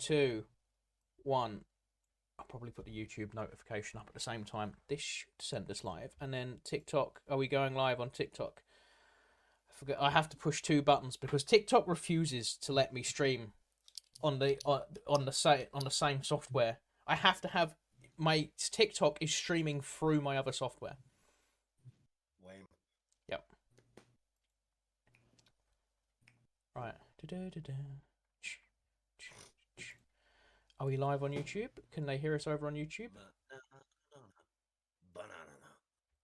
2, 1. I'll probably put the YouTube notification up at the same time. This should send us live. And then TikTok. Are we going live on TikTok? I forget. I have to push 2 buttons because TikTok refuses to let me stream on the same software. I have to have my TikTok is streaming through my other software. Lame. Yep. Right. Are we live on YouTube? Can they hear us over on YouTube?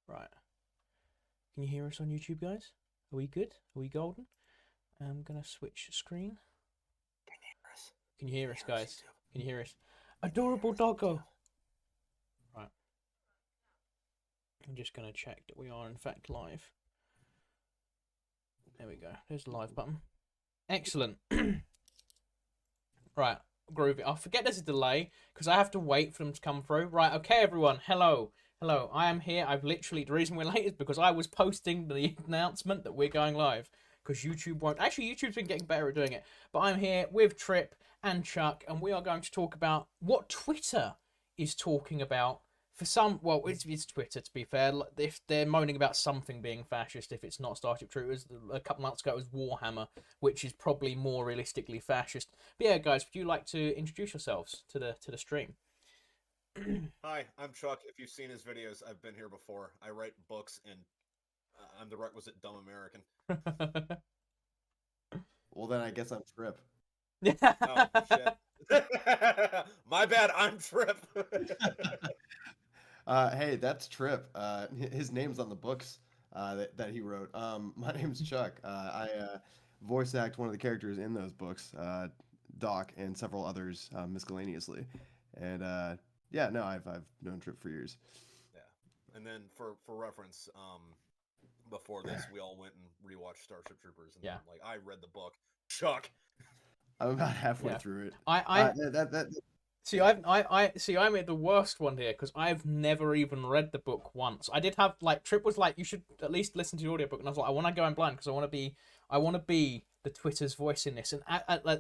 Right. Can you hear us on YouTube, guys? Are we good? Are we golden? I'm gonna switch screen. Can you hear us, guys? Can you hear us? Adorable doggo. Right. I'm just gonna check that we are in fact live. There we go. There's the live button. Excellent. Right. Groovy. I forget there's a delay because I have to wait for them to come through. Right, okay, everyone. Hello. I am here. I've literally, the reason we're late is because I was posting the announcement that we're going live because YouTube won't. Actually, YouTube's been getting better at doing it. But I'm here with Tripp and Chuck, and we are going to talk about what Twitter is talking about. For some, well, it's Twitter, to be fair. If they're moaning about something being fascist, if it's not Starship Troopers, a couple months ago it was Warhammer, which is probably more realistically fascist. But yeah, guys, would you like to introduce yourselves to the stream? Hi, I'm Chuck. If you've seen his videos, I've been here before. I write books, and I'm the requisite dumb American. Well, then I guess I'm Tripp. Oh, shit. My bad, I'm Tripp. Hey, that's Tripp. His name's on the books that he wrote. My name's Chuck. I voice act one of the characters in those books, Doc, and several others miscellaneously. And yeah, no, I've known Tripp for years. Yeah, and then for reference, before this, we all went and rewatched Starship Troopers, and Yeah. like I read the book. Chuck. I'm about halfway through it. See, I made the worst one here because I've never even read the book once. I did have Tripp was like, you should at least listen to the audiobook, and I was like, I want to go in blind because I want to be the Twitter's voice in this. And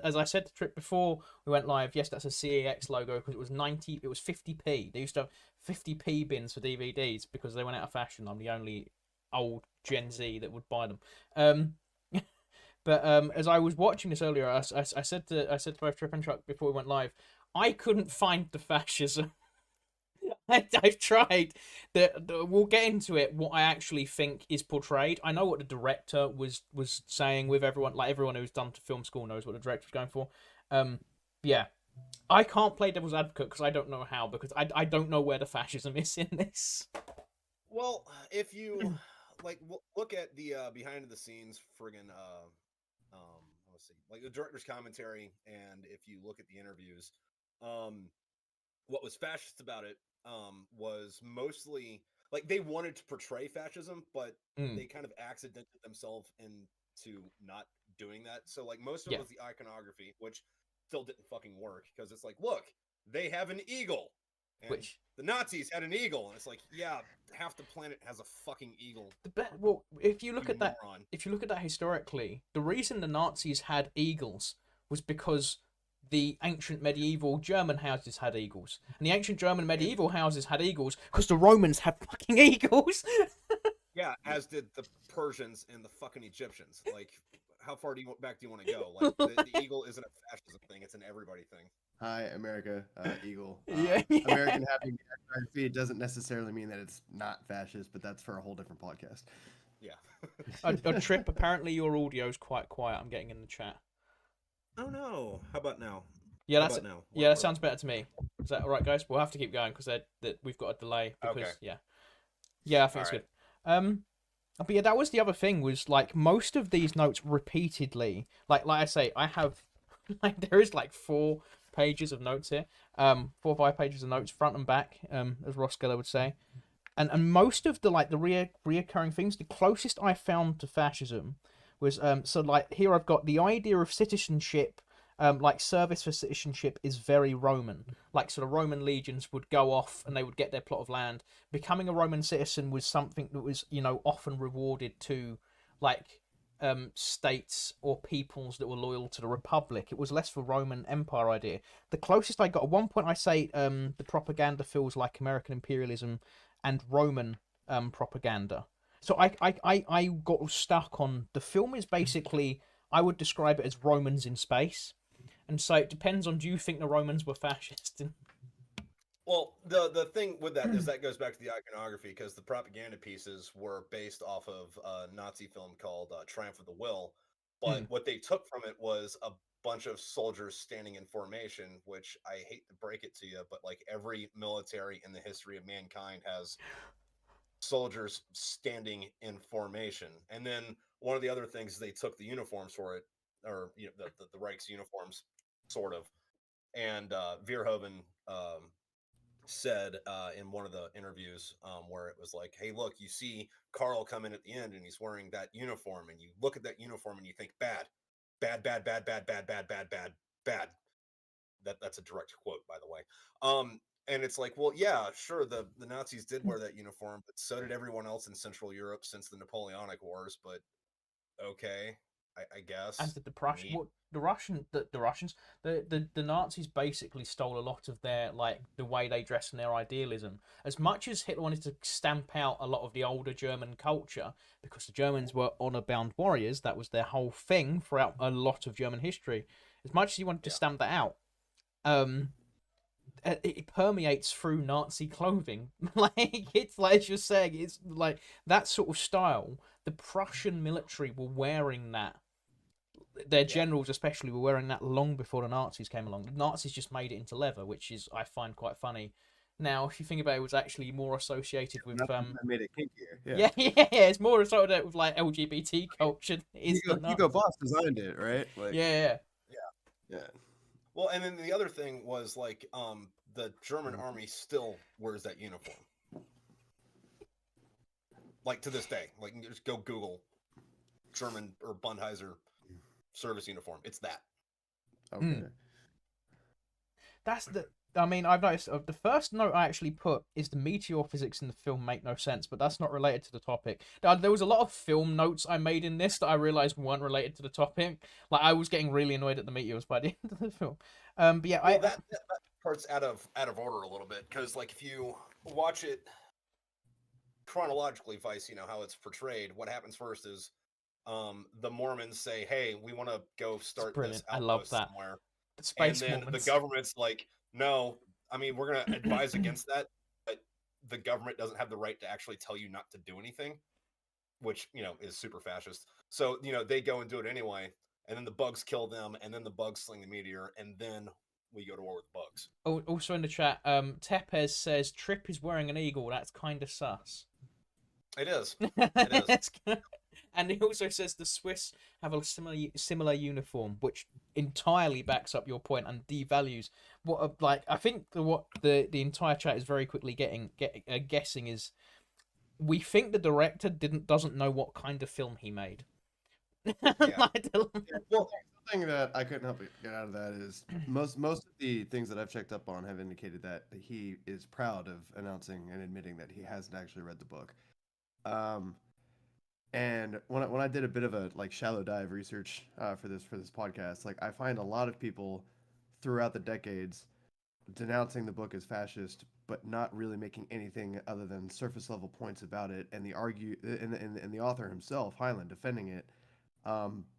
as I said to Tripp before we went live, yes, that's a CEX logo because it was 50p. They used to have 50p bins for DVDs because they went out of fashion. I'm the only old Gen Z that would buy them. But as I was watching this earlier, I said to both Tripp and Chuck before we went live, I couldn't find the fascism. I've tried. We'll get into it. What I actually think is portrayed. I know what the director was saying with everyone. Like everyone who's done to film school knows what the director was going for. Yeah, I can't play devil's advocate because I don't know how. Because I don't know where the fascism is in this. Well, if you look at the behind the scenes friggin' let's see, like the director's commentary, and if you look at the interviews, what was fascist about it was mostly like they wanted to portray fascism, but they kind of accidented themselves into not doing that. So like most of it was the iconography, which still didn't fucking work because it's like, look, they have an eagle. And Which the Nazis had an eagle, and it's like, yeah, half the planet has a fucking eagle. Well, if you look at that historically, the reason the Nazis had eagles was because the ancient medieval German houses had eagles, and the ancient German medieval houses had eagles because the Romans had fucking eagles. Yeah, as did the Persians and the fucking Egyptians. Like, how far back do you want to go? Like, the eagle isn't a fascism thing; it's an everybody thing. Hi, America, Eagle. Yeah. American having the feed doesn't necessarily mean that it's not fascist, but that's for a whole different podcast. Yeah. Tripp, apparently your audio's quite quiet. I'm getting in the chat. Oh no! How about now? Yeah, that sounds better to me. Is that all right, guys? We'll have to keep going because we've got a delay. Because, okay. Yeah, I think it's good. But yeah, that was the other thing. Was like most of these notes repeatedly. Like I say, I have there is 4 pages of notes here. 4 or 5 pages of notes, front and back, as Ross Geller would say. And most of the reoccurring things, the closest I found to fascism was here I've got the idea of citizenship, service for citizenship is very Roman. Sort of Roman legions would go off and they would get their plot of land. Becoming a Roman citizen was something that was, often rewarded to states or peoples that were loyal to the Republic. It was less of a Roman Empire idea. The closest I got, at one point I say the propaganda feels like American imperialism and Roman propaganda. So I got stuck on, the film is basically, I would describe it as Romans in space. And so it depends on, do you think the Romans were fascist? Well, the thing with that is that goes back to the iconography, because the propaganda pieces were based off of a Nazi film called Triumph of the Will, but Mm. what they took from it was a bunch of soldiers standing in formation, which I hate to break it to you, but like every military in the history of mankind has soldiers standing in formation. And then one of the other things, they took the uniforms for it, or the Reich's uniforms, sort of, and Verhoeven said in one of the interviews where it was like, hey, look, you see Carl come in at the end and he's wearing that uniform, and you look at that uniform and you think bad, bad, bad, bad, bad, bad, bad, bad, bad, bad. That's a direct quote, by the way. And it's like, well, yeah, sure, the Nazis did wear that uniform, but so did everyone else in Central Europe since the Napoleonic Wars. But okay, I As guess. did the Prussian, Neat. what the Russians, the Nazis basically stole a lot of their, like, the way they dress and their idealism. As much as Hitler wanted to stamp out a lot of the older German culture, because the Germans were honor-bound warriors, that was their whole thing throughout a lot of German history. As much as he wanted to Yeah. stamp that out, um, it permeates through Nazi clothing. Like, it's like, as you're saying, it's like that sort of style. The Prussian military were wearing that, their Yeah. generals especially were wearing that long before the Nazis came along. The Nazis just made it into leather, which is, I find, quite funny. Now, if you think about it, it was actually more associated with That made it kinkier. Yeah. yeah, it's more associated with like LGBT culture than it is the Hugo Nazis. Boss designed it, right? Like, Yeah, Yeah. yeah. Well, and then the other thing was like the German army still wears that uniform. Like to this day. Like you can just go Google German or Bundheiser service uniform. It's that. Okay. Mm. That's the. I mean, I've noticed the first note I actually put is the meteor physics in the film make no sense, but that's not related to the topic. There was a lot of film notes I made in this that I realized weren't related to the topic. Like, I was getting really annoyed at the meteors by the end of the film. But yeah, Well, that part's out of order a little bit, because like if you watch it chronologically, Vice, how it's portrayed. What happens first is the Mormons say, "Hey, we want to go it's start this brilliant. I love outpost that. somewhere," The and space then the Mormons. government's like, "No, I mean we're going to advise against that, but the government doesn't have the right to actually tell you not to do anything," which is super fascist. So they go and do it anyway, and then the bugs kill them, and then the bugs sling the meteor, and then we go to war with the bugs. Also in the chat, Tepes says Tripp is wearing an eagle. That's kind of sus. It is. It is. And he also says the Swiss have a similar uniform, which entirely backs up your point and devalues what, like, I think what the entire chat is very quickly guessing is, we think the director doesn't know what kind of film he made. Yeah. Well, something that I couldn't help but get out of that is most of the things that I've checked up on have indicated that he is proud of announcing and admitting that he hasn't actually read the book. And when I did a bit of a like shallow dive research for this podcast, like I find a lot of people throughout the decades denouncing the book as fascist, but not really making anything other than surface level points about it, and the author himself, Hyland, defending it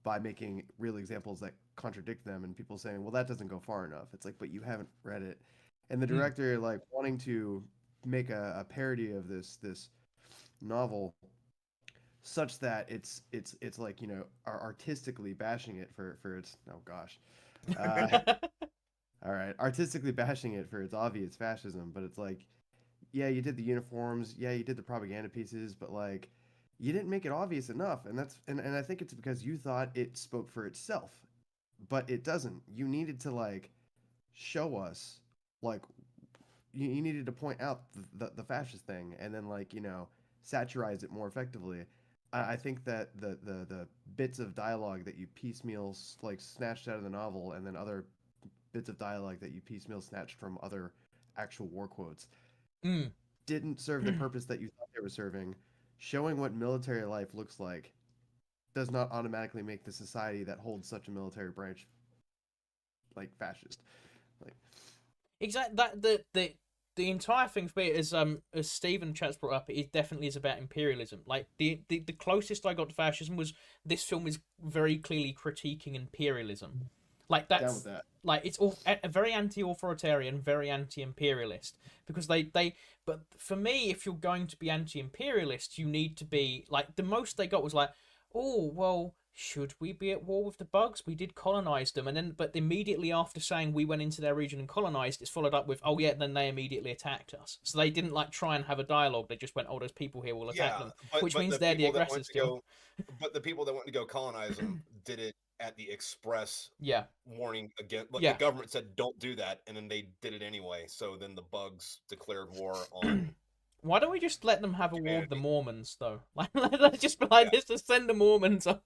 by making real examples that contradict them, and people saying, "Well, that doesn't go far enough." It's like, but you haven't read it, and the director like wanting to make a parody of this novel such that it's like are artistically bashing it for its all right, artistically bashing it for its obvious fascism, but it's like, yeah, you did the uniforms, yeah, you did the propaganda pieces, but like you didn't make it obvious enough, and and I think it's because you thought it spoke for itself, but it doesn't. You needed to like show us, like you needed to point out the fascist thing, and then like satirize it more effectively. I think that the bits of dialogue that you piecemeal like snatched out of the novel, and then other bits of dialogue that you piecemeal snatched from other actual war quotes didn't serve the purpose that you thought they were serving, showing what military life looks like does not automatically make the society that holds such a military branch like fascist. Like, Exactly. The entire thing for me is as Stephen Chat's brought up, it definitely is about imperialism. Like the closest I got to fascism was this film is very clearly critiquing imperialism. Like down with that's that. like it's all a very anti-authoritarian, very anti-imperialist because they. But for me, if you're going to be anti-imperialist, you need to be like the most they got was like, oh well, should we be at war with the bugs? We did colonize them, and then but immediately after saying we went into their region and colonized, it's followed up with, oh yeah, then they immediately attacked us. So they didn't like try and have a dialogue. They just went, oh, there's people here, we'll attack them, which but means the they're the people that aggressors still. but the people that went to go colonize them did it at the express Yeah, warning again. Like the yeah. government said, don't do that, and then they did it anyway. So then the bugs declared war on Why don't we just let them have a war with the humanity. Mormons though? Like let's just be like, Yeah. let's just send the Mormons up.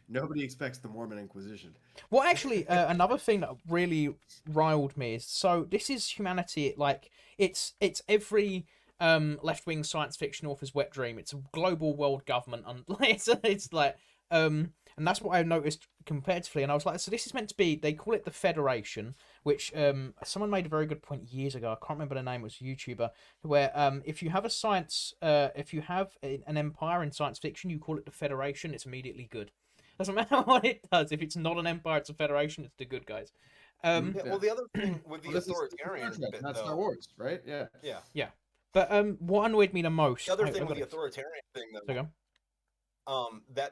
Nobody expects the Mormon Inquisition. Well, actually, another thing that really riled me is so this is humanity. Like it's every left wing science fiction author's wet dream. It's a global world government, and it's like and that's what I noticed comparatively. And I was like, so this is meant to be. They call it the Federation, which someone made a very good point years ago. I can't remember the name. It was a YouTuber where if you have a science if you have an empire in science fiction, you call it the Federation. It's immediately good. Doesn't matter what it does. If it's not an empire, it's a federation. It's the good guys. Yeah, well, the other thing with the Well, this is authoritarian Star Trek, bit, not Star though, Wars, right? Yeah. yeah, Yeah, but what annoyed me the most. the other I thing with got the it. authoritarian thing, So though, go.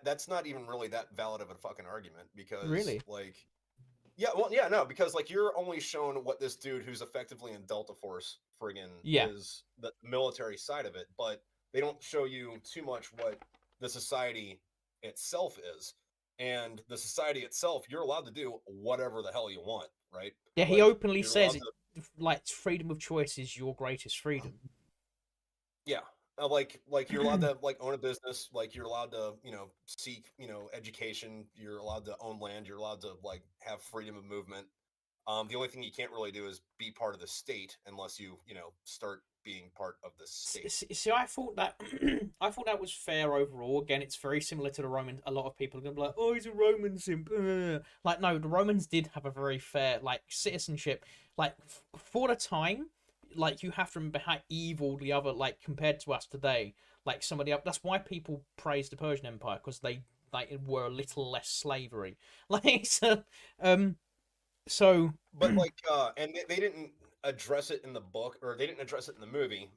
that's not even really that valid of a fucking argument because, Really? like, yeah, well, yeah, no, because like you're only shown what this dude who's effectively in Delta Force friggin' Yeah. is the military side of it, but they don't show you too much what the society itself is. And the society itself, you're allowed to do whatever the hell you want, right? Yeah, he Like openly you're says allowed it. to, Like freedom of choice is your greatest freedom. yeah, like you're allowed to like own a business, like you're allowed to seek education, you're allowed to own land, you're allowed to like have freedom of movement. The only thing you can't really do is be part of the state unless you start being part of the state. See, I thought that I thought that was fair overall. Again, it's very similar to the Romans. A lot of people are gonna be like, "Oh, he's a Roman simp." Like, no, the Romans did have a very fair like citizenship. Like for the time, like you have to remember how evil the other like compared to us today. Like some of the that's why people praise the Persian Empire because they like were a little less slavery. Like um so But like, and they didn't address it in the book, or they didn't address it in the movie.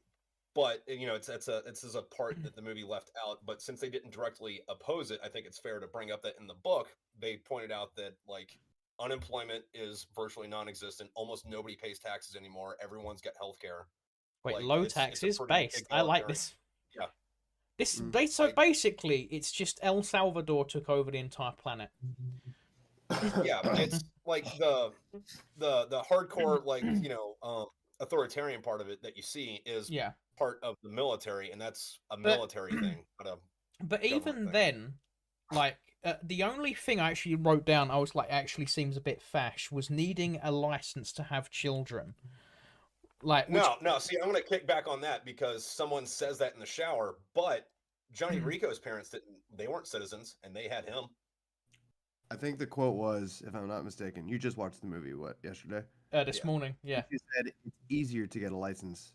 But it's a part that the movie left out. But since they didn't directly oppose it, I think it's fair to bring up that in the book they pointed out that like unemployment is virtually non-existent. Almost nobody pays taxes anymore. Everyone's got health care. wait, Like low it's a taxes pretty based. I like egalitarian. this. Yeah, This Mm. so like basically, it's just El Salvador took over the entire planet. yeah, it's like the hardcore like authoritarian part of it that you see is Yeah, part of the military, and that's a but military thing, not a but government even thing. then, like the only thing I actually wrote down, I was like, actually seems a bit fash, was needing a license to have children. Like, which No. See, I'm gonna kick back on that because someone says that in the shower, but Johnny Rico's parents didn't. They weren't citizens, and they had him. I think the quote was, if I'm not mistaken, you just watched the movie, what, yesterday? this Yeah. morning, yeah, You said it's easier to get a license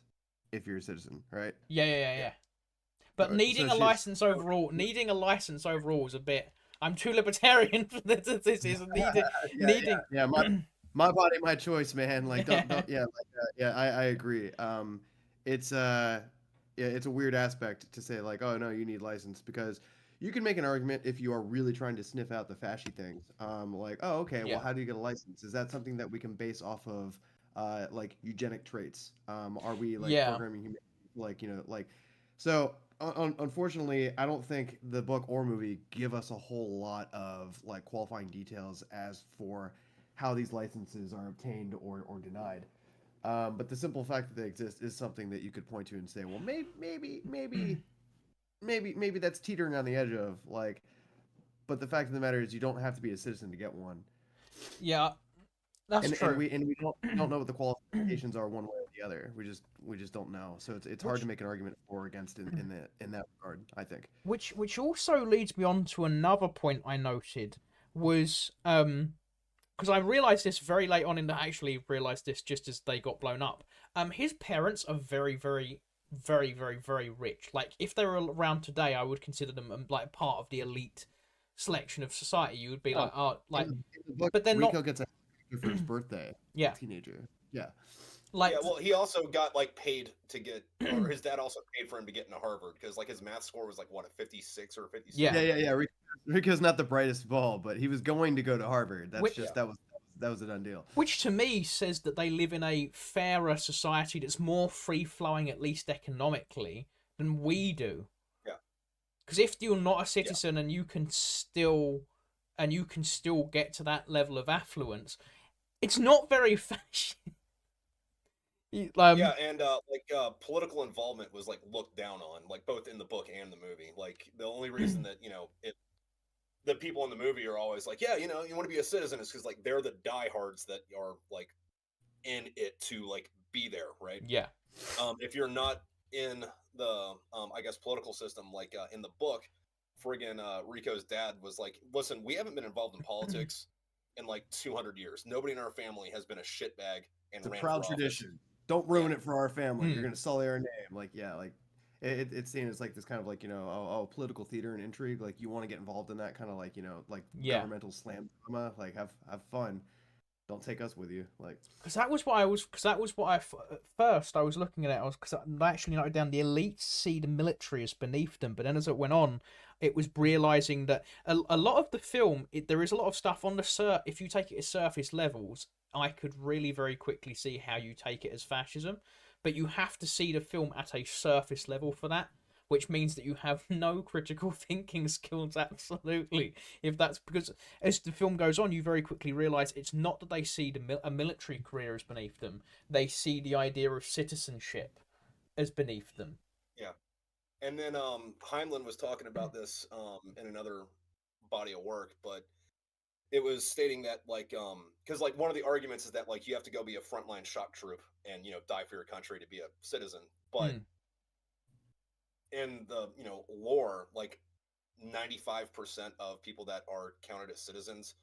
if you're a citizen, right? yeah. But So she's needing a license overall is a bit. I'm too libertarian for this. This is needing. yeah. My body, my choice, man. Like don't yeah, I agree. It's yeah, it's a weird aspect to say like, oh no, you need license because you can make an argument if you are really trying to sniff out the fashy things. Like, oh okay, well Yeah. how do you get a license? Is that something that we can base off of like eugenic traits? Are we like Yeah. programming human like like so unfortunately, I don't think the book or movie give us a whole lot of like qualifying details as for how these licenses are obtained or denied. But the simple fact that they exist is something that you could point to and say, well, maybe that's teetering on the edge of like. But the fact of the matter is, you don't have to be a citizen to get one, Yeah, that's and true. we don't know what the qualifications are one way or the other. We just don't know. So it's hard which to make an argument for or against in that regard, I think. which also leads me on to another point I noted was because I realized this very late on in the actually realized this just as they got blown up. His parents are very, very, very, very, very rich. Like if they were around today, I would consider them like part of the elite selection of society. You would be Oh, like, oh, like, in the book, but they're not. Rico gets a for his birthday. Yeah, Teenager. Yeah. Yeah, like, well, he also got like paid to get, or his dad also paid for him to get into Harvard because like his math score was like what, a 56 or a yeah. 57. Yeah. Rico's not the brightest ball, but he was going to go to Harvard. That's Which Yeah, just that was a done deal. which to me says that they live in a fairer society that's more free flowing, at least economically, than we do. yeah, Because if you're not a yeah, citizen and you can still get to that level of affluence, it's not very fashion. yeah. And political involvement was like looked down on, like both in the book and the movie. Like the only reason that the people in the movie are always like, yeah, you want to be a citizen is because like they're the diehards that are like in it to like be there, right? Yeah, If you're not in the I guess political system, like in the book, friggin' Rico's dad was like, listen, we haven't been involved in politics in like 200 years. Nobody in our family has been a shitbag and It's a ran proud for office. tradition. Don't Yeah, ruin it for our family. You're mm, gonna sully our name. Like, yeah, like it's seen as like this kind of like political theater and intrigue. Like you want to get involved in that kind of like like yeah. governmental slam drama. Like have fun. Don't take us with you. Like Because that was what I was. Because that was what at first I was looking at it. I was because I actually noted down the elites see the military as beneath them, but then as it went on, it was realizing that a lot of the film, there is a lot of stuff on the if you take it as surface levels, I could really very quickly see how you take it as fascism, but you have to see the film at a surface level for that. Which means that you have no critical thinking skills, absolutely. If that's because as the film goes on, you very quickly realize it's not that they see a military career as beneath them; they see the idea of citizenship as beneath them. yeah. And then Heinlein was talking about this in another body of work, but it was stating that like because like one of the arguments is that like you have to go be a frontline shock troop and die for your country to be a citizen, but Mm, in the lore, like 95% of people that are counted as citizens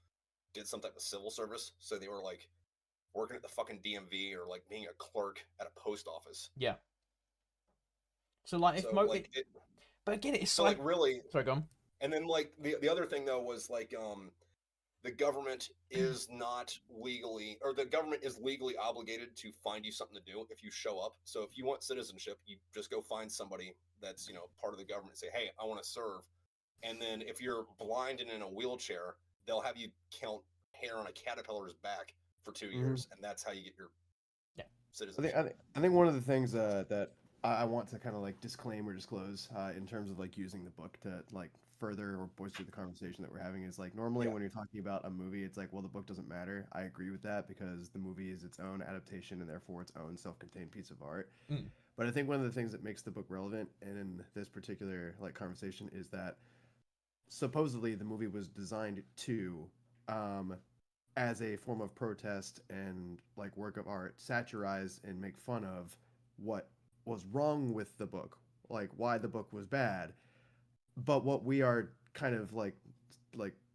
did some type of civil service, so they were like working at the fucking DMV or like being a clerk at a post office. yeah. So like if So like it, but again, it's so like like really, sorry, go on. and then like the other thing though was like the government is not legally, or the government is legally obligated to find you something to do if you show up. So if you want citizenship, you just go find somebody that's part of the government and say, hey, I want to serve. And then if you're blind and in a wheelchair, they'll have you count hair on a caterpillar's back for 2 years, and that's how you get your Yeah, citizenship. I think one of the things that I want to kind of like disclaim or disclose in terms of like using the book to like further or bolster the conversation that we're having is like normally Yeah, when you're talking about a movie, it's like, well, the book doesn't matter. I agree with that because the movie is its own adaptation and therefore its own self-contained piece of art. mm, But I think one of the things that makes the book relevant and in this particular like conversation is that supposedly the movie was designed to um, as a form of protest and like work of art satirize and make fun of what was wrong with the book, like why the book was bad. But what we are kind of like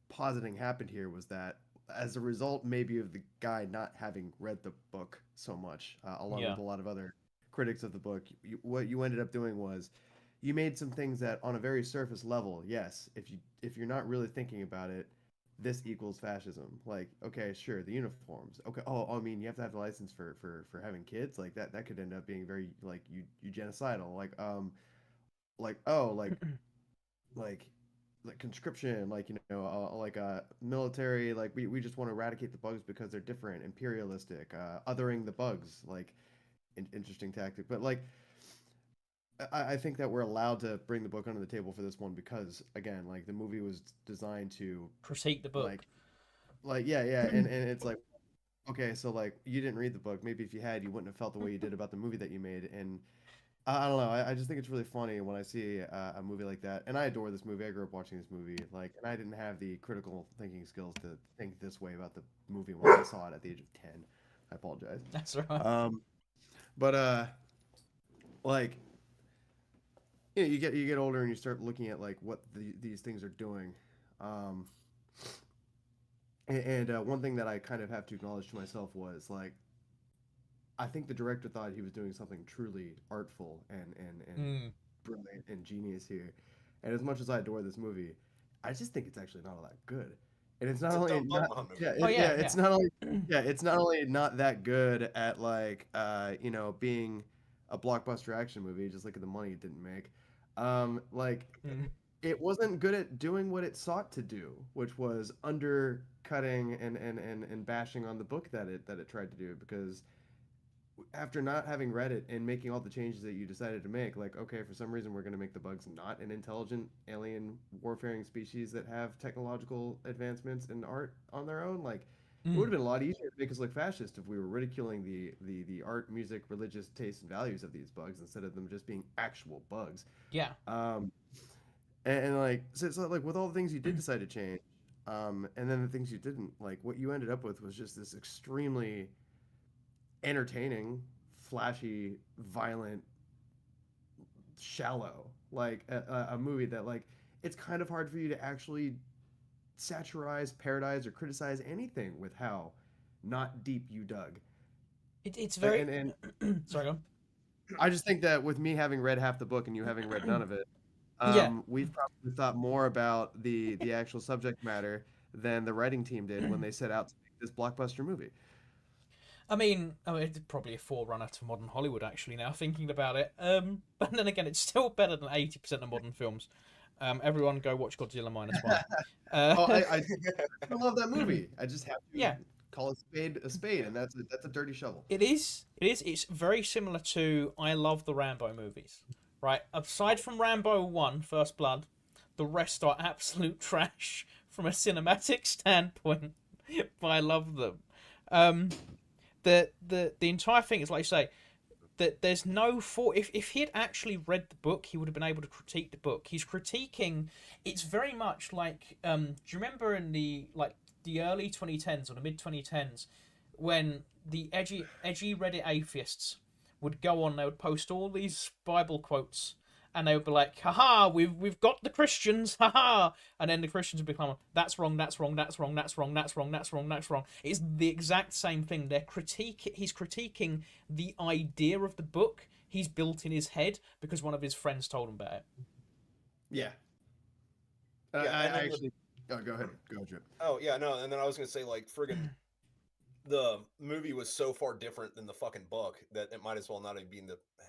positing happened here was that as a result maybe of the guy not having read the book so much along yeah. with a lot of other critics of the book, what you ended up doing was you made some things that on a very surface level, yes, if you're not really thinking about it, this equals fascism. Like, okay, sure, the uniforms. Okay, I mean, you have to have the license for having kids. Like that could end up being very like eugenicidal. Like like like conscription. Like military. Like we just want to eradicate the bugs because they're different. Imperialistic. Othering the bugs. Like interesting tactic. But like I think that we're allowed to bring the book under the table for this one because again, like the movie was designed to Critique the book. like yeah, and it's like okay, so like you didn't read the book. Maybe if you had, you wouldn't have felt the way you did about the movie that you made. And I don't know. I just think it's really funny when I see a movie like that. And I adore this movie. I grew up watching this movie. Like, and I didn't have the critical thinking skills to think this way about the movie when I saw it at the age of 10. I apologize. That's right. Um, But like you get older and you start looking at like what these things are doing. Um, and one thing that I kind of have to acknowledge to myself was like I think the director thought he was doing something truly artful and Mm. brilliant and genius here. And as much as I adore this movie, I just think it's actually not all that good. And it's not It's a only dumb not bum movie. yeah, Oh yeah, yeah, it's yeah. not only it's not only not that good at like being a blockbuster action movie, just look at the money it didn't make. Like Mm. it wasn't good at doing what it sought to do, which was undercutting and bashing on the book that it tried to do because after not having read it and making all the changes that you decided to make, like, okay, for some reason we're going to make the bugs not an intelligent alien warfaring species that have technological advancements and art on their own, like, it would Mm. have been a lot easier to make us look fascist if we were ridiculing the art, music, religious tastes and values of these bugs instead of them just being actual bugs. Yeah. Um, and like, so, like, with all the things you did decide to change, and then the things you didn't, like, what you ended up with was just this extremely entertaining, flashy, violent, shallow, like a movie that like it's kind of hard for you to actually satirize, parodize, or criticize anything with how not deep you dug. It's A- very. And Sorry, go I just think that with me having read half the book and you having read none on. of it, Yeah. we've probably thought more about the actual subject matter than the writing team did when they set out to make this blockbuster movie. I mean, it's probably a forerunner to modern Hollywood, actually. Now thinking about it, but then again, it's still better than 80% of modern films. Everyone, go watch Godzilla -1. Oh, Uh, I love that movie. I just have to yeah, call a spade, and that's a dirty shovel. it is. It is. It's very similar to I love the Rambo movies, right? Aside from Rambo 1, First Blood, the rest are absolute trash from a cinematic standpoint, but I love them. Um, the entire thing is like you say that there's no for if he had actually read the book he would have been able to critique the book. He's critiquing. It's very much like do you remember in the early 2010s or the mid 2010s when the edgy Reddit atheists would go on, they would post all these Bible quotes and they would be like, haha, we've got the Christians, haha, and then the Christians would become, that's wrong, that's wrong, that's wrong, that's wrong, that's wrong, that's wrong, that's wrong. It's the exact same thing. He's critiquing the idea of the book he's built in his head because one of his friends told him about it. Yeah. Yeah, I and then actually. Oh, go ahead. Go, Drip. yeah, no, and then I was gonna say like friggin' the movie was so far different than the fucking book that it might as well not even be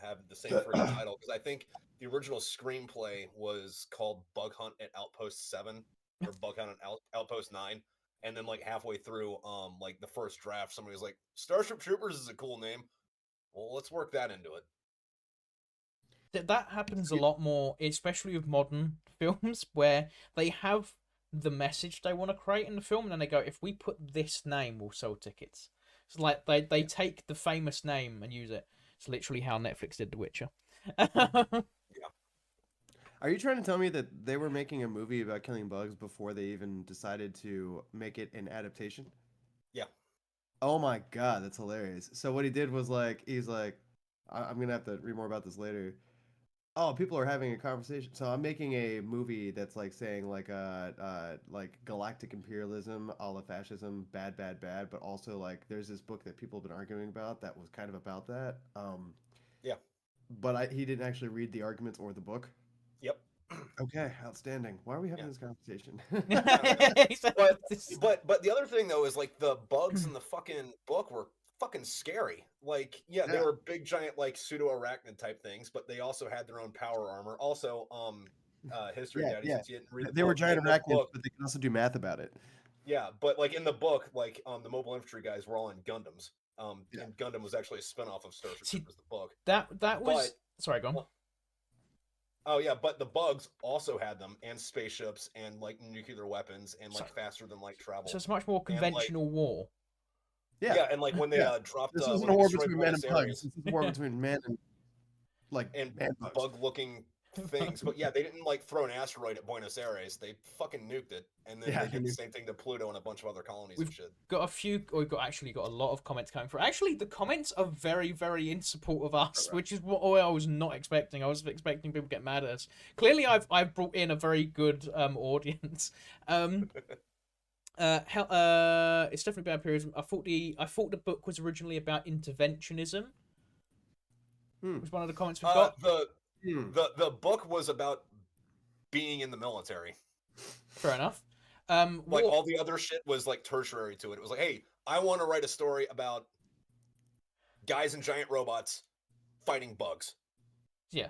have the same friggin' title because I think the original screenplay was called Bug Hunt at Outpost 7 or Bug Hunt at Outpost 9, and then like halfway through like the first draft somebody was like Starship Troopers is a cool name. Well, let's work that into it. That happens a lot more, especially with modern films, where they have the message they want to create in the film, and then they go, "If we put this name, we'll sell tickets." It's like they take the famous name and use it. It's literally how Netflix did The Witcher. Yeah. Are you trying to tell me that they were making a movie about killing bugs before they even decided to make it an adaptation? Yeah. Oh my god, that's hilarious. So what he did was like, he's like, I'm gonna have to read more about this later. Oh, people are having a conversation. So I'm making a movie that's like saying like galactic imperialism, a la fascism, bad, bad, bad. But also like there's this book that people have been arguing about that was kind of about that. Yeah. But he didn't actually read the arguments or the book. Yep. Okay, outstanding. Why are we having Yeah. this conversation? I don't know. But This- but the other thing though is like the bugs in the fucking book were fucking scary. Like, yeah, they Yeah. were big giant like pseudo arachnid type things, but they also had their own power armor. Also, history Yeah, daddy, yeah. since you didn't read the They were book, giant in the arachnids, book, but they can also do math about it. yeah, but like in the book, like the mobile infantry guys were all in Gundams. Yeah. And Gundam was actually a spinoff of Starship See, Troopers, the book. that was But sorry, go on. well, oh yeah, but the bugs also had them and spaceships and like nuclear weapons and like So- faster than light travel. So it's much more And, like, conventional war. Yeah, and like when they Yeah. dropped, This when isn't they a war destroyed between men and Buenos bugs. Aires This is a war between men and like and man bugs. bug-looking things. But yeah, they didn't like throw an asteroid at Buenos Aires. They fucking nuked it, and then Yeah, they did the same thing to Pluto and a bunch of other colonies and We've shit. got a few, or we've got actually got a lot of comments coming through. Actually, the comments are very, very in support of us, Right. which is what I was not expecting. I was expecting people to get mad at us. Clearly, I've brought in a very good audience. It's definitely about Imperialism. I thought the book was originally about interventionism. Hmm. Was one of the comments we've got. The book was about being in the military. Fair enough. Like all the other shit was like tertiary to it. It was like, hey, I want to write a story about guys and giant robots fighting bugs. Yeah.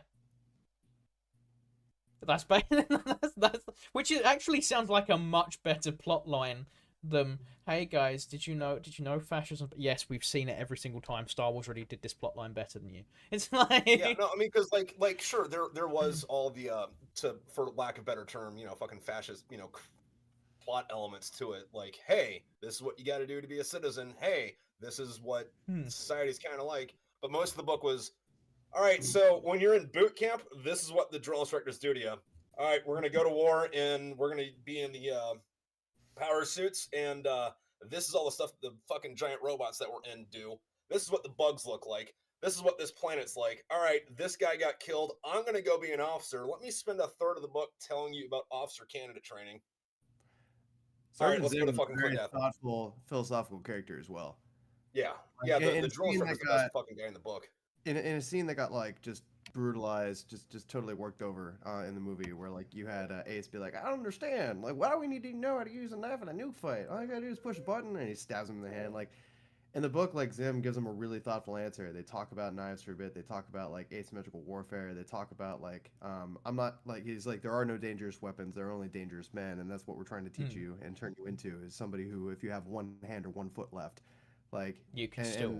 That's which actually sounds like a much better plot line than, hey guys, did you know fascism? Yes, we've seen it every single time. Star Wars already did this plot line better than you. It's like, Yeah, no, I mean, because like sure, there was all the to for lack of better term, fucking fascist, plot elements to it. Like, hey, this is what you got to do to be a citizen. Hey, this is what society's kind of like. But most of the book was, all right, so when you're in boot camp, this is what the drill instructors do to you. All right, we're gonna go to war and we're gonna be in the power suits, and this is all the stuff the fucking giant robots that we're in do. This is what the bugs look like. This is what this planet's like. All right, this guy got killed. I'm gonna go be an officer. Let me spend a third of the book telling you about officer candidate training. All right, Sergeant let's go Zim to is fucking a quick very death. thoughtful, philosophical character as well. Yeah, Like, yeah. in The a drill scene instructor's that the best got fucking guy in the book. in a scene that got like just brutalized, just totally worked over in the movie, where like you had Ace be like, I don't understand, like, why do we need to know how to use a knife in a nuke fight? All I gotta do is push a button, and he stabs him in the hand. Like, in the book, like, Zim gives him a really thoughtful answer. They talk about knives for a bit. They talk about like asymmetrical warfare. They talk about like, I'm not like, he's like, there are no dangerous weapons. There are only dangerous men, and that's what we're trying to teach you and turn you into, is somebody who, if you have one hand or one foot left, like, you can and still.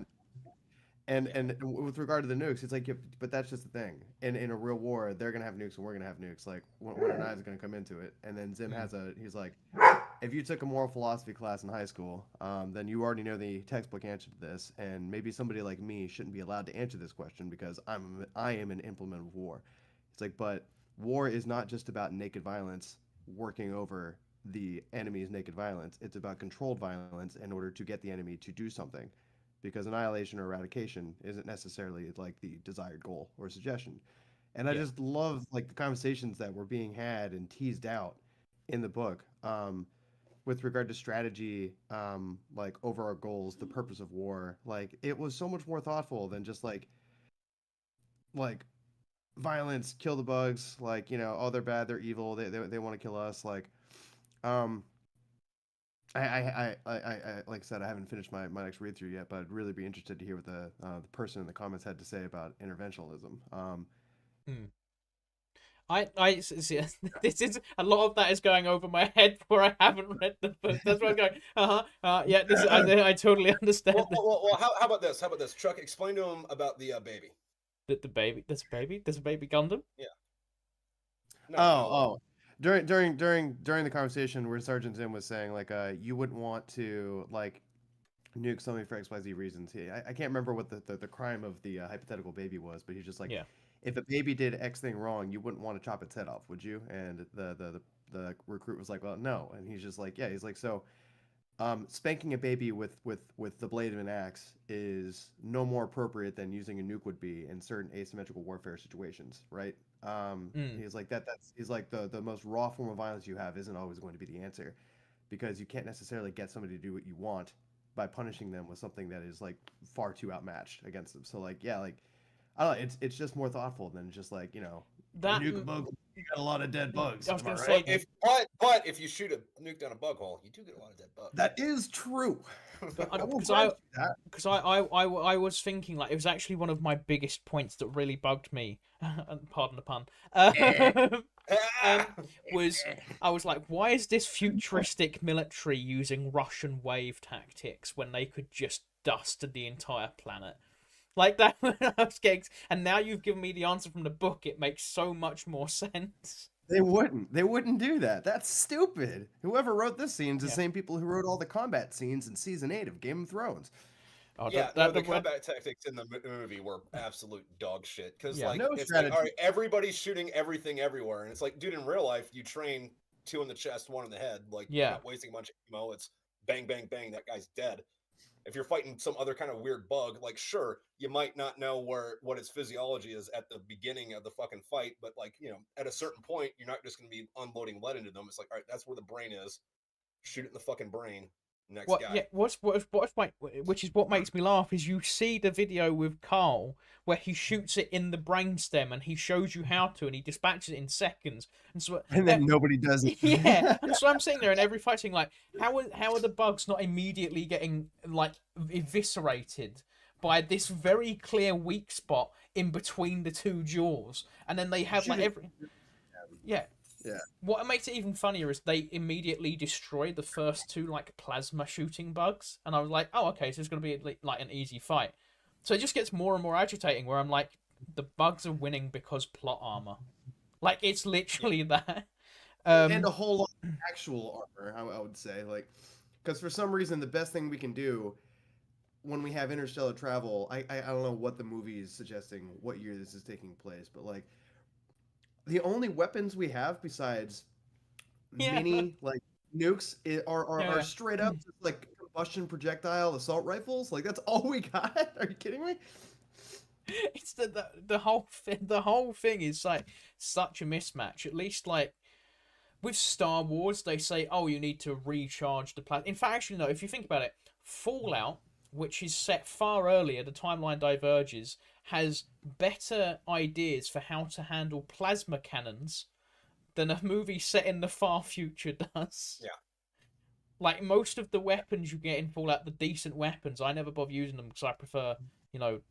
and with regard to the nukes, it's like, but that's just the thing. In a real war, they're gonna have nukes and we're gonna have nukes. Like, when a knives gonna come into it, and then Zim has he's like, if you took a moral philosophy class in high school, then you already know the textbook answer to this, and maybe somebody like me shouldn't be allowed to answer this question because I am an implement of war. It's like, but war is not just about naked violence working over the enemy's naked violence. It's about controlled violence in order to get the enemy to do something, because annihilation or eradication isn't necessarily like the desired goal or suggestion. And I just love like the conversations that were being had and teased out in the book, with regard to strategy, like overall goals, the purpose of war. Like, it was so much more thoughtful than just like violence, kill the bugs, like, oh, they're bad, they're evil, they want to kill us. Like, um, like I said, I haven't finished my next read through yet, but I'd really be interested to hear what the person in the comments had to say about interventionalism. I see, this is a lot of that is going over my head where I haven't read the book. That's why I'm going. Yeah. This I totally understand. Well, how about this? How about this? Chuck, explain to him about the baby. The baby. There's a baby Gundam. Yeah. No, oh. During the conversation where Sergeant Zim was saying, like, you wouldn't want to like nuke somebody for XYZ reasons. I can't remember what the crime of the hypothetical baby was, but he's just like, if a baby did X thing wrong, you wouldn't want to chop its head off, would you? And the recruit was like, well, no. And he's just like, yeah. He's like, so spanking a baby with the blade of an axe is no more appropriate than using a nuke would be in certain asymmetrical warfare situations, right? He's like he's like the most raw form of violence you have isn't always going to be the answer, because you can't necessarily get somebody to do what you want by punishing them with something that is like far too outmatched against them. So like, yeah, like, I don't know, it's just more thoughtful than just like, That nuke a bug, you got a lot of dead bugs. I was Am I gonna right? say, But if you shoot a nuke down a bug hole, you do get a lot of dead bugs. That is true. because I was thinking, like, it was actually one of my biggest points that really bugged me. Pardon the pun. Was I was like, why is this futuristic military using Russian wave tactics when they could just dust the entire planet? Like that, and now you've given me the answer from the book. It makes so much more sense. They wouldn't do that. That's stupid. Whoever wrote this scene is the same people who wrote all the combat scenes in season 8 of Game of Thrones. Oh, Yeah, that, no, that, the the, when- combat tactics in the movie were absolute dog shit. Because Yeah. like No it's strategy. like, all right, everybody's shooting everything everywhere, and it's like, dude, in real life, you train 2 in the chest, 1 in the head. Like you're Yeah. not wasting a bunch of ammo. It's bang, bang, bang. That guy's dead. If you're fighting some other kind of weird bug, like sure, you might not know what its physiology is at the beginning of the fucking fight, but like at a certain point, you're not just going to be unloading lead into them. It's like, all right, that's where the brain is. Shoot it in the fucking brain. Next What? guy. Yeah. Which is what makes me laugh is you see the video with Carl where he shoots it in the brainstem and he shows you how to and he dispatches it in seconds. And so And then nobody does it. yeah, and so I'm sitting there in every fight saying like, how are the bugs not immediately getting like eviscerated by this very clear weak spot in between the two jaws, and then they have like every yeah. Yeah. What makes it even funnier is they immediately destroy the first 2 like plasma shooting bugs, and I was like, oh okay, so it's gonna be like an easy fight. So it just gets more and more agitating. Where I'm like, the bugs are winning because plot armor. Like it's literally that. And a whole lot of actual armor, I would say, like, because for some reason the best thing we can do when we have interstellar travel, I don't know what the movie is suggesting, what year this is taking place, but like the only weapons we have besides Yeah. mini like nukes are Yeah. straight up just like combustion projectile assault rifles. Like that's all we got. Are you kidding me? It's the whole thing is like such a mismatch. At least like with Star Wars, they say, oh, you need to recharge the plasma. In fact, actually, no. If you think about it, Fallout, which is set far earlier, the timeline diverges, has better ideas for how to handle plasma cannons than a movie set in the far future does. Yeah. Like most of the weapons you get in Fallout, the decent weapons, I never bother using them because I prefer,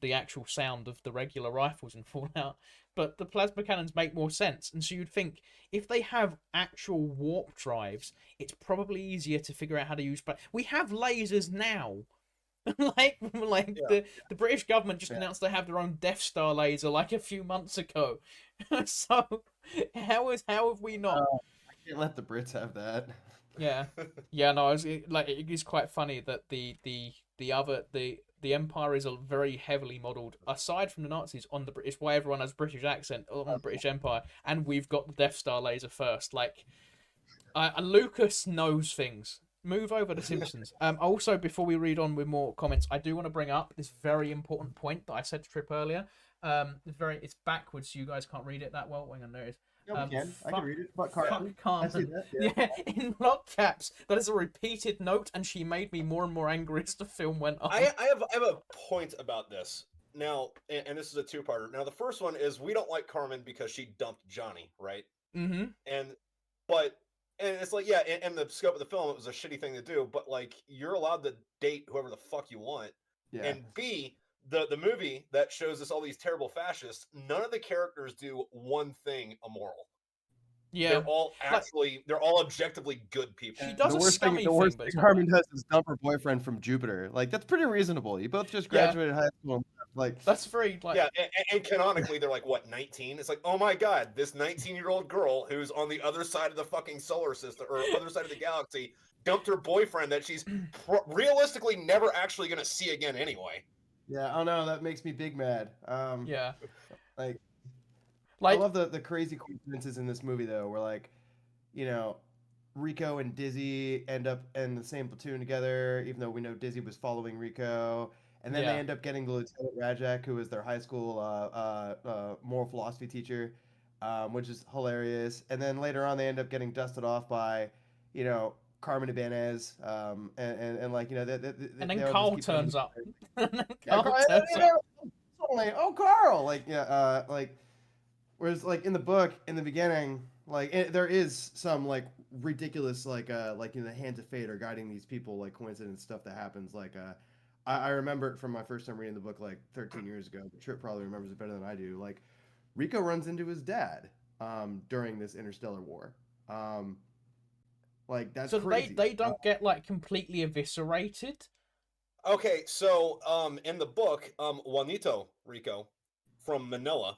the actual sound of the regular rifles in Fallout. But the plasma cannons make more sense, and so you'd think if they have actual warp drives, it's probably easier to figure out how to use. But we have lasers now. like Yeah. the British government just Yeah. announced they have their own Death Star laser like a few months ago. So how have we not? I can't let the Brits have that. Yeah, yeah. No, it is quite funny that the Empire is a very heavily modelled, aside from the Nazis, on the British. Why everyone has British accent on the British Empire, and we've got the Death Star laser first. Like, Lucas knows things. Move over to Simpsons. Also, before we read on with more comments, I do want to bring up this very important point that I said to Tripp earlier. It's backwards, so you guys can't read it that well. Hang on, there it is. Yeah, we can. I can read it. But Fuck Carmen. I Carmen. see that. Yeah, in block caps. That is a repeated note, and she made me more and more angry as the film went on. I have a point about this now, and this is a 2-parter. Now, the first one is we don't like Carmen because she dumped Johnny, right? Mm-hmm. And it's like, yeah, in the scope of the film, it was a shitty thing to do, but like you're allowed to date whoever the fuck you want. Yeah. And B, the movie that shows us all these terrible fascists, none of the characters do one thing immoral. Yeah. They're all objectively good people. She does the a worst scummy thing, thing, the worst but thing it's not Carmen bad. does is dump her boyfriend from Jupiter. Like that's pretty reasonable. You both just graduated high school. Like That's very like Yeah, and canonically they're like, what, 19? It's like, oh my god, this 19-year-old girl who's on the other side of the fucking solar system or other side of the galaxy dumped her boyfriend that she's realistically never actually going to see again anyway. yeah, oh no, that makes me big mad. yeah. Like I Like love the crazy coincidences in this movie though, where like, Rico and Dizzy end up in the same platoon together, even though we know Dizzy was following Rico. And then Yeah. they end up getting the Lieutenant Rajak, who was their high school moral philosophy teacher, which is hilarious. And then later on, they end up getting dusted off by, Carmen Ibanez, and like and then they'll just Carl keep turns putting- up. And then Yeah, Carl Carl, turns up. suddenly, oh Carl, like whereas like in the book in the beginning, like there is some like ridiculous the hands of fate are guiding these people, like coincidence stuff that happens. Like I remember it from my first time reading the book like 13 years ago. But Tripp probably remembers it better than I do. Like Rico runs into his dad during this interstellar war. Like that's So crazy. they don't get like completely eviscerated. Okay, so in the book, Juanito Rico from Manila.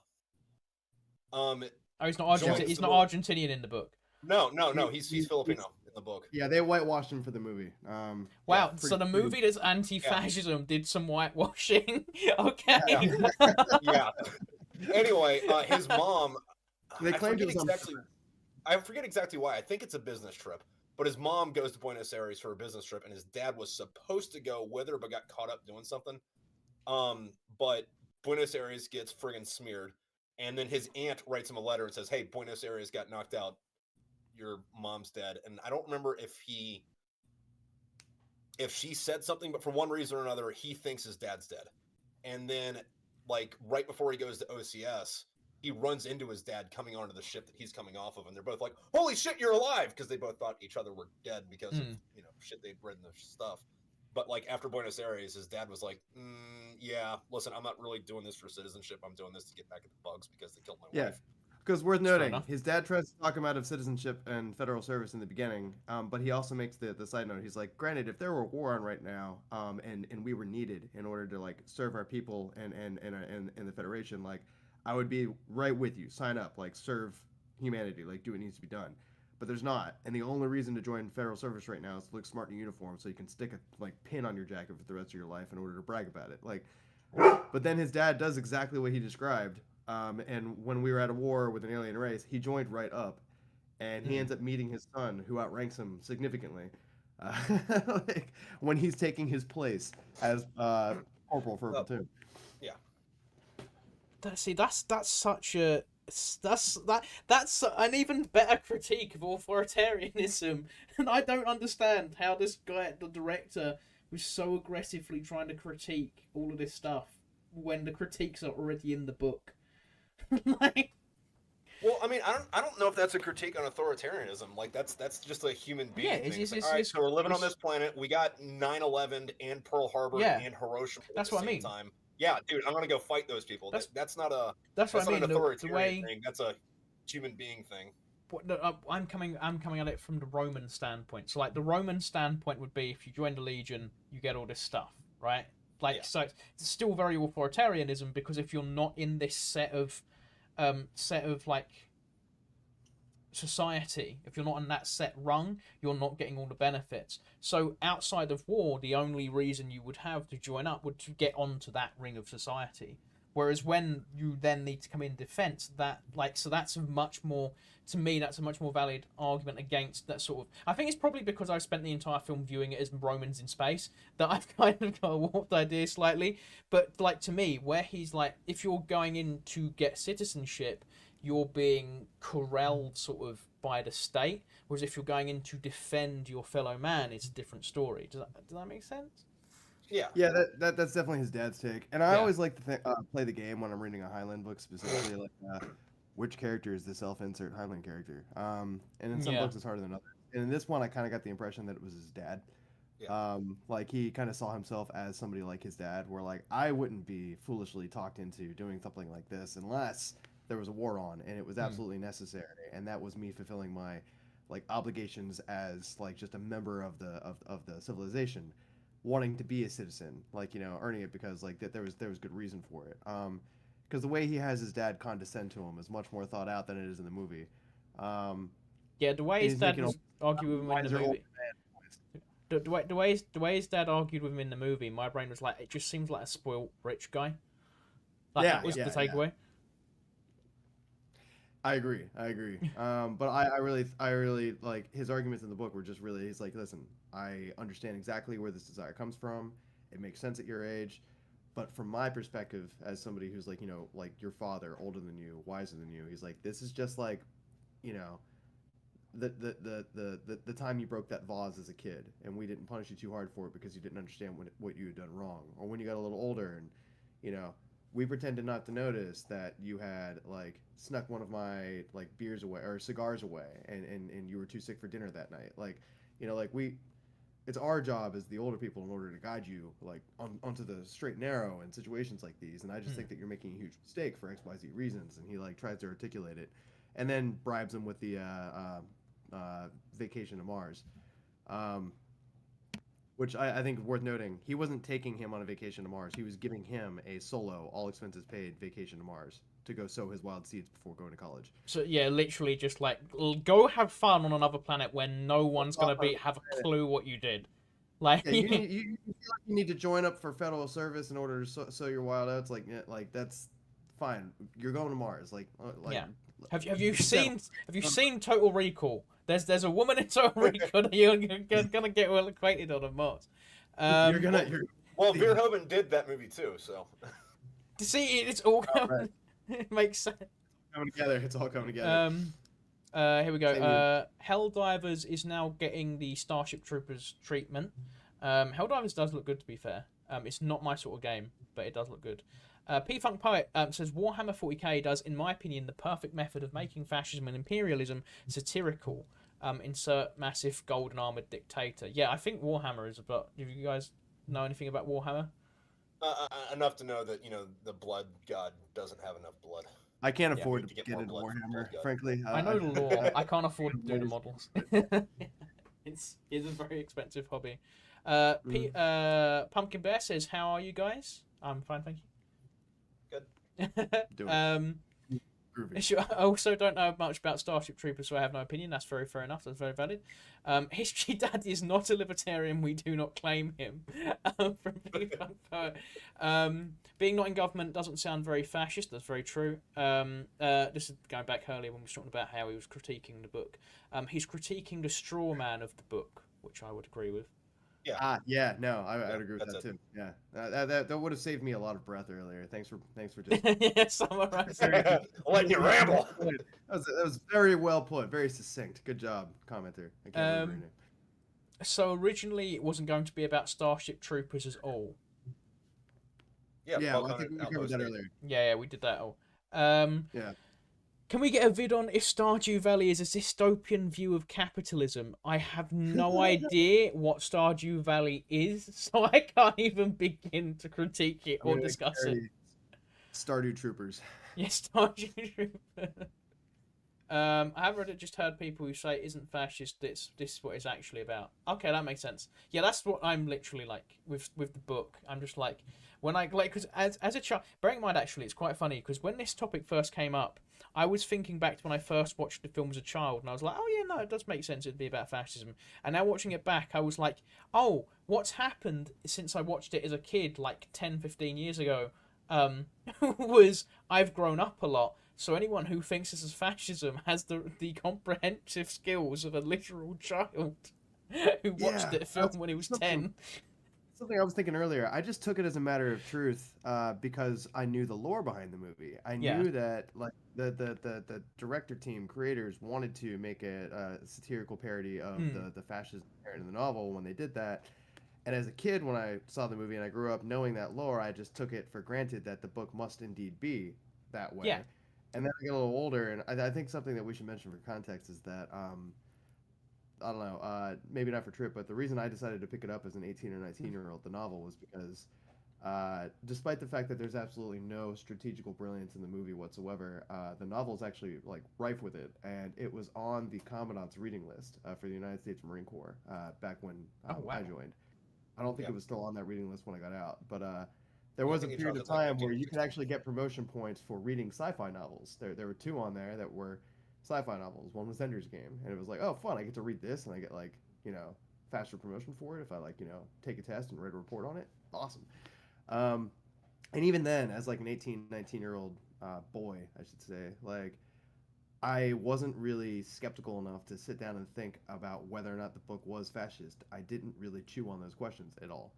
Oh, he's not Joins He's the not book. Argentinian in the book. No, he's Filipino. in the book. Yeah, they whitewashed him for the movie. Wow, so the movie that's anti-fascism did some whitewashing. Okay. Yeah. Anyway, his mom. They claimed it was I forget exactly why. I think it's a business trip. But his mom goes to Buenos Aires for a business trip, and his dad was supposed to go with her, but got caught up doing something. But Buenos Aires gets friggin' smeared, and then his aunt writes him a letter and says, "Hey, Buenos Aires got knocked out. Your mom's dead." And I don't remember if she said something, but for one reason or another, he thinks his dad's dead. And then, like right before he goes to OCS, he runs into his dad coming onto the ship that he's coming off of, and they're both like, "Holy shit, you're alive!" Because they both thought each other were dead because of shit they'd read in the stuff. But like after Buenos Aires, his dad was like, "Yeah, listen, I'm not really doing this for citizenship. I'm doing this to get back at the bugs because they killed my wife." Because worth noting, his dad tries to talk him out of citizenship and federal service in the beginning, but he also makes the side note. He's like, granted, if there were a war on right now, and we were needed in order to like serve our people and the Federation, like I would be right with you. Sign up, like serve humanity, like do what needs to be done. But there's not, and the only reason to join federal service right now is to look smart in uniform, so you can stick a like pin on your jacket for the rest of your life in order to brag about it. Like, but then his dad does exactly what he described. And when we were at a war with an alien race, he joined right up, and he ends up meeting his son, who outranks him significantly, like when he's taking his place as corporal for a platoon. Yeah. That's such a that's an even better critique of authoritarianism, and I don't understand how this guy, the director, was so aggressively trying to critique all of this stuff when the critiques are already in the book. Like, well, I mean, I don't know if that's a critique on authoritarianism. Like that's just a human being thing. It's like, all right, so we're living on this planet. We got 9/11 and Pearl Harbor and Hiroshima at the same time. Yeah, dude, I'm gonna go fight those people. That's not an authoritarian thing. That's a human being thing. I'm coming at it from the Roman standpoint. So like the Roman standpoint would be if you join the Legion, you get all this stuff, right? Like so it's still very authoritarianism because if you're not in this set of like society, if you're not in that set rung, you're not getting all the benefits. So outside of war, the only reason you would have to join up would to get onto that ring of society. Whereas when you then need to come in defense, that's a much more, to me, that's a much more valid argument against that sort of. I think it's probably because I've spent the entire film viewing it as Romans in space that I've kind of got a warped idea slightly. But like to me, where he's like, if you're going in to get citizenship, you're being corralled sort of by the state. Whereas if you're going in to defend your fellow man, it's a different story. Does that make sense? Yeah, that's definitely his dad's take. And I always like to play the game when I'm reading a Highlander book, specifically like which character is the self-insert Highlander character. And in some books it's harder than others. And in this one, I kind of got the impression that it was his dad. Like he kind of saw himself as somebody like his dad, where like I wouldn't be foolishly talked into doing something like this unless there was a war on and it was absolutely necessary, and that was me fulfilling my like obligations as like just a member of the civilization, wanting to be a citizen, like, you know, earning it because like there was good reason for it. Because the way he has his dad condescend to him is much more thought out than it is in the movie. The way his dad was arguing with him in the movie. The way his dad argued with him in the movie, my brain was like, it just seems like a spoiled rich guy. Like, that was the takeaway. I agree. But I really like his arguments in the book were just really, he's like, listen, I understand exactly where this desire comes from. It makes sense at your age. But from my perspective, as somebody who's like, you know, like your father, older than you, wiser than you, he's like, this is just like, you know, the time you broke that vase as a kid, and we didn't punish you too hard for it because you didn't understand what you had done wrong, or when you got a little older and, you know, we pretended not to notice that you had like snuck one of my like beers away or cigars away, and you were too sick for dinner that night. Like, you know, like it's our job as the older people in order to guide you like onto the straight and narrow in situations like these. And I just think that you're making a huge mistake for XYZ reasons. And he like tries to articulate it, and then bribes him with the vacation to Mars, which I think worth noting. He wasn't taking him on a vacation to Mars. He was giving him a solo, all expenses paid vacation to Mars to go sow his wild seeds before going to college. So yeah, literally just like go have fun on another planet where no one's gonna have a clue what you did. Like Yeah, you feel like you need to join up for federal service in order to sow your wild oats. Like that's fine. You're going to Mars. yeah. Have you seen Total Recall? There's a woman in Total Recall that you're gonna get well acquainted on Mars. Well, Verhoeven did that movie too, so. See, it's all right. It makes sense. Coming together. It's all coming together. Here we go. Helldivers is now getting the Starship Troopers treatment. Helldivers does look good, to be fair. It's not my sort of game, but it does look good. P-Funk Poet says Warhammer 40k does, in my opinion, the perfect method of making fascism and imperialism satirical. Insert massive golden armored dictator. Yeah, I think Warhammer is about. Do you guys know anything about Warhammer? Enough to know that the blood god doesn't have enough blood. I can't afford to get into Warhammer, frankly. I know the lore. I can't afford to do the models. It's a very expensive hobby. Pumpkin Bear says, "How are you guys?" I'm fine, thank you. Good. I also don't know much about Starship Troopers, so I have no opinion. That's very fair enough. That's very valid. History Dad is not a libertarian. We do not claim him. From Poet. Being not in government doesn't sound very fascist. That's very true. This is going back earlier when we were talking about how he was critiquing the book. He's critiquing the straw man of the book, which I would agree with. Yeah. No, I'd agree with that too. Yeah, that would have saved me a lot of breath earlier. Thanks for just summarizing. Letting you ramble. That was very well put, very succinct. Good job, commenter. I can't remember your name. So originally it wasn't going to be about Starship Troopers at all. Yeah, I think we covered that earlier. Yeah, we did that all. Yeah. Can we get a vid on if Stardew Valley is a dystopian view of capitalism? I have no idea what Stardew Valley is, so I can't even begin to critique it or discuss it. Stardew Troopers. Yes, Stardew Troopers. I haven't read it, just heard people who say it isn't fascist, this is what it's actually about. Okay, that makes sense. Yeah, that's what I'm literally like with the book. I'm just like, when I, like, because as a child, bearing in mind actually, it's quite funny, because when this topic first came up, I was thinking back to when I first watched the film as a child, and I was like, oh yeah, no, it does make sense, it'd be about fascism. And now watching it back, I was like, oh, what's happened since I watched it as a kid, like 10, 15 years ago, was I've grown up a lot. So anyone who thinks this is fascism has the comprehensive skills of a literal child who watched the film when he was 10. Something I was thinking earlier. I just took it as a matter of truth because I knew the lore behind the movie. I knew that like the director team creators wanted to make a satirical parody of the fascism in the novel when they did that. And as a kid, when I saw the movie and I grew up knowing that lore, I just took it for granted that the book must indeed be that way. Yeah. And then I get a little older, and I think something that we should mention for context is that, I don't know, maybe not for Tripp, but the reason I decided to pick it up as an 18 or 19-year-old, the novel, was because despite the fact that there's absolutely no strategical brilliance in the movie whatsoever, the novel is actually like rife with it, and it was on the Commandant's reading list for the United States Marine Corps back when I joined. I don't think it was still on that reading list when I got out, but there was a period of time where you could actually get promotion points for reading sci-fi novels. There were two on there that were sci-fi novels. One was Ender's Game, and it was like, oh, fun, I get to read this, and I get, like, faster promotion for it if I, like, take a test and write a report on it. Awesome. And even then, as, like, an 18, 19-year-old boy, I should say, like, I wasn't really skeptical enough to sit down and think about whether or not the book was fascist. I didn't really chew on those questions at all.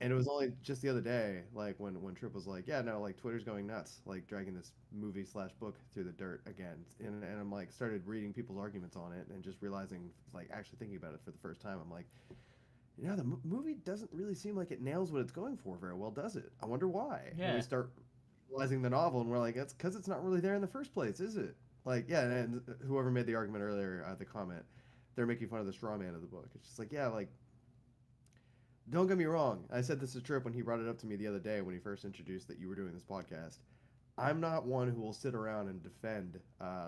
And it was only just the other day, like, when Tripp was like, yeah, no, like, Twitter's going nuts, like, dragging this movie/book through the dirt again. And I'm, like, started reading people's arguments on it and just realizing, like, actually thinking about it for the first time, I'm like, the movie doesn't really seem like it nails what it's going for very well, does it? I wonder why. Yeah. And we start realizing the novel, and we're like, that's because it's not really there in the first place, is it? Like, yeah, and whoever made the argument earlier, the comment, they're making fun of the straw man of the book. It's just like, yeah, like, don't get me wrong. I said this to Tripp when he brought it up to me the other day when he first introduced that you were doing this podcast. I'm not one who will sit around and defend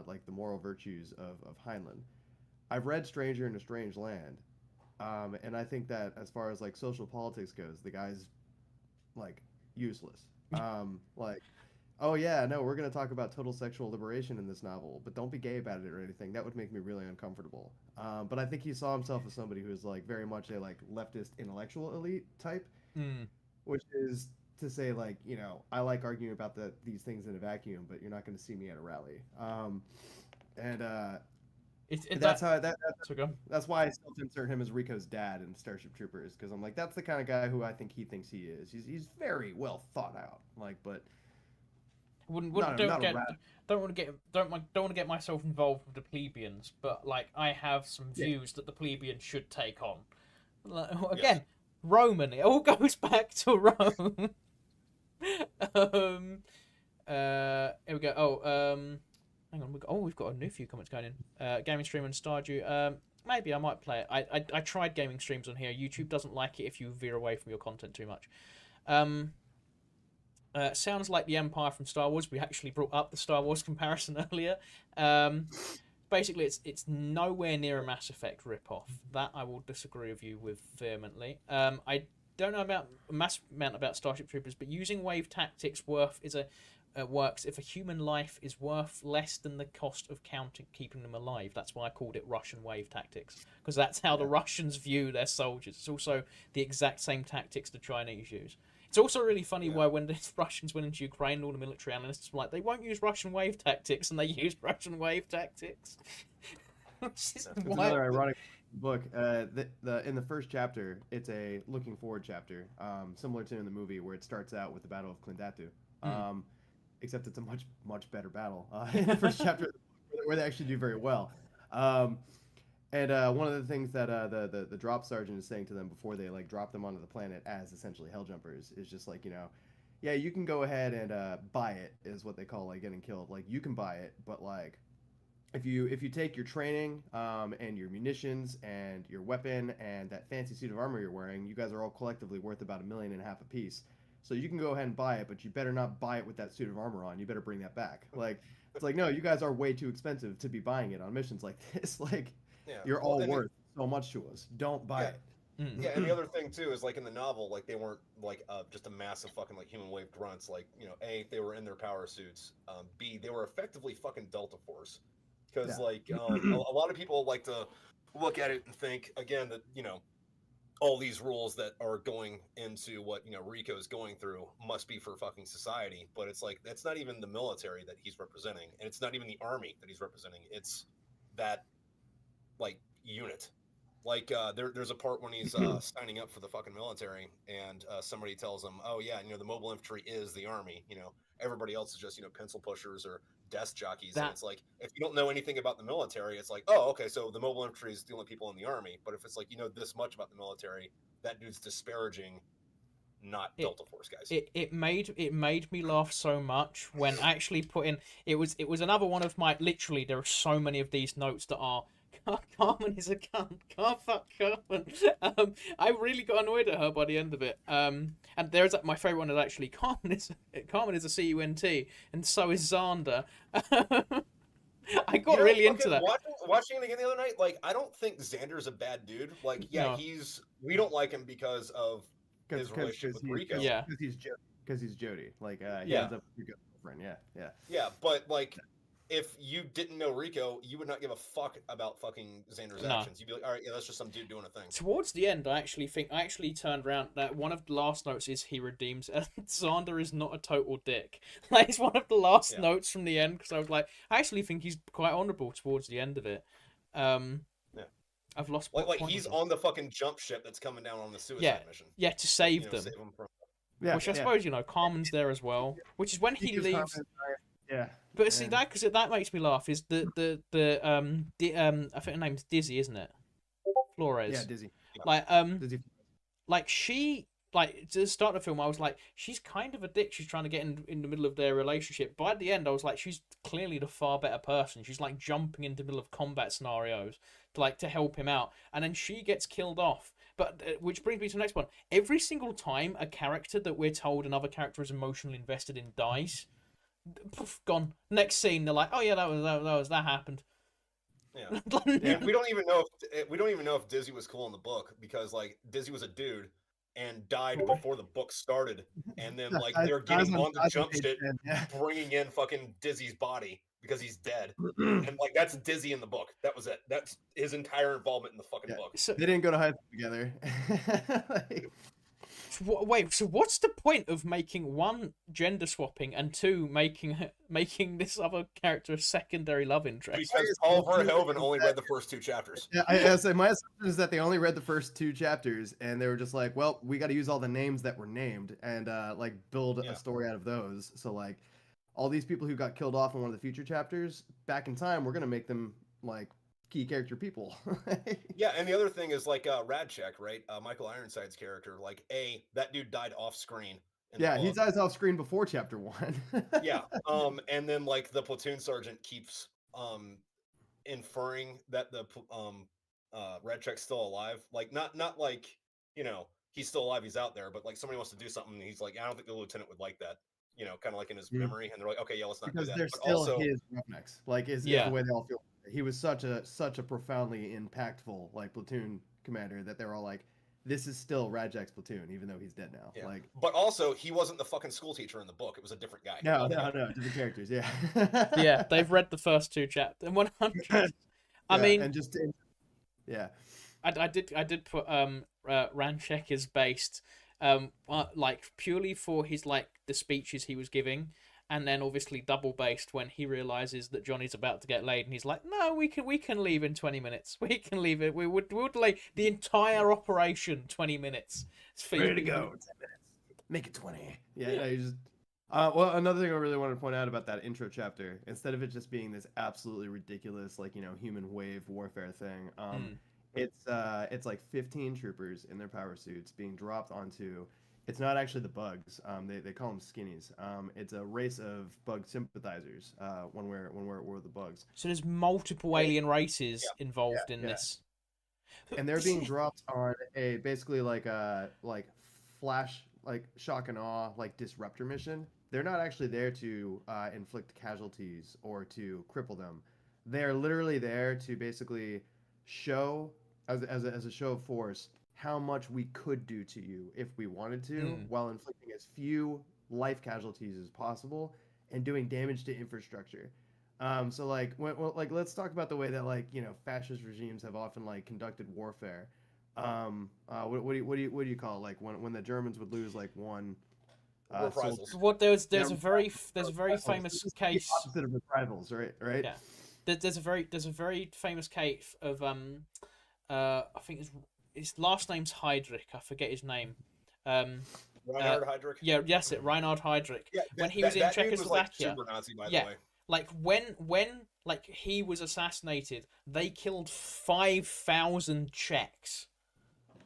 like the moral virtues of Heinlein. I've read Stranger in a Strange Land, And I think that as far as like social politics goes, the guy's like useless. Like, oh yeah, no, we're gonna talk about total sexual liberation in this novel, but don't be gay about it or anything. That would make me really uncomfortable. But I think he saw himself as somebody who is like very much a like leftist intellectual elite type, Mm. which is to say like I like arguing about these things in a vacuum, but you're not going to see me at a rally. And that's That how so go. that's why I self-insert him as Rico's dad in Starship Troopers because I'm like that's the kind of guy who I think he thinks he is. He's very well thought out, like, but Wouldn't not a rat. don't want to get myself involved with the plebeians, but like I have some Yeah. views that the plebeians should take on. Like, Yes. again, Roman. It all goes back to Rome. Here we go. Hang on. We've got a new few comments going in. Gaming stream and Stardew. Maybe I might play it. I tried gaming streams on here. YouTube doesn't like it if you veer away from your content too much. Sounds like the Empire from Star Wars. We actually brought up the Star Wars comparison earlier. Basically, it's nowhere near a Mass Effect ripoff. That I will disagree with you with vehemently. I don't know about a mass amount about Starship Troopers, but using wave tactics works if a human life is worth less than the cost of keeping them alive. That's why I called it Russian wave tactics, because that's how the Russians view their soldiers. It's also the exact same tactics the Chinese use. It's also really funny why when the Russians went into Ukraine, all the military analysts were like, they won't use Russian wave tactics, and they used Russian wave tactics. It's another ironic book. In the first chapter, it's a looking forward chapter, similar to in the movie where it starts out with the Battle of Clondatu, except it's a much better battle in the first chapter where they actually do very well. And one of the things that the drop sergeant is saying to them before they like drop them onto the planet as essentially hell jumpers is just like yeah, you can go ahead and buy it is what they call like getting killed. Like you can buy it, but like if you take your training and your munitions and your weapon and that fancy suit of armor you're wearing, you guys are all collectively worth about $1.5 million a piece. So you can go ahead and buy it, but you better not buy it with that suit of armor on. You better bring that back. Like it's like no, you guys are way too expensive to be buying it on missions like this. Like. Yeah. You're all worth so much to us. Don't buy it. Yeah, and the other thing too is like in the novel, like they weren't like just a massive fucking like human wave grunts. Like A, they were in their power suits. B, they were effectively fucking Delta Force, because like a lot of people like to look at it and think again that all these rules that are going into what Rico's going through must be for fucking society, but it's like that's not even the military that he's representing, and it's not even the army that he's representing. It's that like unit. Like there's a part when he's signing up for the fucking military and somebody tells him, oh yeah, the mobile infantry is the army. Everybody else is just pencil pushers or desk jockeys. And it's like if you don't know anything about the military, it's like, oh okay, so the mobile infantry is the only people in the army. But if it's like this much about the military, that dude's disparaging Delta Force guys. It made me laugh so much when actually put in it was another one of my literally there are so many of these notes that are Carmen is a cunt. Can't fuck Carmen. I really got annoyed at her by the end of it. And there's my favorite one is actually Carmen is a CUNT, and so is Xander. I got really into that. Watching it again the other night, like I don't think Xander's a bad dude. Like we don't like him because of his relationship with Rico. Yeah, because he's Jody. Like he ends up with Rico's girlfriend. Yeah, but like. If you didn't know Rico, you would not give a fuck about fucking Xander's actions. You'd be like, all right, yeah, that's just some dude doing a thing. Towards the end, I actually turned around that one of the last notes is he redeems. Xander is not a total dick. Like, it's one of the last notes from the end because I was like, I actually think he's quite honourable towards the end of it. I've lost. Like he's on the fucking jump ship that's coming down on the suicide mission. Yeah, to save them. Save them from... Which I suppose Carmen's there as well. Which is when he leaves. Yeah. But see that makes me laugh. Is the I think her name's Dizzy, isn't it? Flores. Yeah, Dizzy. Like Dizzy. Like she to start the film, I was like, she's kind of a dick. She's trying to get in the middle of their relationship. By the end, I was like, she's clearly the far better person. She's like jumping into the middle of combat scenarios to help him out, and then she gets killed off. But which brings me to the next one. Every single time a character that we're told another character is emotionally invested in dies. Poof, gone. Next scene, they're like, "Oh yeah, that happened." Yeah. Yeah. And we don't even know if Dizzy was cool in the book because like Dizzy was a dude and died before the book started, and then like they're getting on the jump page shit, 10, yeah. bringing in fucking Dizzy's body because he's dead, and like that's Dizzy in the book. That was it. That's his entire involvement in the fucking Yeah. book. So They didn't go to high school together. Like, wait, so what's the point of making one gender swapping and two making this other character a secondary love interest? Because Paul Verhoeven only read the first 2 chapters. yeah, I say my assumption is that they only read the first 2 chapters and they were just like, well, we got to use all the names that were named and like build Yeah. a story out of those. So like all these people who got killed off in one of the future chapters back in time, we're gonna make them like key character people. Yeah, and the other thing is like Radcheck, right? Michael Ironside's character, like that dude died off screen in the Yeah, he book. dies off screen before chapter 1. Yeah. And then like the platoon sergeant keeps inferring that the Radcheck's still alive. Like not like, he's still alive, he's out there, but like somebody wants to do something and he's like, I don't think the lieutenant would like that. Kind of like in his Mm. memory, and they're like, okay, yeah, let's not Because do that. they're But still also, his roughnecks. Like is Yeah. the way they all feel. He was such a profoundly impactful like platoon commander that they're all like, this is still Rajek's platoon, even though he's dead now. yeah. Like But also, he wasn't the fucking school teacher in the book. It was a different guy. no, different characters, yeah. Yeah, they've read the first 2 chapters. 100. I Yeah, mean, and just yeah. I did put Ranchek is based like purely for his like the speeches he was giving, and then obviously double based when he realizes that Johnny's about to get laid and he's like, no, we can leave in 20 minutes. We can leave it. We would delay the entire operation 20 minutes. It's for Ready you. to go. 10 minutes. Make it 20. Yeah, no, you just well, another thing I really wanted to point out about that intro chapter, instead of it just being this absolutely ridiculous, like, human wave warfare thing, it's like 15 troopers in their power suits being dropped onto. It's not actually the bugs. They call them skinnies. It's a race of bug sympathizers. When we're the bugs, So there's multiple alien races Yeah. involved in Yeah. this. and they're being dropped on a basically like a flash like shock and awe like disruptor mission. They're not actually there to inflict casualties or to cripple them. They're literally there to basically show as a show of force how much we could do to you if we wanted to, while inflicting as few life casualties as possible and doing damage to infrastructure. So like, let's talk about the way that like fascist regimes have often like conducted warfare. What do you call it? Like when the Germans would lose like one reprisals. soldier. What there's Yeah, a very famous This is case. the opposite of reprisals, right? Yeah. There's a very famous case of I think his last name's Heydrich. I forget his name. Reinhard Heydrich. Yeah, yes, Reinhard Heydrich. Yeah, when he was in that dude was, like, Czechoslovakia. super Nazi, by the Yeah. way. Like when like he was assassinated, they killed 5,000 Czechs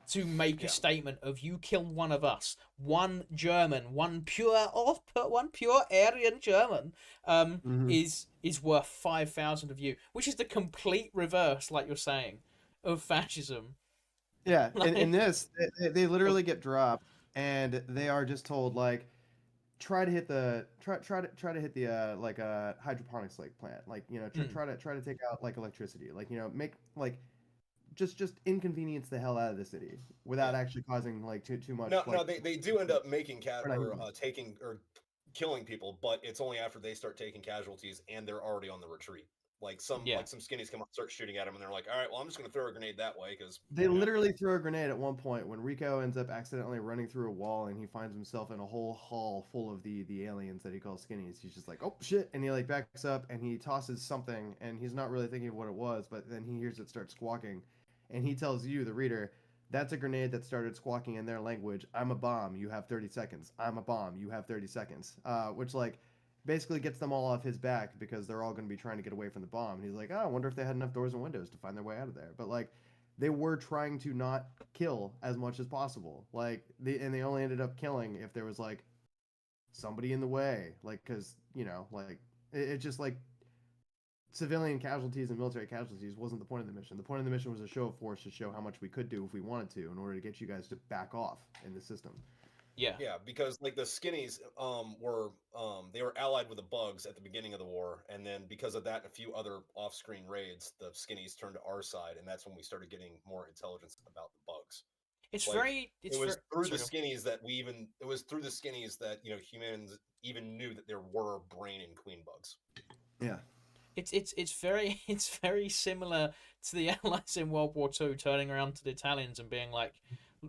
to make a statement of you killed one of us, one German, one pure Aryan German, is worth 5,000 of you, which is the complete reverse, like you're saying, of fascism. Yeah, in this, they literally get dropped, and they are just told like, try to hit the hydroponics like plant, like try to take out like electricity, like make like just inconvenience the hell out of the city without actually causing like too much. No, they do end up making Or not taking or killing people, but it's only after they start taking casualties and they're already on the retreat. Like some skinnies come up, start shooting at them, and they're like, "All right, well, I'm just gonna throw a grenade that way," because They literally throw a grenade at one point when Rico ends up accidentally running through a wall and he finds himself in a whole hall full of the aliens that he calls skinnies. He's just like, oh shit, and he like backs up and he tosses something and he's not really thinking of what it was, but then he hears it start squawking, and he tells you, the reader, that's a grenade that started squawking in their language. I'm a bomb. You have 30 seconds. I'm a bomb. You have 30 seconds. Which like basically gets them all off his back because they're all going to be trying to get away from the bomb. And he's like, oh, I wonder if they had enough doors and windows to find their way out of there. But like, they were trying to not kill as much as possible. Like, they only ended up killing if there was like somebody in the way. Like, because like it just like civilian casualties and military casualties wasn't the point of the mission. The point of the mission was a show of force to show how much we could do if we wanted to in order to get you guys to back off in the system. Yeah, because like the skinnies were they were allied with the bugs at the beginning of the war, and then because of that and a few other off-screen raids, the skinnies turned to our side, and that's when we started getting more intelligence about the bugs. Like it was through the sorry, skinnies that it was through the skinnies that, you know, humans even knew that there were brain and queen bugs. Yeah. it's very it's very similar to the Allies in World War II turning around to the Italians and being like,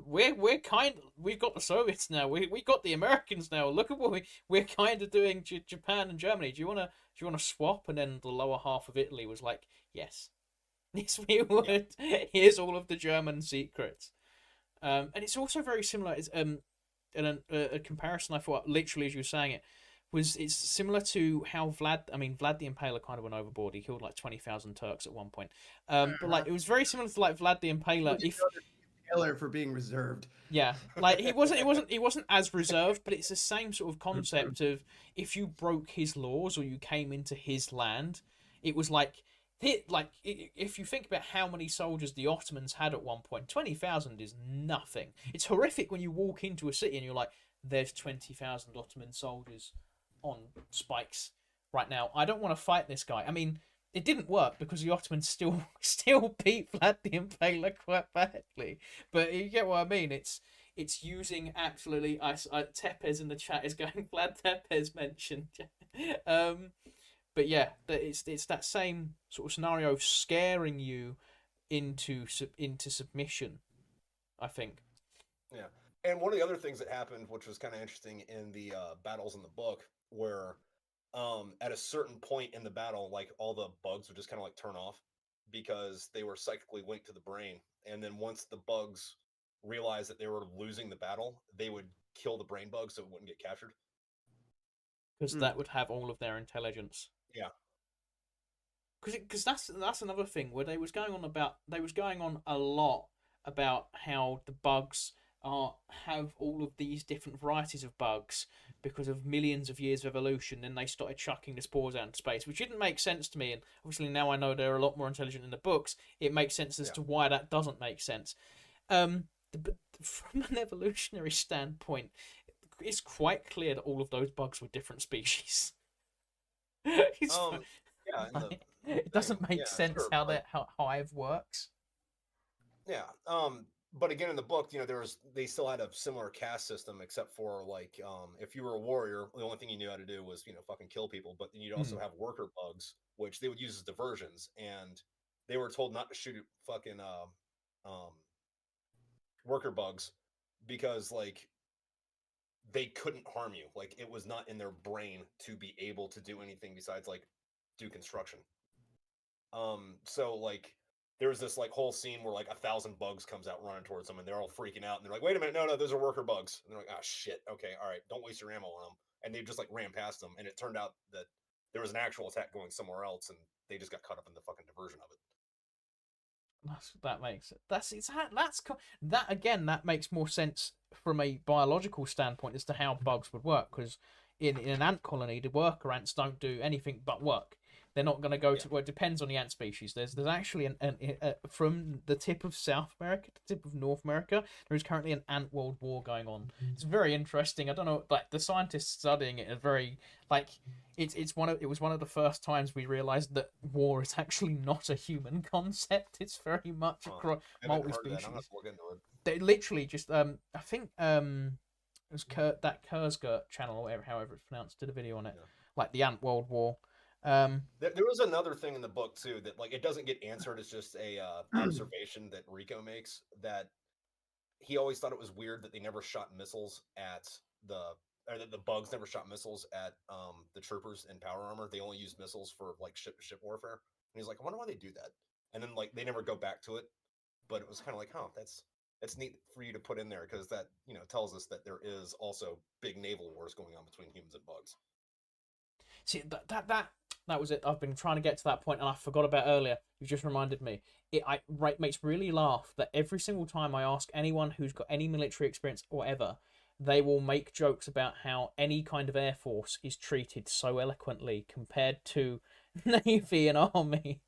we've got the Soviets now, we got the Americans now. Look at what we're kind of doing to Japan and Germany. Do you wanna swap? And then the lower half of Italy was like, yes, yes we would. Yeah. Here's all of the German secrets. And it's also very similar. It's and a comparison I thought literally as you were saying it was it's similar to how Vlad the Impaler kind of went overboard. He killed like 20,000 Turks at one point. But like it was very similar to like Vlad the Impaler. If Taylor for being reserved. yeah, like he wasn't as reserved, but it's the same sort of concept of if you broke his laws or you came into his land, it was like if you think about how many soldiers the Ottomans had at one point, 20,000 is nothing. It's horrific when you walk into a city and you're like, there's 20,000 Ottoman soldiers on spikes right now. I don't want to fight this guy. I mean, it didn't work because the Ottomans still beat Vlad the Impaler quite badly. But you get what I mean. It's using absolutely. Tepes in the chat is going Vlad Tepes mentioned. But yeah, it's that same sort of scenario of scaring you into submission, I think. Yeah. And one of the other things that happened, which was kind of interesting in the battles in the book, where at a certain point in the battle, like all the bugs would just kind of like turn off because they were psychically linked to the brain. And then once the bugs realized that they were losing the battle, they would kill the brain bugs so it wouldn't get captured. Because that would have all of their intelligence. Yeah. Because that's another thing where they was going on a lot about how the bugs have all of these different varieties of bugs because of millions of years of evolution. Then they started chucking the spores out into space, which didn't make sense to me. And obviously now I know they're a lot more intelligent in the books. It makes sense as to why that doesn't make sense. But from an evolutionary standpoint, it's quite clear that all of those bugs were different species. Yeah, it doesn't make sense how that how hive works. Yeah. But again, in the book, you know, they still had a similar caste system, except for like, if you were a warrior, the only thing you knew how to do was, you know, fucking kill people. But then you'd also have worker bugs, which they would use as diversions, and they were told not to shoot at fucking worker bugs because like they couldn't harm you. Like it was not in their brain to be able to do anything besides like do construction. So like there was this like whole scene where like 1,000 bugs comes out running towards them, and they're all freaking out, and they're like, "Wait a minute, no, those are worker bugs." And they're like, "Ah, shit. Okay, all right, don't waste your ammo on them." And they just like ran past them, and it turned out that there was an actual attack going somewhere else, and they just got caught up in the fucking diversion of it. That makes it. That again. That makes more sense from a biological standpoint as to how bugs would work. Because in an ant colony, the worker ants don't do anything but work. They're not going to go to. Well, it depends on the ant species. There's actually from the tip of South America to the tip of North America, there is currently an ant world war going on. It's very interesting. I don't know, like the scientists studying it are very like it was one of the first times we realized that war is actually not a human concept. It's very much multi-species. They literally just I think it was that Kurzgert channel or whatever, however it's pronounced, did a video on it, like the ant world war. There was another thing in the book too that like it doesn't get answered. It's just a observation that Rico makes, that he always thought it was weird that they never shot missiles at that the bugs never shot missiles at the troopers in power armor. They only used missiles for like ship to ship warfare. And he's like, I wonder why they do that. And then like they never go back to it, but it was kind of like, huh, that's neat for you to put in there, because that, you know, tells us that there is also big naval wars going on between humans and bugs. See, that was it. I've been trying to get to that point, and I forgot about earlier. You just reminded me. It makes really laugh that every single time I ask anyone who's got any military experience or whatever, they will make jokes about how any kind of air force is treated so eloquently compared to Navy and Army.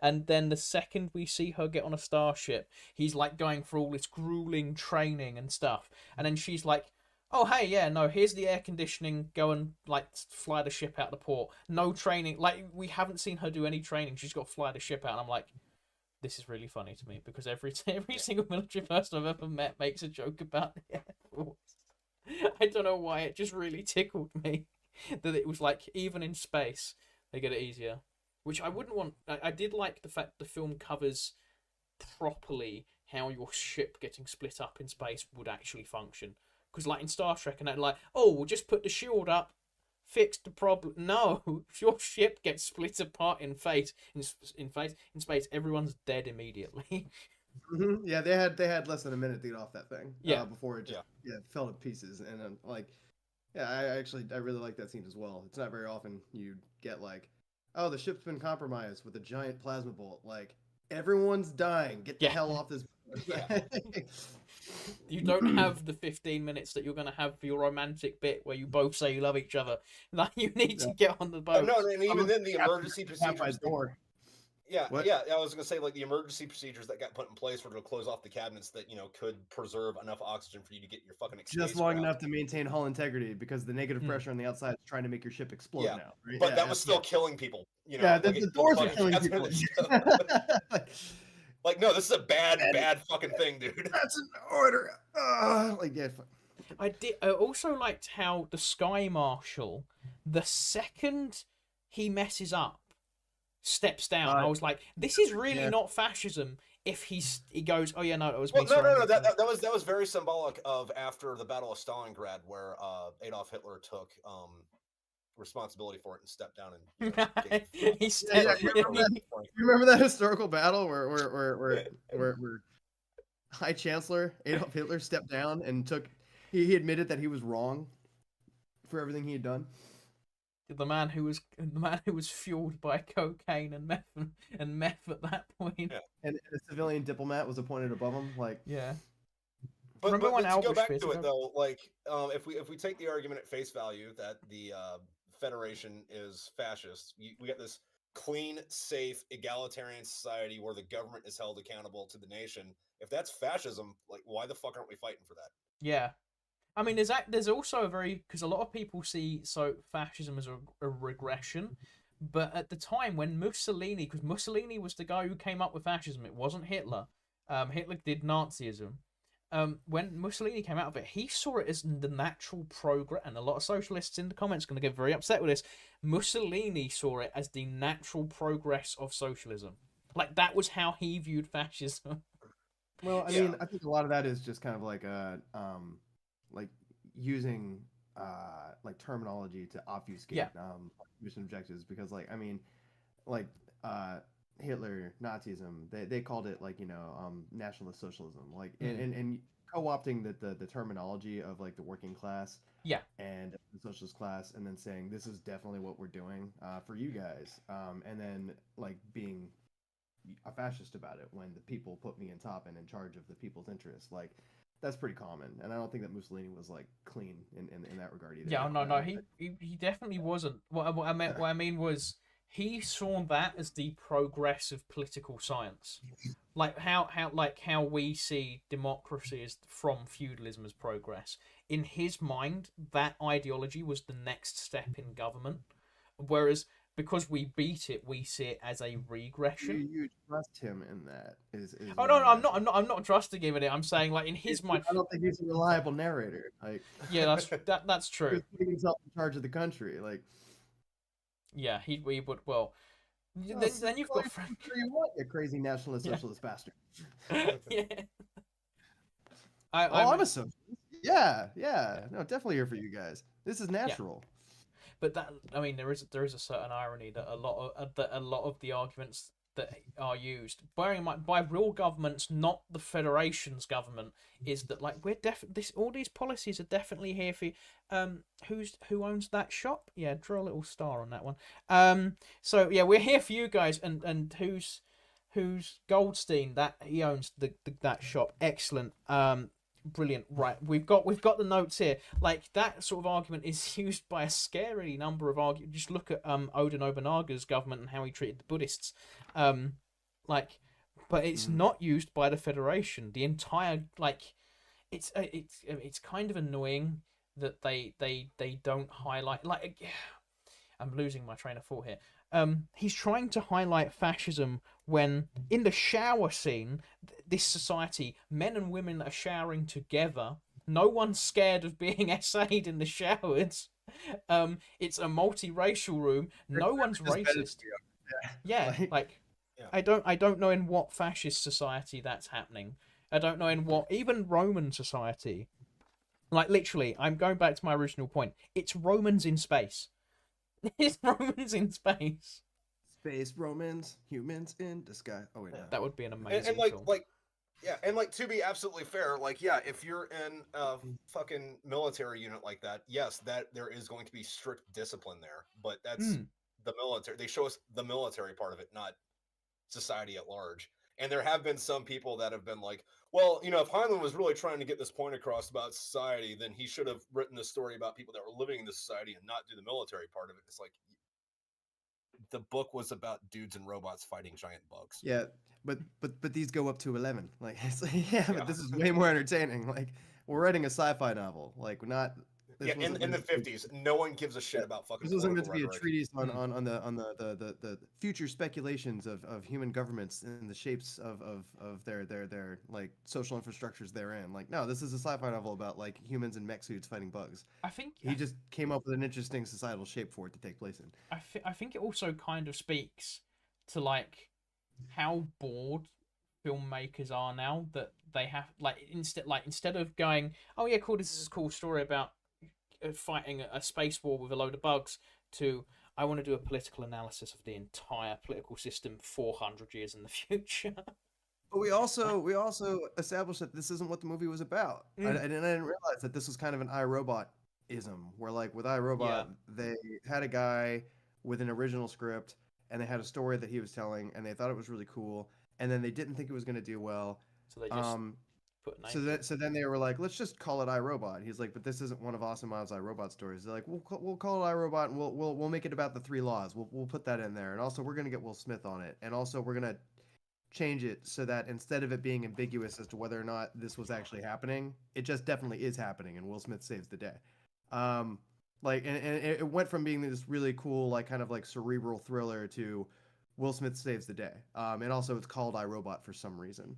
And then the second we see her get on a starship, he's like going for all this grueling training and stuff. And then she's like, oh hey, yeah, no, here's the air conditioning, go and like fly the ship out the port. No training, like we haven't seen her do any training, she's got to fly the ship out, and I'm like, this is really funny to me because every single military person I've ever met makes a joke about the Air Force. I don't know why, it just really tickled me that it was like even in space they get it easier, which I wouldn't want. I did like the fact the film covers properly how your ship getting split up in space would actually function. Because like in Star Trek, and they're like, oh, we'll just put the shield up, fix the problem. No, if your ship gets split apart in space, everyone's dead immediately. Yeah, they had less than a minute to get off that thing. Yeah. Before it just fell to pieces, and like, yeah, I really like that scene as well. It's not very often you get like, oh, the ship's been compromised with a giant plasma bolt. Like, everyone's dying. Get the hell off this. You don't have the 15 minutes that you're going to have for your romantic bit where you both say you love each other. Like, you need to get on the boat. No, and even then, the emergency procedures. Yeah, What? yeah. I was gonna say, like, the emergency procedures that got put in place were to close off the cabinets that could preserve enough oxygen for you to get your fucking just long enough to maintain hull integrity, because the negative pressure on the outside is trying to make your ship explode now. Right? But that was still killing people. Yeah, the doors are killing people. Like, no, this is a bad fucking thing, dude. That's an order. I also liked how the Sky Marshal, the second he messes up, steps down. I was like, this is really not fascism. If he goes, oh yeah, no, it was me. No. That was very symbolic of after the Battle of Stalingrad, where Adolf Hitler took responsibility for it and stepped down and he stepped. You remember that historical battle where High Chancellor Adolf Hitler stepped down and he admitted that he was wrong for everything he had done. The man who was fueled by cocaine and meth at that point. Yeah. And a civilian diplomat was appointed above him. Like, yeah. But to go back to it though, like, if we take the argument at face value that the Federation is fascist, we got this clean, safe, egalitarian society where the government is held accountable to the nation. If that's fascism, like, why the fuck aren't we fighting for that? Yeah. I mean, there's also because a lot of people see fascism as a regression, but at the time when because Mussolini was the guy who came up with fascism, it wasn't Hitler. Hitler did Nazism. When Mussolini came out of it, he saw it as the natural progress, and a lot of socialists in the comments are going to get very upset with this. Mussolini saw it as the natural progress of socialism. Like, that was how he viewed fascism. Well, I mean, I think a lot of that is just kind of like like using like terminology to obfuscate mission objectives, because like, I mean, like Hitler, Nazism, they called it like, nationalist socialism, like, and co-opting the terminology of like the working class and the socialist class, and then saying this is definitely what we're doing for you guys, and then like being a fascist about it when the people put me in top and in charge of the people's interests. Like, that's pretty common, and I don't think that Mussolini was like clean in that regard either. Yeah, no, he definitely wasn't. What I mean was, he saw that as the progress of political science, like how we see democracy as from feudalism as progress. In his mind, that ideology was the next step in government, whereas because we beat it, we see it as a regression. You trust him in that? Oh no, I'm not trusting him in it. I'm saying, like, in his mind, I don't think he's a reliable narrator. Like, yeah, that's true. He's putting himself in charge of the country, like. Yeah, he would. Well, then you've got you crazy nationalist socialist bastard. Yeah. I'm a socialist. Yeah. No, definitely here for you guys. This is natural. Yeah. But that, I mean, there is a certain irony that a lot of the arguments that are used, bearing in mind by real governments, not the Federation's government, is that like all these policies are definitely here for who owns that shop? Yeah, draw a little star on that one. So yeah, we're here for you guys, and who's Goldstein, that he owns that shop. Excellent. Brilliant. Right, we've got the notes here. Like, that sort of argument is used by a scary number of arguments. Just look at Oda Nobunaga's government and how he treated the Buddhists. But it's not used by the Federation. The entire, like, it's kind of annoying that they don't highlight. Like, I'm losing my train of thought here. He's trying to highlight fascism when in the shower scene, this society, men and women are showering together. No one's scared of being essayed in the showers. It's a multiracial room. No one's racist. Yeah, Like, like Yeah. I don't know in what fascist society that's happening. I don't know in what even Roman society. Like literally, I'm going back to my original point. It's Romans in space. It's Romans in space. space Romans, humans in disguise. Oh wait, no. That would be an and amazing like film. yeah, and like to be absolutely fair, like yeah, if you're in a fucking military unit like that, yes, that there is going to be strict discipline there, but that's the military. They show us the military part of it, not society at large. And there have been some people that have been like, well, you know, if Heinlein was really trying to get this point across about society, then he should have written a story about people that were living in the society and not do the military part of it. It's like the book was about dudes and robots fighting giant bugs. Yeah, but these go up to 11. Like, it's like, yeah, Yeah. but this is way more entertaining. Like, we're writing a sci-fi novel. Like, we're not. This Yeah, wasn't in the meant to be- 50s, no one gives a shit about fucking This wasn't meant political to be a rhetoric. treatise on the future speculations of human governments and the shapes of their like social infrastructures therein. Like, no, this is a sci-fi novel about like humans in mech suits fighting bugs. I think He just came up with an interesting societal shape for it to take place in. I think it also kind of speaks to like how bored filmmakers are now that they have instead of going, oh yeah, cool, this is a cool story about fighting a space war with a load of bugs, to I want to do a political analysis of the entire political system 400 years in the future. But we also established that this isn't what the movie was about. I didn't realize that this was kind of an iRobot-ism, where like with iRobot, they had a guy with an original script and they had a story that he was telling and they thought it was really cool, and then they didn't think it was going to do well. So they just put a name. So then they were like, let's just call it iRobot. He's like, but this isn't one of Asimov's iRobot stories. They're like, we'll call it iRobot and we'll make it about the three laws. We'll put that in there, and also we're gonna get Will Smith on it, and also we're gonna change it so that instead of it being ambiguous as to whether or not this was actually happening, it just definitely is happening, and Will Smith saves the day. Like, and it went from being this really cool, like kind of like cerebral thriller to Will Smith saves the day. And also it's called iRobot for some reason.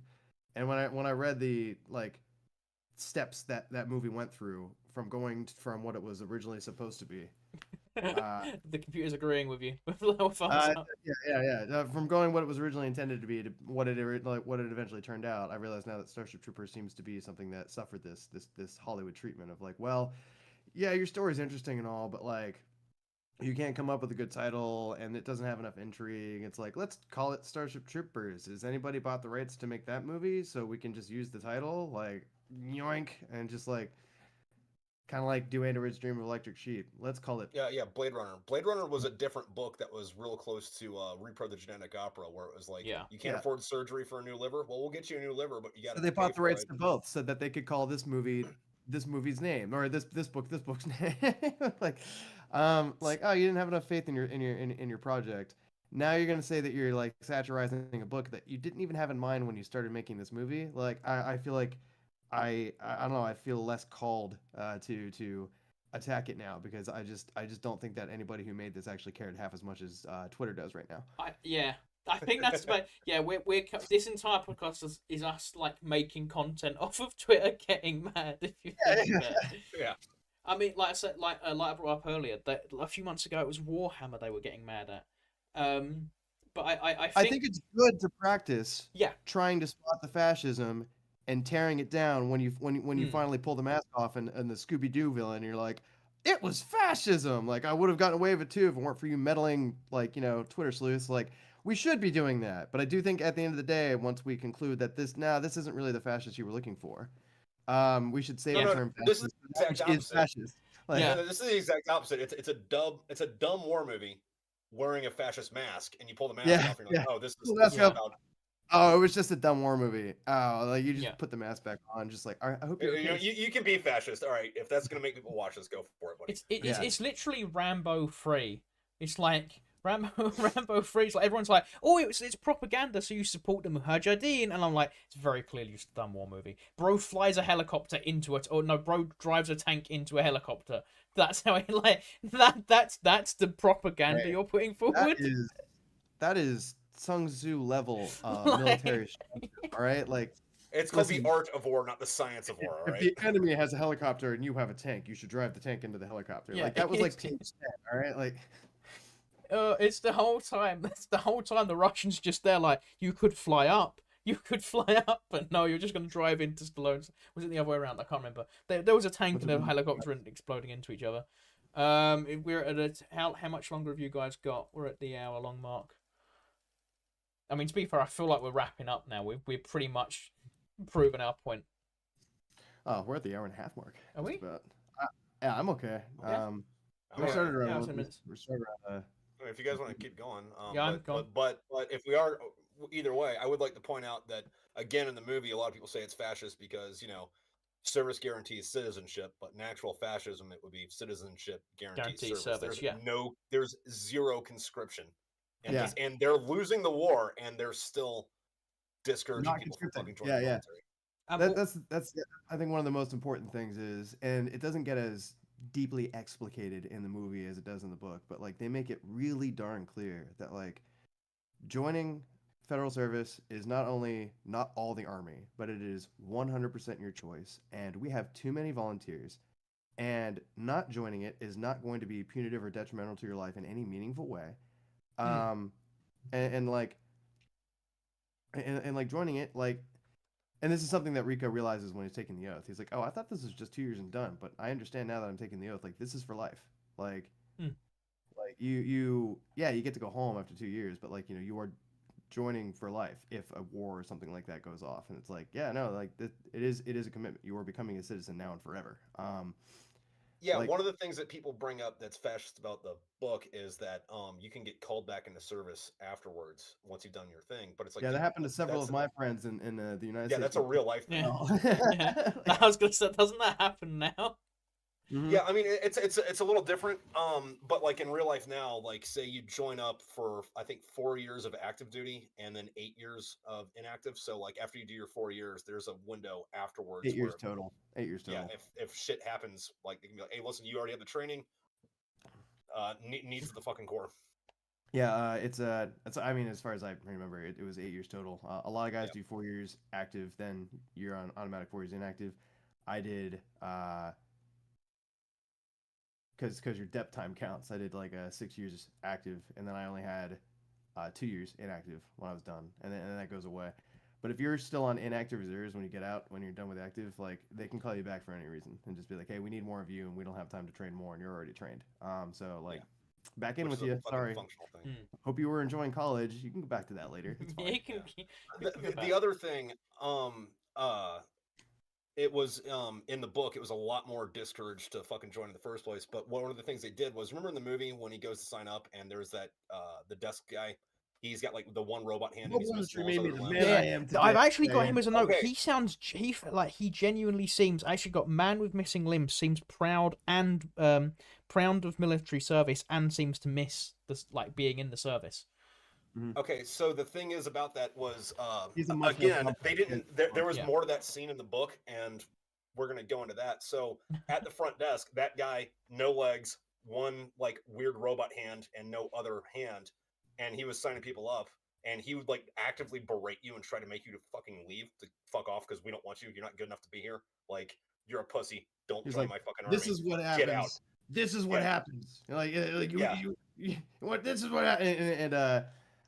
And when I read the like steps that movie went through from going from what it was originally supposed to be. The computer's agreeing with you with low thumbs up. Yeah. From going what it was originally intended to be to what it eventually turned out, I realize now that Starship Troopers seems to be something that suffered this Hollywood treatment of like, well, yeah, your story's interesting and all, but like, you can't come up with a good title and it doesn't have enough intrigue. It's like, let's call it Starship Troopers. Has anybody bought the rights to make that movie so we can just use the title? Like, yoink, and just like kind of like Do Android's Dream of Electric Sheep. Let's call it. Yeah, Blade Runner. Blade Runner was a different book that was real close to Repro the Genetic Opera, where it was like, you can't afford surgery for a new liver. Well, we'll get you a new liver, but you got to. So they bought the rights to both, so that they could call this movie's name, or this book's name. like, oh, you didn't have enough faith in your project. Now you're gonna say that you're like satirizing a book that you didn't even have in mind when you started making this movie. Like, I feel like I don't know. I feel less called to attack it now because I just don't think that anybody who made this actually cared half as much as Twitter does right now. I think that's about we're this entire podcast is us like making content off of Twitter getting mad. If you think of it. Yeah. I mean, like I said, like I brought up earlier, that a few months ago it was Warhammer they were getting mad at. But I think it's good to practice. Yeah. Trying to spot the fascism and tearing it down when you finally pull the mask off and the Scooby-Doo villain, you're like, it was fascism. Like, I would have gotten away with it too if it weren't for you meddling, like, Twitter sleuths. Like, we should be doing that. But I do think at the end of the day, once we conclude that this isn't really the fascist you were looking for, we should say the term fascist. This is the exact opposite. Fascist. Like, this is the exact opposite. It's a dumb war movie wearing a fascist mask, and you pull the mask off and you're like, oh, this is about. Oh, it was just a dumb war movie. Oh, like you just put the mask back on, just like, I hope you're okay. You can be fascist. All right, if that's gonna make people watch this, go for it, buddy. It's literally Rambo 3. It's like Rambo 3's like everyone's like, oh, it's propaganda, so you support the Mujahideen, and I'm like, it's very clearly just a dumb war movie. Bro flies a helicopter into it, or no, bro drives a tank into a helicopter. That's how he like that's the propaganda Hey, you're putting that forward. is Sun Tzu level military Like, structure. All right, like It's called the listen, art of war, not the science of war. All if right. the enemy has a helicopter and you have a tank, you should drive the tank into the helicopter. yeah, Like that was like team 10, all right? Like it's the whole time. That's the whole time the Russians just there like, you could fly up. You could fly up, but no, you're just going to drive into Stallone's. Was it the other way around? I can't remember. There was a tank and a helicopter exploding into each other. We're at how much longer have you guys got? We're at the hour long mark. I mean, to be fair, I feel like we're wrapping up now. We're pretty much proven our point. oh, we're at the hour and a half mark. Are we? About. Yeah, I'm okay. Yeah. We Okay. started around. Yeah, 10 minutes. We started around. I mean, if you guys want to keep going, Yeah, I'm gone. but if we are either way, I would like to point out that again in the movie, a lot of people say it's fascist because service guarantees citizenship, but in actual fascism, it would be citizenship guarantees Guarantees service. service, There's yeah. there's zero conscription, and Yeah. and they're losing the war, and they're still discouraging Not people from conscripting. fucking joining the Yeah, yeah. military. That's I think one of the most important things is, and it doesn't get as deeply explicated in the movie as it does in the book, but like they make it really darn clear that like joining federal service is not only not all the army, but it is 100% your choice, and we have too many volunteers, and not joining it is not going to be punitive or detrimental to your life in any meaningful way. And like and like joining it like and this is something that Rico realizes when he's taking the oath. He's like, "Oh, I thought this was just 2 years and done, but I understand now that I'm taking the oath. Like, this is for life. Like, like yeah, you get to go home after 2 years, but like, you are joining for life if a war or something like that goes off." And it's like, yeah, no, like it is a commitment. You are becoming a citizen now and forever. Yeah, like one of the things that people bring up that's fascist about the book is that you can get called back into service afterwards once you've done your thing. But it's like, yeah, that dude, happened to several that's of my friends in the United yeah, States. that's a real life thing. Yeah. Yeah. I was gonna say, doesn't that happen now? Yeah, I mean it's a little different. But like in real life now, like say you join up for I think 4 years of active duty and then 8 years of inactive. So like after you do your 4 years, there's a window afterwards 8 years where total. 8 years total. yeah, if shit happens, like they can be like, hey, listen, you already have the training. Needs the fucking core. Yeah, it's I mean, as far as I remember, it was 8 years total. A lot of guys Yep. do 4 years active, then you're on automatic 4 years inactive. I did because your depth time counts. I did like 6 years active, and then I only had 2 years inactive when I was done, and then that goes away. But if you're still on inactive reserves when you get out, when you're done with active, like they can call you back for any reason and just be like, hey, we need more of you, and we don't have time to train more, and you're already trained. So like. Yeah. Back in Which with is a you. fucking Sorry. functional thing. Hope you were enjoying college. You can go back to that later. It's Yeah, fine. you can. Yeah. You can go The back. other thing, it was in the book, it was a lot more discouraged to fucking join in the first place. But one of the things they did was remember in the movie when he goes to sign up and there's that the desk guy, he's got like the one robot hand and he's missing all his other limbs. Yeah, I've actually got him as a note. Okay. He genuinely seems actually got man with missing limbs, seems proud and proud of military service and seems to miss this like being in the service. Okay, so the thing is about that was He's a much more again they complex didn't there was Yeah. more to that scene in the book and we're gonna go into that. So at the front desk, that guy, no legs, one like weird robot hand and no other hand, and he was signing people up and he would like actively berate you and try to make you to fucking leave to fuck off because we don't want you. You're not good enough to be here. Like you're a pussy. Don't He's join like, my fucking army. this is what Get out. happens. This is what Yeah. happens. Like Yeah. what? This is what happens. And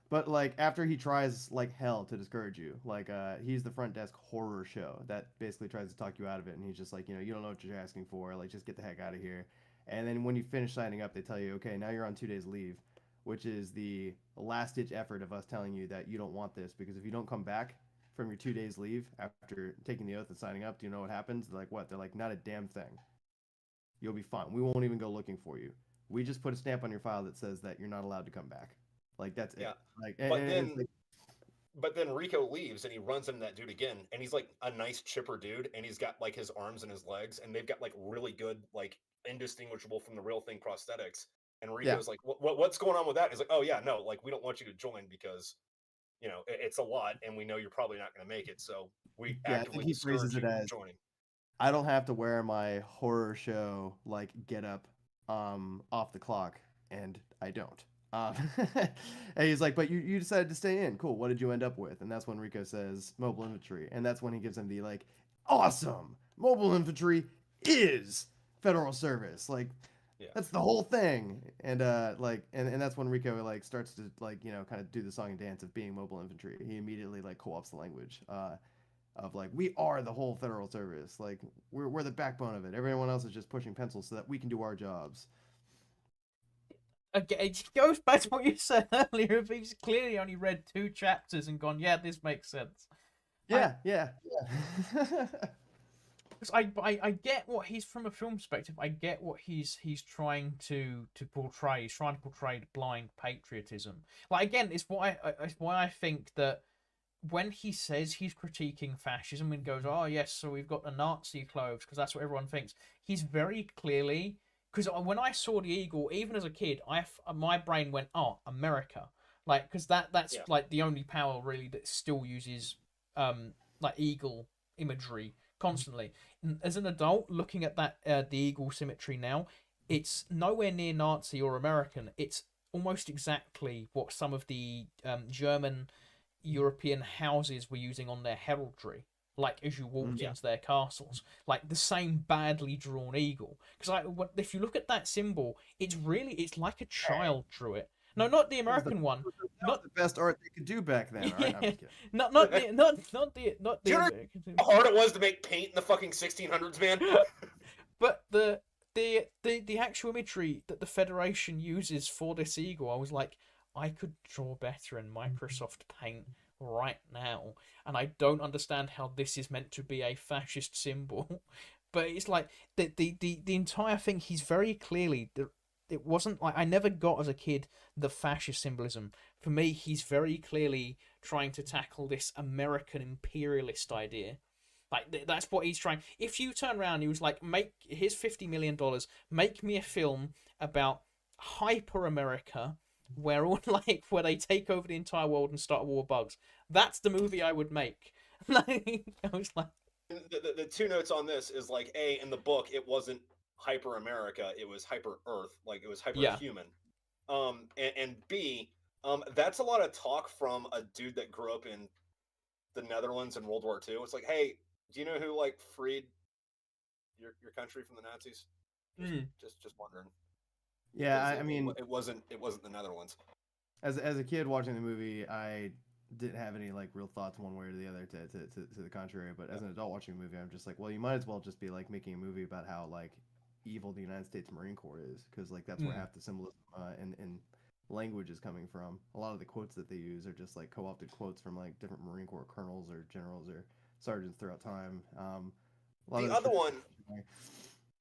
but like after he tries like hell to discourage you, like he's the front desk horror show that basically tries to talk you out of it, and he's just like, you don't know what you're asking for. Like just get the heck out of here. And then when you finish signing up, they tell you, okay, now you're on 2 days leave, which is the last ditch effort of us telling you that you don't want this because if you don't come back from your 2 days leave after taking the oath and signing up, do you know what happens? They're like, what? They're like, not a damn thing. You'll be fine. We won't even go looking for you. We just put a stamp on your file that says that you're not allowed to come back. Like that's Yeah. it. Like, But and then it's like, But then Rico leaves and he runs into that dude again, and he's like a nice chipper dude, and he's got like his arms and his legs, and they've got like really good, like indistinguishable from the real thing prosthetics. And Yeah. Rico's like, what's going on with that? He's like, oh yeah, no, like we don't want you to join because it's a lot, and we know you're probably not going to make it, so we Yeah, I think actively he phrases discourage it you from as, joining. I don't have to wear my horror show like get up off the clock, and I don't. Um, and he's like, but you decided to stay in. Cool. What did you end up with? And that's when Rico says mobile infantry, and that's when he gives him the like, awesome. Mobile infantry is federal service. Like Yeah. that's the whole thing. And and that's when Rico like starts to like kind of do the song and dance of being mobile infantry. He immediately like co-ops the language. Of like we are the whole federal service, like we're the backbone of it. Everyone else is just pushing pencils so that we can do our jobs. Again, it goes back to what you said earlier. If he's clearly only read 2 chapters and gone, yeah, this makes sense. Yeah. Because I get what he's, from a film perspective. I get what he's trying to portray. He's trying to portray the blind patriotism. Like again, it's why I think that when he says he's critiquing fascism and goes, oh yes, so we've got the Nazi clothes because that's what everyone thinks. He's very clearly, because when I saw the eagle, even as a kid, my brain went, oh, America, like because that's like the only power really that still uses like eagle imagery constantly. And as an adult, looking at that the eagle symmetry now, it's nowhere near Nazi or American. It's almost exactly what some of the German European houses were using on their heraldry. Like as you walked into their castles, like the same badly drawn eagle. Because if you look at that symbol, it's like a child drew it. No, not the American one. That was the best art they could do back then. All right, I'm just kidding. Do you know American. how hard it was to make paint in the fucking 1600s, man? But the actual imagery that the Federation uses for this eagle, I was like, I could draw better in Microsoft Paint right now, and I don't understand how this is meant to be a fascist symbol. But it's like the entire thing. He's very clearly it wasn't like I never got as a kid the fascist symbolism. For me, he's very clearly trying to tackle this American imperialist idea. Like that's what he's trying. If you turn around, he was like, here's $50 million, make me a film about hyper America where all where they take over the entire world and start a war of bugs. That's the movie I would make. I was like, the 2 notes on this is like, A, in the book it wasn't hyper America, it was hyper Earth, like it was hyper human. And B, that's a lot of talk from a dude that grew up in the Netherlands in World War II. It's like, hey, do you know who like freed your country from the Nazis? Just wondering. Yeah, I mean, it wasn't the Netherlands. As a kid watching the movie, I didn't have any like real thoughts one way or the other to the contrary. But as an adult watching a movie, I'm just like, well, you might as well just be like making a movie about how like evil the United States Marine Corps is, because like that's where half the symbolism and language is coming from. A lot of the quotes that they use are just like co-opted quotes from like different Marine Corps colonels or generals or sergeants throughout time. The other one,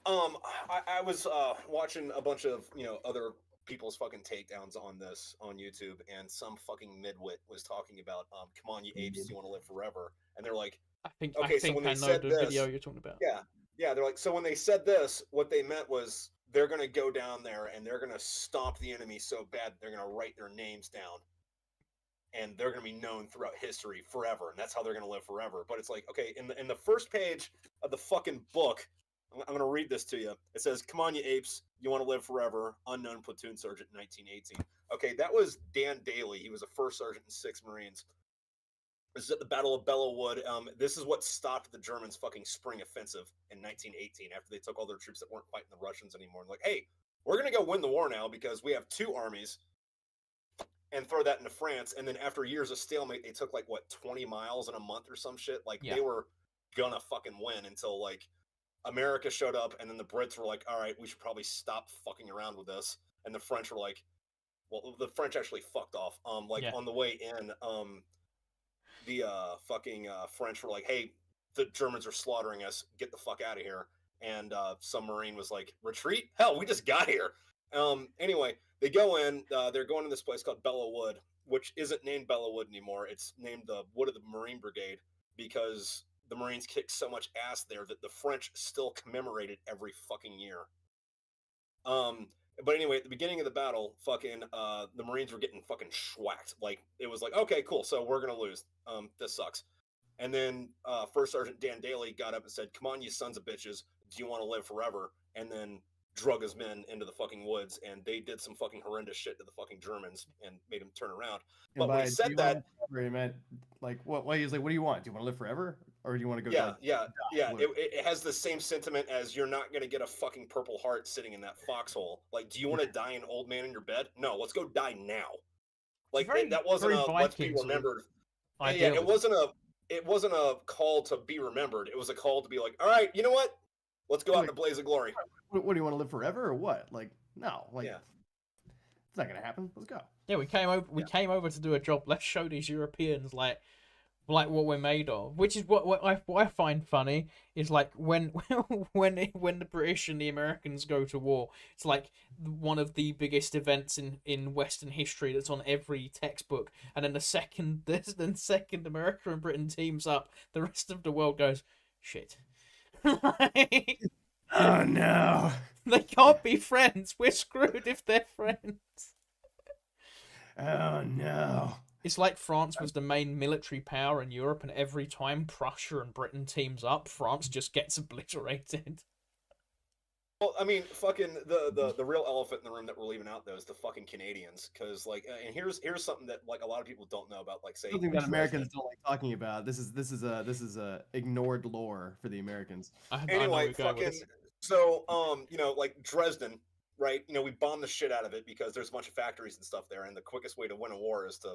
I was watching a bunch of other people's fucking takedowns on this on YouTube, and some fucking midwit was talking about come on you apes, you want to live forever, and they're like, I think so when I they know said the this, video you're talking about. Yeah, they're like, so when they said this, what they meant was they're gonna go down there and they're gonna stomp the enemy so bad they're gonna write their names down, and they're gonna be known throughout history forever, and that's how they're gonna live forever. But it's like, okay, in the first page of the fucking book, I'm gonna read this to you. It says, "Come on, you apes, you want to live forever." Unknown platoon sergeant, 1918. Okay, that was Dan Daly. He was a first sergeant in 6 Marines. This is at the Battle of Belleau Wood. This is what stopped the Germans' fucking spring offensive in 1918 after they took all their troops that weren't fighting the Russians anymore. And like, hey, we're gonna go win the war now because we have 2 armies, and throw that into France. And then after years of stalemate, they took like 20 miles in a month or some shit. Like they were gonna fucking win until like America showed up, and then the Brits were like, all right, we should probably stop fucking around with this. And the French were like, well, the French actually fucked off. On the way in, the fucking French were like, hey, the Germans are slaughtering us. Get the fuck out of here. And some Marine was like, retreat? Hell, we just got here. Anyway, they go in. They're going to this place called Belleau Wood, which isn't named Belleau Wood anymore. It's named the Wood of the Marine Brigade because the Marines kicked so much ass there that the French still commemorate it every fucking year. But anyway, at the beginning of the battle, fucking the Marines were getting fucking schwacked. Like it was like, okay, cool, so we're gonna lose. This sucks. And then First Sergeant Dan Daly got up and said, "Come on, you sons of bitches, do you want to live forever?" And then drug his men into the fucking woods, and they did some fucking horrendous shit to the fucking Germans and made them turn around. And But when by he do said you that, want to live forever, he meant like what? He was like, what do you want? Do you want to live forever, or do you want to go? yeah, yeah, yeah, Look. it has the same sentiment as you're not gonna get a fucking Purple Heart sitting in that foxhole. Like, do you want to die an old man in your bed? No, let's go die now. Like very, that wasn't very a let's be Viking sort of remembered. Yeah, idea. it wasn't a call to be remembered. It was a call to be like, all right, you know what? Let's go out in a blaze of glory. What do you want to live forever or what? Like, no, like Yeah. it's not gonna happen. Let's go. Yeah, we came over. We came over to do a job. Let's show these Europeans like what we're made of. Which is what I find funny is like when when the British and the Americans go to war, it's like one of the biggest events in Western history that's on every textbook. And then the second America and Britain teams up, the rest of the world goes shit. Like, Oh no! they can't be friends. We're screwed if they're friends. Oh no! It's like France was the main military power in Europe, and every time Prussia and Britain teams up, France just gets obliterated. Well, I mean, fucking the real elephant in the room that we're leaving out though is the fucking Canadians, because like, and here's something that like a lot of people don't know about, like say Something that Americans don't like talking about. This is a ignored lore for the Americans. Anyway, fucking so you know, like Dresden, right? You know, we bombed the shit out of it because there's a bunch of factories and stuff there, and the quickest way to win a war is to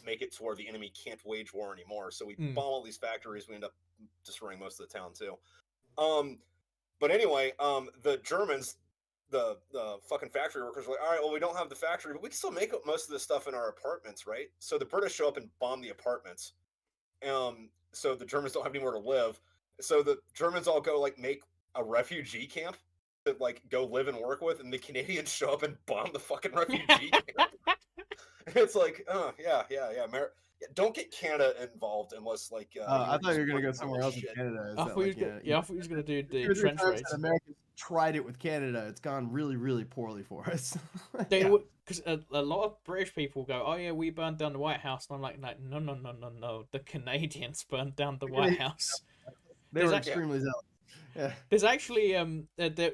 make it to where the enemy can't wage war anymore. So we bomb all these factories. We end up destroying most of the town too. But anyway, the Germans, the fucking factory workers were like, all right, well, we don't have the factory, but we can still make most of this stuff in our apartments, right? So the British show up and bomb the apartments. So the Germans don't have anywhere to live. So the Germans all go like make a refugee camp to like go live and work with, and the Canadians show up and bomb the fucking refugee camp. It's like, oh yeah. Don't get Canada involved unless like. I thought you were gonna go somewhere else in Canada. I thought he was gonna do the trench raids. Americans tried it with Canada. It's gone really, really poorly for us. Because a lot of British people go, "Oh yeah, we burned down the White House," and I'm like, "No. The Canadians burned down the White House." They were extremely zealous. Yeah. There's actually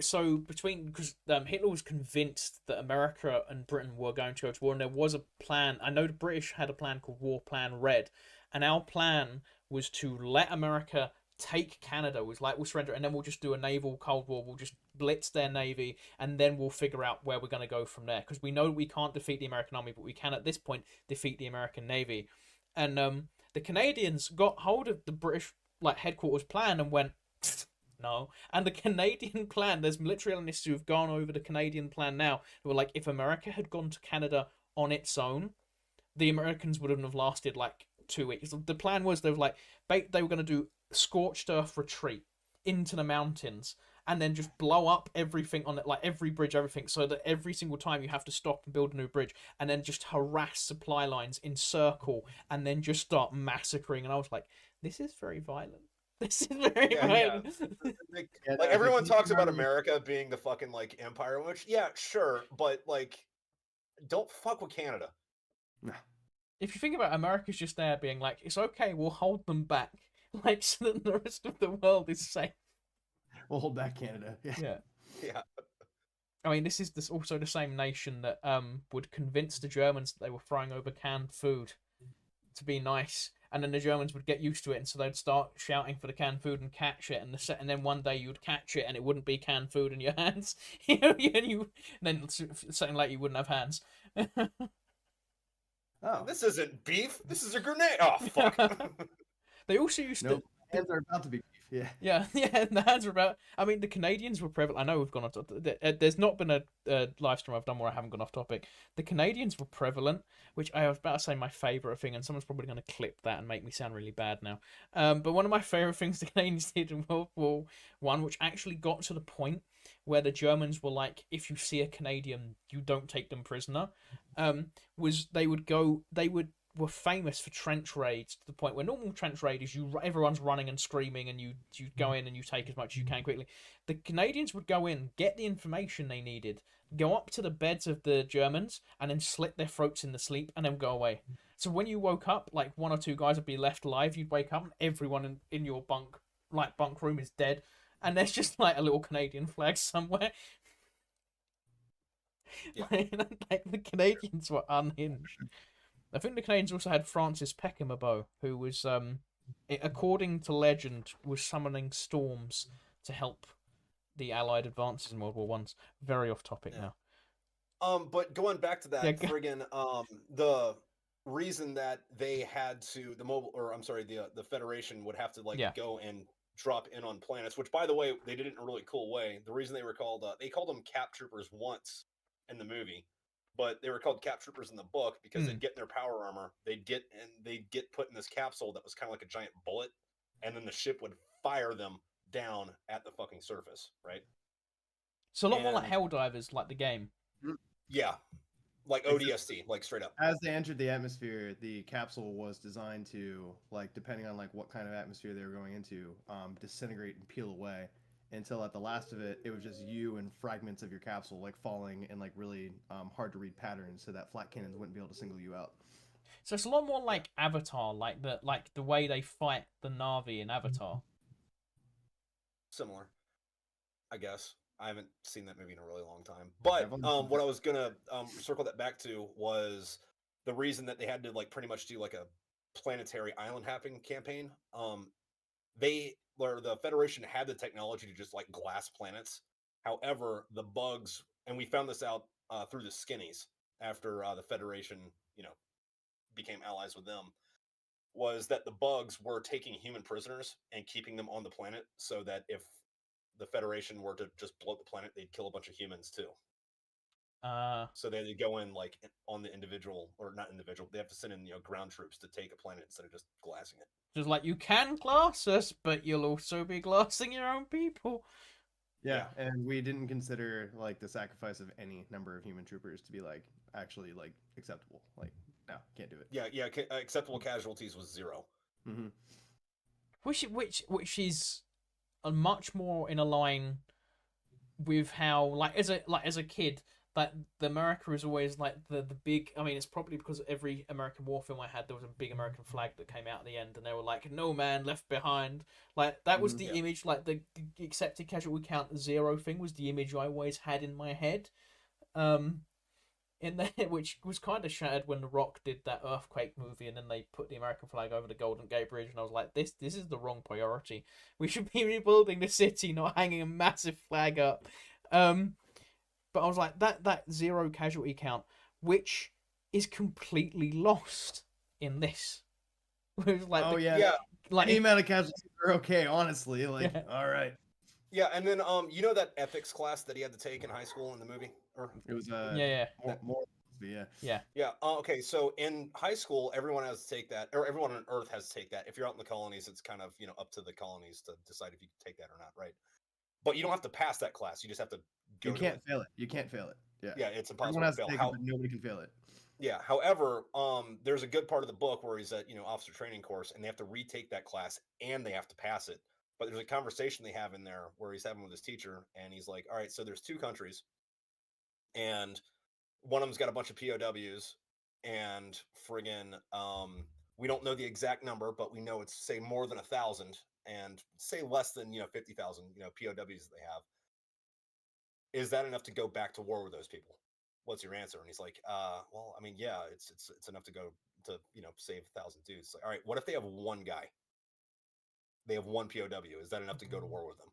so between because Hitler was convinced that America and Britain were going to go to war, and there was a plan. I know the British had a plan called War Plan Red, and our plan was to let America take Canada. Was like, we'll surrender, and then we'll just do a naval Cold War. We'll just blitz their navy, and then we'll figure out where we're going to go from there. Because we know we can't defeat the American army, but we can at this point defeat the American navy. And the Canadians got hold of the British like headquarters plan and went. No. And the Canadian plan, there's military analysts who've gone over the Canadian plan now who were like, if America had gone to Canada on its own, the Americans wouldn't have lasted like 2 weeks. The plan was they were going to do scorched earth retreat into the mountains and then just blow up everything on it, like every bridge, everything, so that every single time you have to stop and build a new bridge, and then just harass supply lines in circle and then just start massacring. And I was like, this is very violent. This is very violent. Like everyone talks about America being the fucking like empire, which sure, but like don't fuck with Canada. No. If you think about it, America's just there being like, it's okay, we'll hold them back, like so that the rest of the world is safe. We'll hold back Canada. Yeah. I mean, this is also the same nation that would convince the Germans that they were throwing over canned food to be nice. And then the Germans would get used to it, and so they'd start shouting for the canned food and catch it. And then one day you'd catch it, and it wouldn't be canned food in your hands. And then something like you wouldn't have hands. Oh, this isn't beef. This is a grenade. Oh fuck. They also used to. Hands are about to be beef. Yeah. And the hands are about. I mean, the Canadians were prevalent. I know we've gone off. There's not been a live stream I've done where I haven't gone off topic. The Canadians were prevalent, which I was about to say my favorite thing, and someone's probably going to clip that and make me sound really bad now. But one of my favorite things the Canadians did in World War One, which actually got to the point where the Germans were like, if you see a Canadian, you don't take them prisoner. Was they would were famous for trench raids to the point where normal trench raid is everyone's running and screaming and you go in and you take as much as you can quickly. The Canadians would go in, get the information they needed, go up to the beds of the Germans and then slit their throats in the sleep and then go away. So when you woke up, like 1 or 2 guys would be left alive. You'd wake up and everyone in your bunk room is dead, and there's just like a little Canadian flag somewhere. Yeah. Like the Canadians were unhinged. I think the Canadians also had Francis Peckham-Abeau, who was, according to legend, was summoning storms to help the Allied advances in World War One. Very off topic now. But going back to that, Yeah, friggin' the reason that they had to the Federation would have to go and drop in on planets, which by the way they did it in a really cool way. The reason they were called they called them cap troopers once in the movie, but they were called cap troopers in the book because they'd get in their power armor, they'd get put in this capsule that was kind of like a giant bullet, and then the ship would fire them down at the fucking surface, right? So a lot more like Helldivers, like the game. Yeah, like ODST, like straight up. As they entered the atmosphere, the capsule was designed to, like, depending on like what kind of atmosphere they were going into, disintegrate and peel away until at the last of it, it was just you and fragments of your capsule like falling in like really hard to read patterns, so that flat cannons wouldn't be able to single you out. So it's a lot more like Avatar, like the way they fight the Na'vi in Avatar. Similar, I guess. I haven't seen that movie in a really long time. But what I was gonna circle that back to was the reason that they had to like pretty much do like a planetary island hopping campaign. The Federation had the technology to just like glass planets. However, the bugs, and we found this out through the Skinnies after the Federation, became allies with them, was that the bugs were taking human prisoners and keeping them on the planet so that if the Federation were to just blow up the planet, they'd kill a bunch of humans too. So they had to go in like on the individual, or not individual. They have to send in ground troops to take a planet instead of just glassing it. Just like, you can glass us, but you'll also be glassing your own people. Yeah, and we didn't consider like the sacrifice of any number of human troopers to be like actually like acceptable. Like, no, can't do it. Yeah. Acceptable casualties was 0. Mm-hmm. Which is a much more in a line with how like as a kid, that the America is always like the big. I mean, it's probably because every American war film I had, there was a big American flag that came out at the end, and they were like, "No man left behind." Like that was the image. Like the accepted casualty count 0 thing was the image I always had in my head. In there, which was kind of shattered when The Rock did that earthquake movie, and then they put the American flag over the Golden Gate Bridge, and I was like, this is the wrong priority. We should be rebuilding the city, not hanging a massive flag up. But I was like, that 0 casualty count, which is completely lost in this. It was like, like the amount of casualties are okay, honestly. Like, all right. Yeah, and then that ethics class that he had to take in high school in the movie? It was Okay, so in high school, everyone has to take that, or everyone on Earth has to take that. If you're out in the colonies, it's kind of up to the colonies to decide if you can take that or not, right? But you don't have to pass that class. You just have to go. You can't fail it. You can't fail it. Yeah, it's impossible to fail. But nobody can fail it. Yeah. However, there's a good part of the book where he's at officer training course, and they have to retake that class and they have to pass it. But there's a conversation they have in there where he's having with his teacher, and he's like, "All right, so there's 2 countries, and one of them's got a bunch of POWs, and friggin', we don't know the exact number, but we know it's say more than 1,000, and say less than 50,000 POWs that they have. Is that enough to go back to war with those people? What's your answer?" And he's like, well, I mean, yeah, it's enough to go to save 1,000 dudes. It's like, all right, what if they have one guy? They have 1 POW. Is that enough to go to war with them?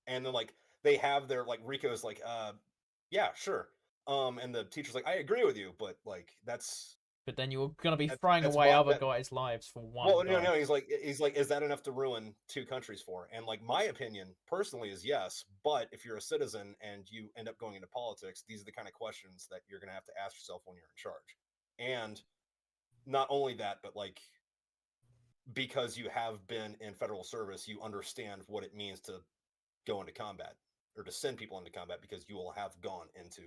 And then like they have their like Rico's like, yeah, sure. And the teacher's like, I agree with you, but like that's. But then you're gonna be throwing away other guys' lives for one. Well, no. He's like, is that enough to ruin 2 countries for? And like my opinion personally is yes. But if you're a citizen and you end up going into politics, these are the kind of questions that you're gonna have to ask yourself when you're in charge. And not only that, but like, because you have been in federal service, you understand what it means to go into combat or to send people into combat, because you will have gone into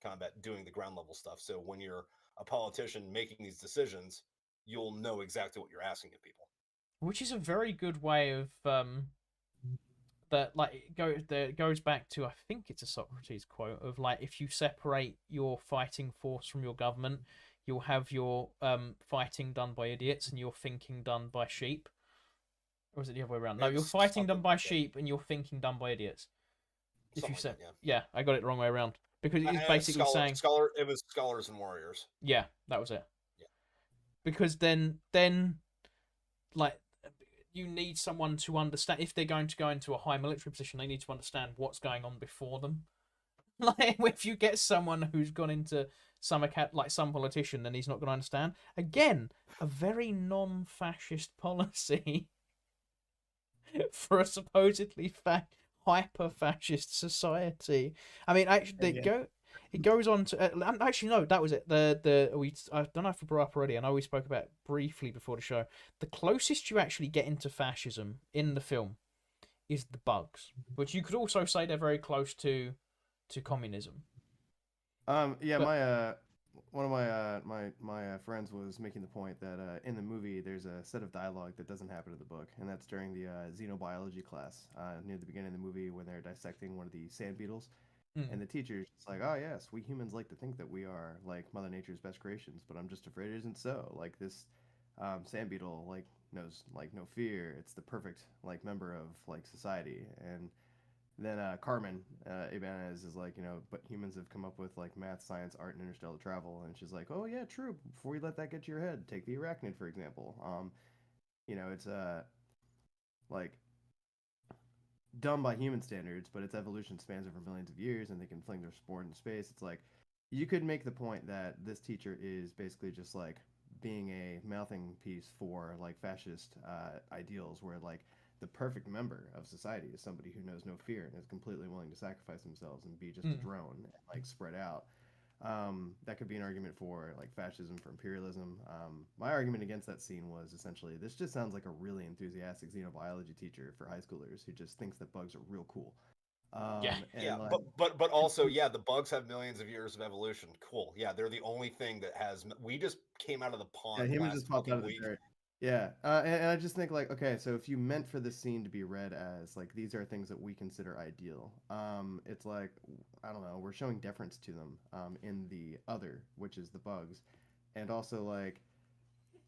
combat doing the ground level stuff. So when you're a politician making these decisions, you'll know exactly what you're asking of people. Which is a very good way of that like it goes back to, I think it's a Socrates quote of like, if you separate your fighting force from your government, you'll have your fighting done by idiots and your thinking done by sheep. Or is it the other way around? No, your fighting done by sheep and your thinking done by idiots. If you said, yeah, I got it the wrong way around, because it's basically saying it was scholars and warriors. Yeah, that was it. Yeah. Because then like, you need someone to understand. If they're going to go into a high military position, they need to understand what's going on before them. Like, if you get someone who's gone into some politician, then he's not going to understand. Again, a very non-fascist policy for a supposedly hyper-fascist society. I mean, actually, it goes on to actually no, that was it. I don't know if we brought up already. I know we spoke about it briefly before the show. The closest you actually get into fascism in the film is the bugs, which you could also say they're very close to communism. One of my friends was making the point that in the movie there's a set of dialogue that doesn't happen in the book, and that's during the xenobiology class near the beginning of the movie when they're dissecting one of the sand beetles. And the teacher's just like, oh yes, we humans like to think that we are like Mother Nature's best creations, but I'm just afraid it isn't so. Like this sand beetle like knows like no fear. It's the perfect like member of like society. And then Carmen Ibanez is like, but humans have come up with like math, science, art, and interstellar travel. And she's like, oh yeah, true. Before you let that get to your head, take the arachnid for example. It's like dumb by human standards, but its evolution spans over millions of years, and they can fling their spore into space. It's like you could make the point that this teacher is basically just like being a mouthing piece for like fascist ideals, where like the perfect member of society is somebody who knows no fear and is completely willing to sacrifice themselves and be just a drone and like spread out. That could be an argument for like fascism, for imperialism. My argument against that scene was essentially this just sounds like a really enthusiastic xenobiology teacher for high schoolers who just thinks that bugs are real cool. But also, yeah, the bugs have millions of years of evolution. Cool. Yeah, they're the only thing that has. We just came out of the pond. Yeah, humans just popped out of the dirt. Yeah, and I just think like, okay, so if you meant for this scene to be read as like these are things that we consider ideal, it's like, I don't know, we're showing deference to them in the other, which is the bugs, and also like,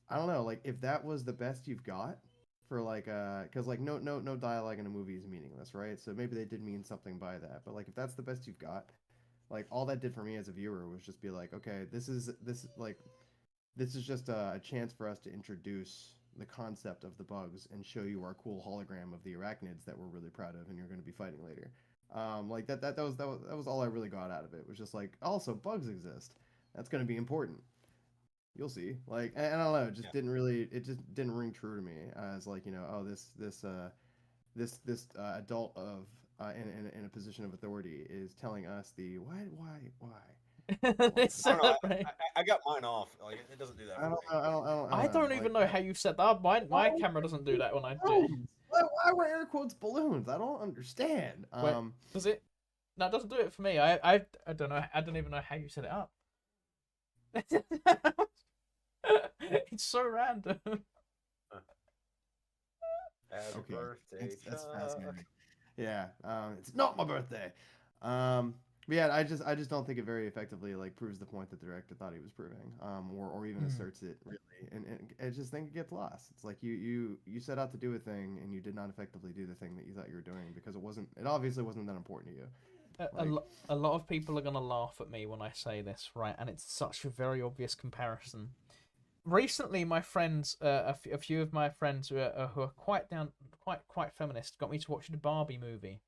I don't know, like if that was the best you've got for like, because like no dialogue in a movie is meaningless, right? So maybe they did mean something by that, but like if that's the best you've got, like all that did for me as a viewer was just be like, okay, this is just a chance for us to introduce the concept of the bugs and show you our cool hologram of the arachnids that we're really proud of and you're going to be fighting later. Like that was all I really got out of it. It was just like, also bugs exist. That's going to be important. You'll see. Like, and I don't know, it just didn't ring true to me as like, oh, this adult of in a position of authority is telling us the why. I got mine off. Like it doesn't do that. I don't even know how you set that up. My camera doesn't do that when I do it. Why were air quotes balloons? I don't understand. Wait, does it? No, it doesn't do it for me. I don't know. I don't even know how you set it up. It's so random. Happy birthday, that's fascinating. Yeah, it's not my birthday. But yeah, I just don't think it very effectively like proves the point that the director thought he was proving, or even asserts it really, and I just think it gets lost. It's like you set out to do a thing and you did not effectively do the thing that you thought you were doing because it obviously wasn't that important to you. A lot of people are gonna laugh at me when I say this, right? And it's such a very obvious comparison. Recently, my friends, a few of my friends who are quite feminist, got me to watch the Barbie movie,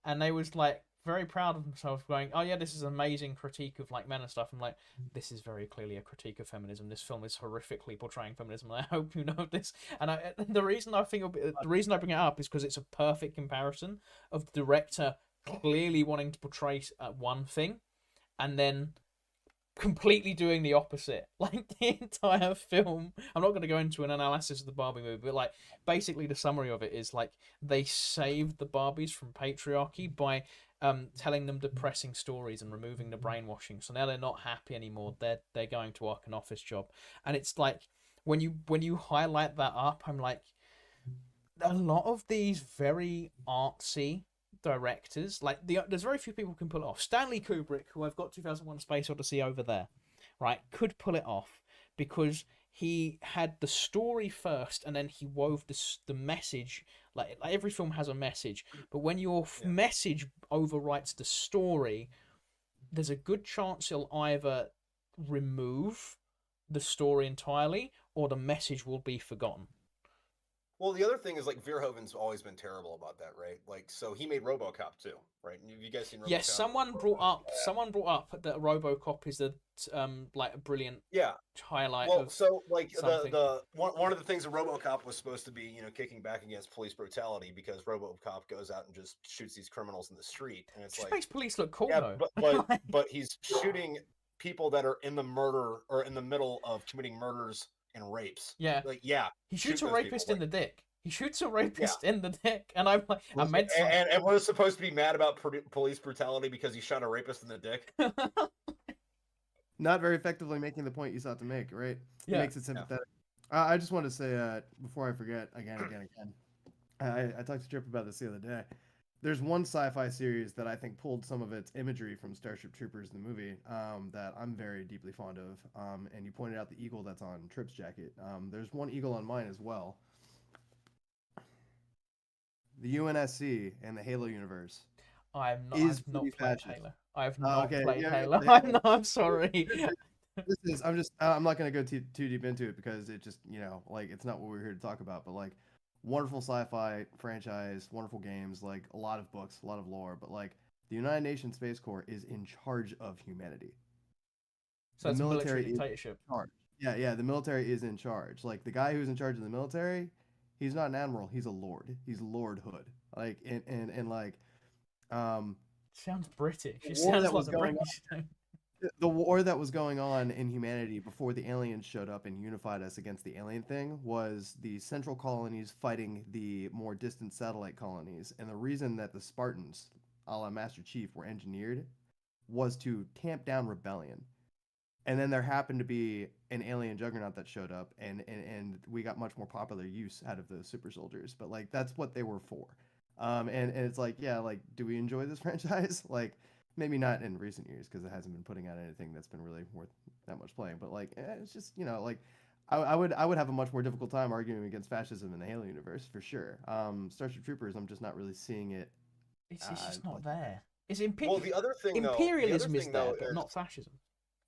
and they was like very proud of themselves, going, "Oh yeah, this is an amazing critique of like men and stuff." I'm like, "This is very clearly a critique of feminism. This film is horrifically portraying feminism. And I hope you know this." And the reason I bring it up is because it's a perfect comparison of the director clearly wanting to portray one thing, and then completely doing the opposite. Like the entire film, I'm not going to go into an analysis of the Barbie movie, but like basically the summary of it is like they saved the Barbies from patriarchy by telling them depressing stories and removing the brainwashing. So now they're not happy anymore. They're going to work an office job, and it's like when you highlight that up, I'm like, a lot of these very artsy directors, like there's very few people who can pull it off. Stanley Kubrick, who I've got 2001: Space Odyssey over there, right, could pull it off because he had the story first and then he wove the message. Like every film has a message, but when your message overwrites the story, there's a good chance he'll either remove the story entirely or the message will be forgotten. Well, the other thing is like Verhoeven's always been terrible about that, right? Like, so he made RoboCop too, right? Have you guys seen RoboCop? Yes, someone brought up that RoboCop is the like a brilliant highlight. Well, of so like something. the one of the things of RoboCop was supposed to be, you know, kicking back against police brutality because RoboCop goes out and just shoots these criminals in the street, and it's Just like makes police look cool yeah, though. but he's shooting people that are in the murder or in the middle of committing murders and rapes. Yeah, Like yeah, he shoots a those rapist people, in the dick. He shoots a rapist in the dick, and I'm like, I meant and we're supposed to be mad about police brutality because he shot a rapist in the dick. Not very effectively making the point you sought to make, right? Yeah. It makes it sympathetic. I just want to say, before I forget, again, I talked to Tripp about this the other day. There's one sci-fi series that I think pulled some of its imagery from Starship Troopers, the movie, that I'm very deeply fond of. And you pointed out the eagle that's on Tripp's jacket. There's one eagle on mine as well. The UNSC and the Halo universe. I've not played Halo. I've not played Halo. I'm sorry. I'm not going to go too deep into it because it just, you know, like it's not what we're here to talk about, but like wonderful sci-fi franchise, wonderful games, like a lot of books, a lot of lore, but like the United Nations Space Corps is in charge of humanity. So it's a military dictatorship. Yeah, the military is in charge. Like the guy who's in charge of the military, he's not an admiral, he's a lord. He's Lord Hood. Like and like sounds British. It sounds like a British thing. The war that was going on in humanity before the aliens showed up and unified us against the alien thing was the central colonies fighting the more distant satellite colonies. And the reason that the Spartans, a la Master Chief, were engineered was to tamp down rebellion. And then there happened to be an alien juggernaut that showed up, and we got much more popular use out of those super soldiers. But like that's what they were for. And it's like, yeah, like, do we enjoy this franchise? Like, maybe not in recent years because it hasn't been putting out anything that's been really worth that much playing. But like, it's just, you know, like, I would have a much more difficult time arguing against fascism in the Halo universe for sure. Starship Troopers, I'm just not really seeing it. It's just not there. It's well, the other thing imperialism is there, but not fascism.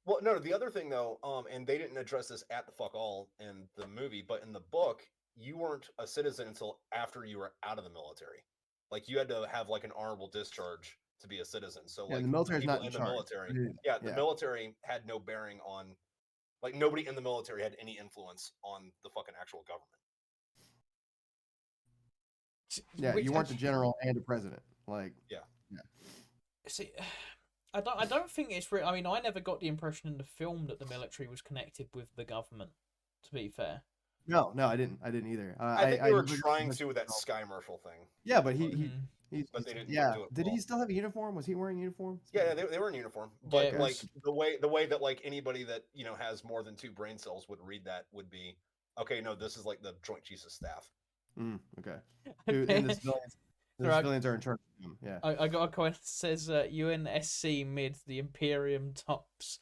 Well, no, the other thing though, and they didn't address this at the fuck all in the movie, but in the book, you weren't a citizen until after you were out of the military. Like you had to have like an honorable discharge to be a citizen. So like the military's not in the charge. military. The military had no bearing on, like nobody in the military had any influence on the fucking actual government. Yeah, you weren't the general and the president. Like yeah. See, I don't think it's real. I mean, I never got the impression in the film that the military was connected with the government. To be fair. No, I didn't either. I think they were trying to with that Sky Marshal thing. Yeah, but they didn't. Yeah, do it did he still have a uniform? Was he wearing a uniform? Yeah, they were in uniform. But like the way that like anybody that you know has more than 2 brain cells would read that would be, okay, no, this is like the Joint Chiefs of Staff. Okay. And the civilians are in charge of them. Yeah. I got a comment that says UNSC mid the Imperium tops.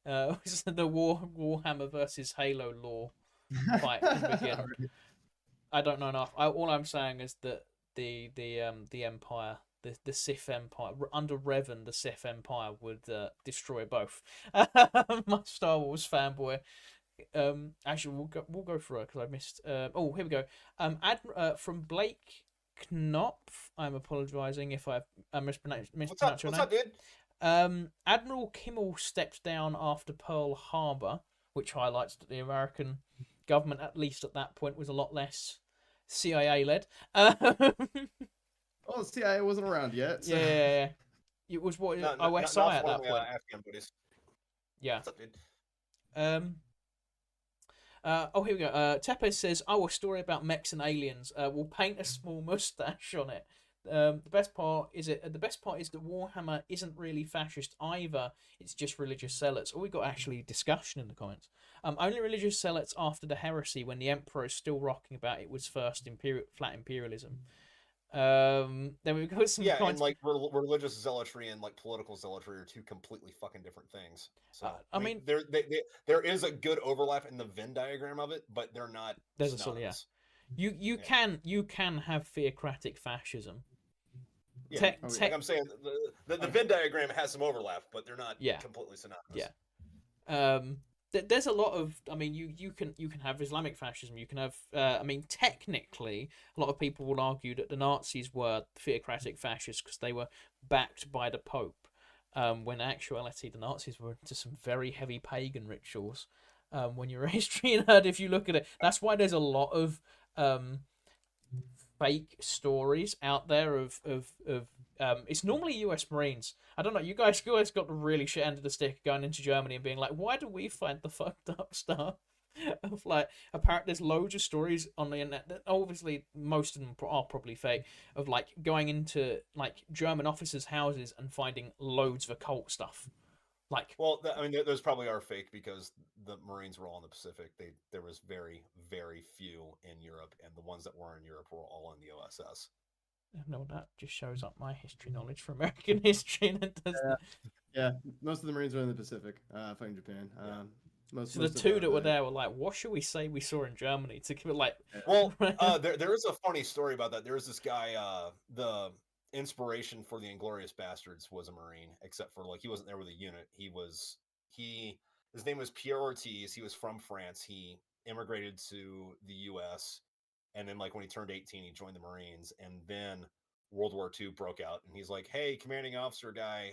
The Warhammer versus Halo lore fight to begin. I don't know enough. All I'm saying is that the Empire, the Sith Empire under Revan, the Sith Empire would destroy both. My Star Wars fanboy. Actually, we'll go through it because I missed. Oh, here we go. From Blake Knopf. I'm apologising if I've mispronounced your name. What's up, dude? Admiral Kimmel stepped down after Pearl Harbor, which highlights that the American government, at least at that point, was a lot less CIA led. Well, the CIA wasn't around yet. So. Yeah, it was OSI at that point. Afghan buddies. Yeah. What's up, dude? Here we go. Tepes says, "Oh, a story about mechs and aliens. We'll paint a small mustache on it." The best part is that Warhammer isn't really fascist either. It's just religious zealots. Oh, we got actually discussion in the comments. Only religious zealots after the heresy, when the emperor is still rocking about it was first flat imperialism. Then we've got some Yeah, and comments. like religious zealotry and like political zealotry are two completely fucking different things. So I mean, there is a good overlap in the Venn diagram of it, but they're not there's a sort of, yeah. synonymous. You can have theocratic fascism. Yeah, Te- Oh, yeah. like te- I'm saying, the Venn diagram has some overlap, but they're not Yeah. completely synonymous. Yeah. There's a lot of. I mean, you can have Islamic fascism. You can have. I mean, technically, a lot of people will argue that the Nazis were theocratic fascists because they were backed by the Pope. When in actuality, the Nazis were into some very heavy pagan rituals. When you're a history nerd, if you look at it, that's why there's a lot of fake stories out there of it's normally US Marines. I don't know, you guys got the really shit end of the stick going into Germany and being like, why do we find the fucked up stuff? Of like, apparently there's loads of stories on the internet that obviously most of them are probably fake, of like going into like German officers' houses and finding loads of occult stuff. Like, Well, I mean, those probably are fake because the Marines were all in the Pacific. There was very, very few in Europe, and the ones that were in Europe were all in the OSS. no, that just shows up my history knowledge for American history, and it does that. Yeah, most of the Marines were in the Pacific, fighting Japan. Yeah. So the two that were there were like, what should we say we saw in Germany to give it like? Well, there is a funny story about that. There was this guy, the inspiration for the Inglorious Bastards was a Marine, except for like he wasn't there with a unit. He his name was Pierre Ortiz. He was from France. He immigrated to the U.S. and then like when he turned 18, he joined the Marines, and then World War II broke out, and he's like, "Hey, commanding officer guy,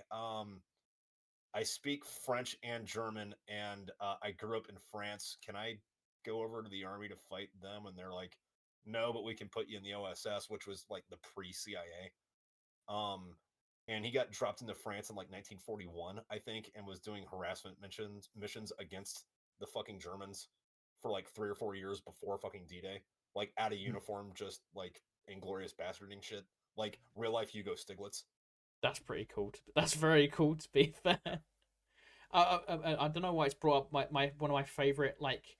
I speak French and German, and I grew up in France. Can I go over to the army to fight them?" And they're like, "No, but we can put you in the OSS," which was like the pre-CIA. And he got dropped into France in like 1941, I think, and was doing harassment missions against the fucking Germans for like 3 or 4 years before fucking D-Day, like out of uniform, just like inglorious bastarding shit, like real life Hugo Stiglitz. That's pretty cool. That's very cool, to be fair. I don't know why it's brought up. My one of my favorite like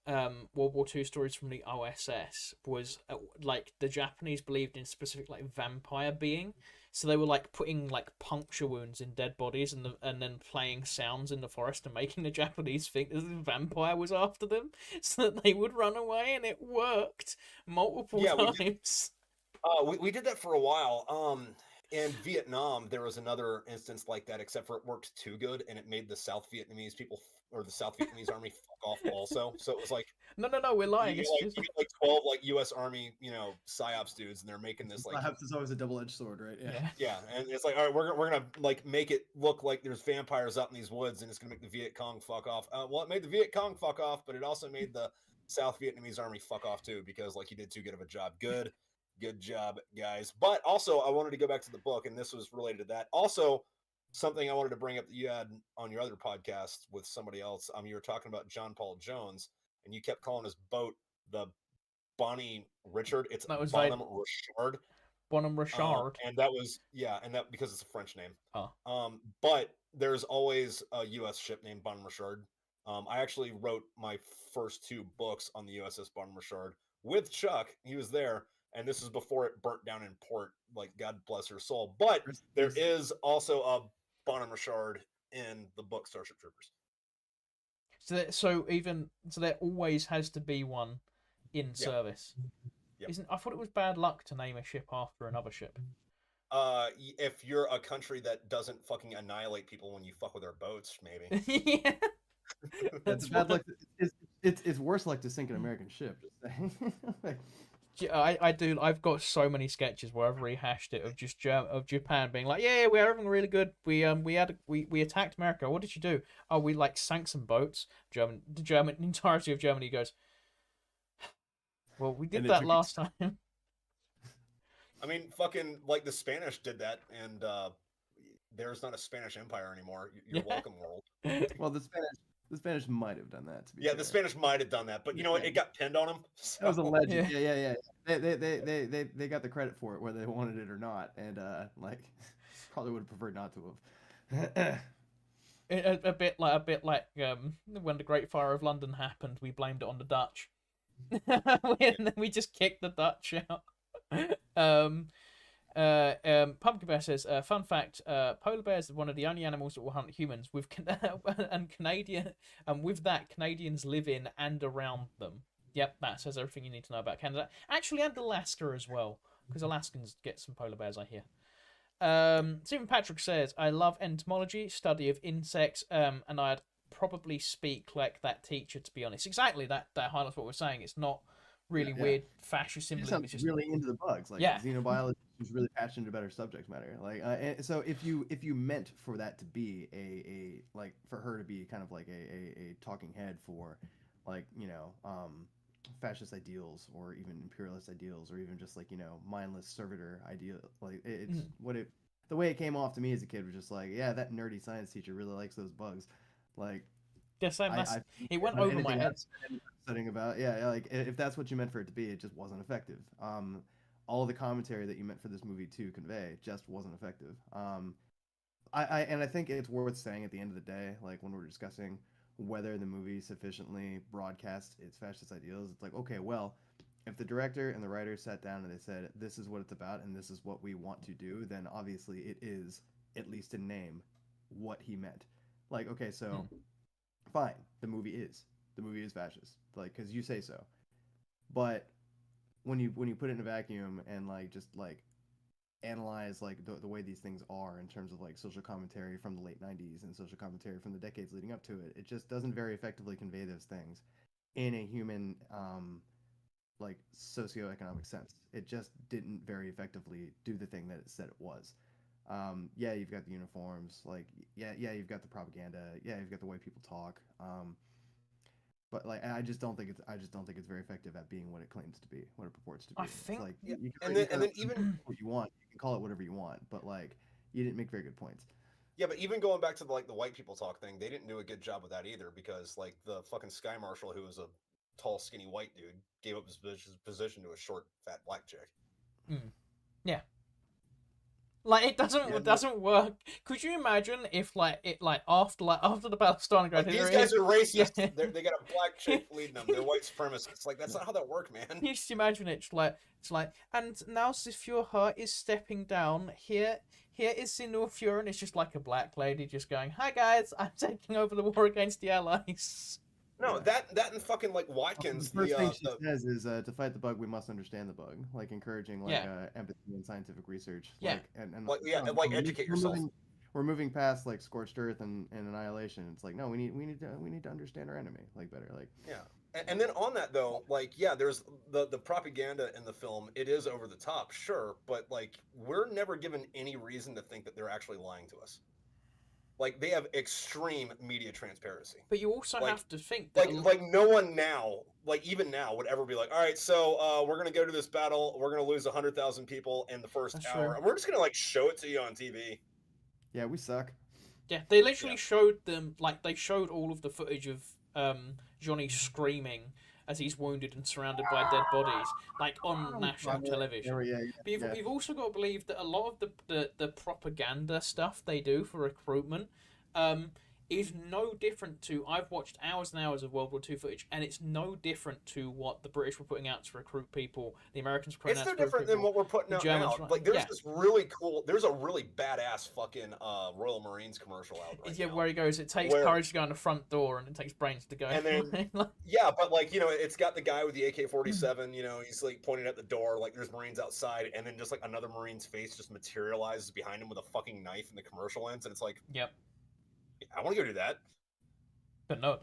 World War II stories from the OSS was like the Japanese believed in specific like vampire being, so they were like putting like puncture wounds in dead bodies and then playing sounds in the forest and making the Japanese think that the vampire was after them, so that they would run away, and it worked multiple times. We did that for a while. In Vietnam, there was another instance like that, except for it worked too good, and it made the South Vietnamese people or the South Vietnamese army fuck off also. So it was like No, we're lying. It's just you get like 12 like U.S. Army, psyops dudes, and they're making this like Perhaps it's always a double-edged sword, right? yeah. yeah, and it's like, all right, we're gonna like make it look like there's vampires out in these woods, and it's gonna make the Viet Cong fuck off. Well, it made the Viet Cong fuck off, but it also made the South Vietnamese army fuck off too, because like you did too good of a job. Good job, guys. But also, I wanted to go back to the book, and this was related to that. Also, something I wanted to bring up that you had on your other podcast with somebody else. You were talking about John Paul Jones, and you kept calling his boat the Bonnie Richard. It's That was Bonhomme Richard. Bonhomme Richard. And that was and that because it's a French name. Oh. But there's always a U.S. ship named Bonhomme Richard. I actually wrote my first 2 books on the USS Bonhomme Richard with Chuck. He was there, and this is before it burnt down in port. Like, God bless her soul. But there is also a Bonhomme Richard in the book Starship Troopers. So there always has to be one in service. Yep. I thought it was bad luck to name a ship after another ship. If you're a country that doesn't fucking annihilate people when you fuck with their boats, maybe. Yeah. That's bad luck. It's worse luck to sink an American ship. I do. I've got so many sketches where I've rehashed it of just of Japan being like, yeah, we're everything really good. We attacked America. What did you do? Oh, we like sank some boats. The entirety of Germany goes, well, we did that last time. I mean, fucking like the Spanish did that, and there's not a Spanish Empire anymore. You're welcome, world. Well, Well, the Spanish might have done that. To be Yeah, fair. the Spanish might have done that, but you know what? It got pinned on them. So. That was a legend. Yeah. Yeah. They got the credit for it, whether they wanted it or not, and like probably would have preferred not to have. A bit like when the Great Fire of London happened, we blamed it on the Dutch. And then we just kicked the Dutch out. Pumpkin Bear says, fun fact: polar bears are one of the only animals that will hunt humans. With with that, Canadians live in and around them. Yep, that says everything you need to know about Canada. Actually, and Alaska as well, because Alaskans get some polar bears, I hear. Stephen Patrick says, I love entomology, study of insects, and I'd probably speak like that teacher, to be honest. Exactly, that highlights what we're saying. It's not really weird fascist symbolism. It's just really into the bugs, like xenobiology is really passionate about her subject matter. Like, and so if you meant for that to be a like for her to be kind of like a talking head for, like, fascist ideals or even imperialist ideals or even just, like, mindless servitor ideal, like it's the way it came off to me as a kid was just like, yeah, that nerdy science teacher really likes those bugs, like. It went over my head. Studying about, like if that's what you meant for it to be, it just wasn't effective. All of the commentary that you meant for this movie to convey just wasn't effective. I think it's worth saying at the end of the day, like when we're discussing whether the movie sufficiently broadcasts its fascist ideals, it's like, okay, well, if the director and the writer sat down and they said, this is what it's about and this is what we want to do, then obviously it is, at least in name, what he meant. Like, okay, so fine, the movie is fascist, like, because you say so. But when you put it in a vacuum and like just like analyze like the way these things are in terms of like social commentary from the late 90s and social commentary from the decades leading up to it, it just doesn't very effectively convey those things in a human like socioeconomic sense. It just didn't very effectively do the thing that it said it was. Yeah, you've got the uniforms, like yeah, you've got the propaganda, yeah, you've got the way people talk. But like, I just don't think it's very effective at being what it claims to be, what it purports to be. I think, it's like, yeah. you and can then even what you want, you can call it whatever you want, but like, you didn't make very good points. Yeah, but even going back to the white people talk thing, they didn't do a good job with that either, because like the fucking Sky Marshal, who was a tall, skinny white dude, gave up his position to a short, fat black chick. Yeah. Like, it doesn't work. Could you imagine if after the Battle of Stalingrad, these guys are racist. Yeah. They got a black chick leading them. They're white supremacists. Like, that's not how that works, man. You just imagine it. It's like, and now the Führer is stepping down. Here is the new Führer, and it's just like a black lady just going, "Hi guys, I'm taking over the war against the Allies." No, that and fucking like Watkins. The first thing she says is, to fight the bug, we must understand the bug. Like encouraging empathy and scientific research. Yeah. Like educate yourself. We're moving past like scorched earth and annihilation. It's like, no, we need to understand our enemy like better. Like, yeah. And then on that though, like, yeah, there's the propaganda in the film. It is over the top, sure, but like we're never given any reason to think that they're actually lying to us. Like, they have extreme media transparency. But you also have to think that like no one now, like even now, would ever be like, all right, so we're gonna go to this battle, we're gonna lose 100,000 people in the first hour, and we're just gonna like show it to you on TV. Yeah, we suck. Yeah, they literally showed them, like, they showed all of the footage of Johnny screaming as he's wounded and surrounded by dead bodies, like on national television. But you've also got to believe that a lot of the propaganda stuff they do for recruitment is no different to... I've watched hours and hours of World War II footage, and it's no different to what the British were putting out to recruit people, the Americans were putting out to recruit people. It's no different than what we're putting out now. Like, there's this really cool... There's a really badass fucking Royal Marines commercial out right now. Where he goes, it takes courage to go in the front door, and it takes brains to go... And then, yeah, but, like, it's got the guy with the AK-47, he's, like, pointing at the door, like, there's Marines outside, and then just, like, another Marine's face just materializes behind him with a fucking knife, and the commercial ends, and it's like... Yep. I want to go do that. But no,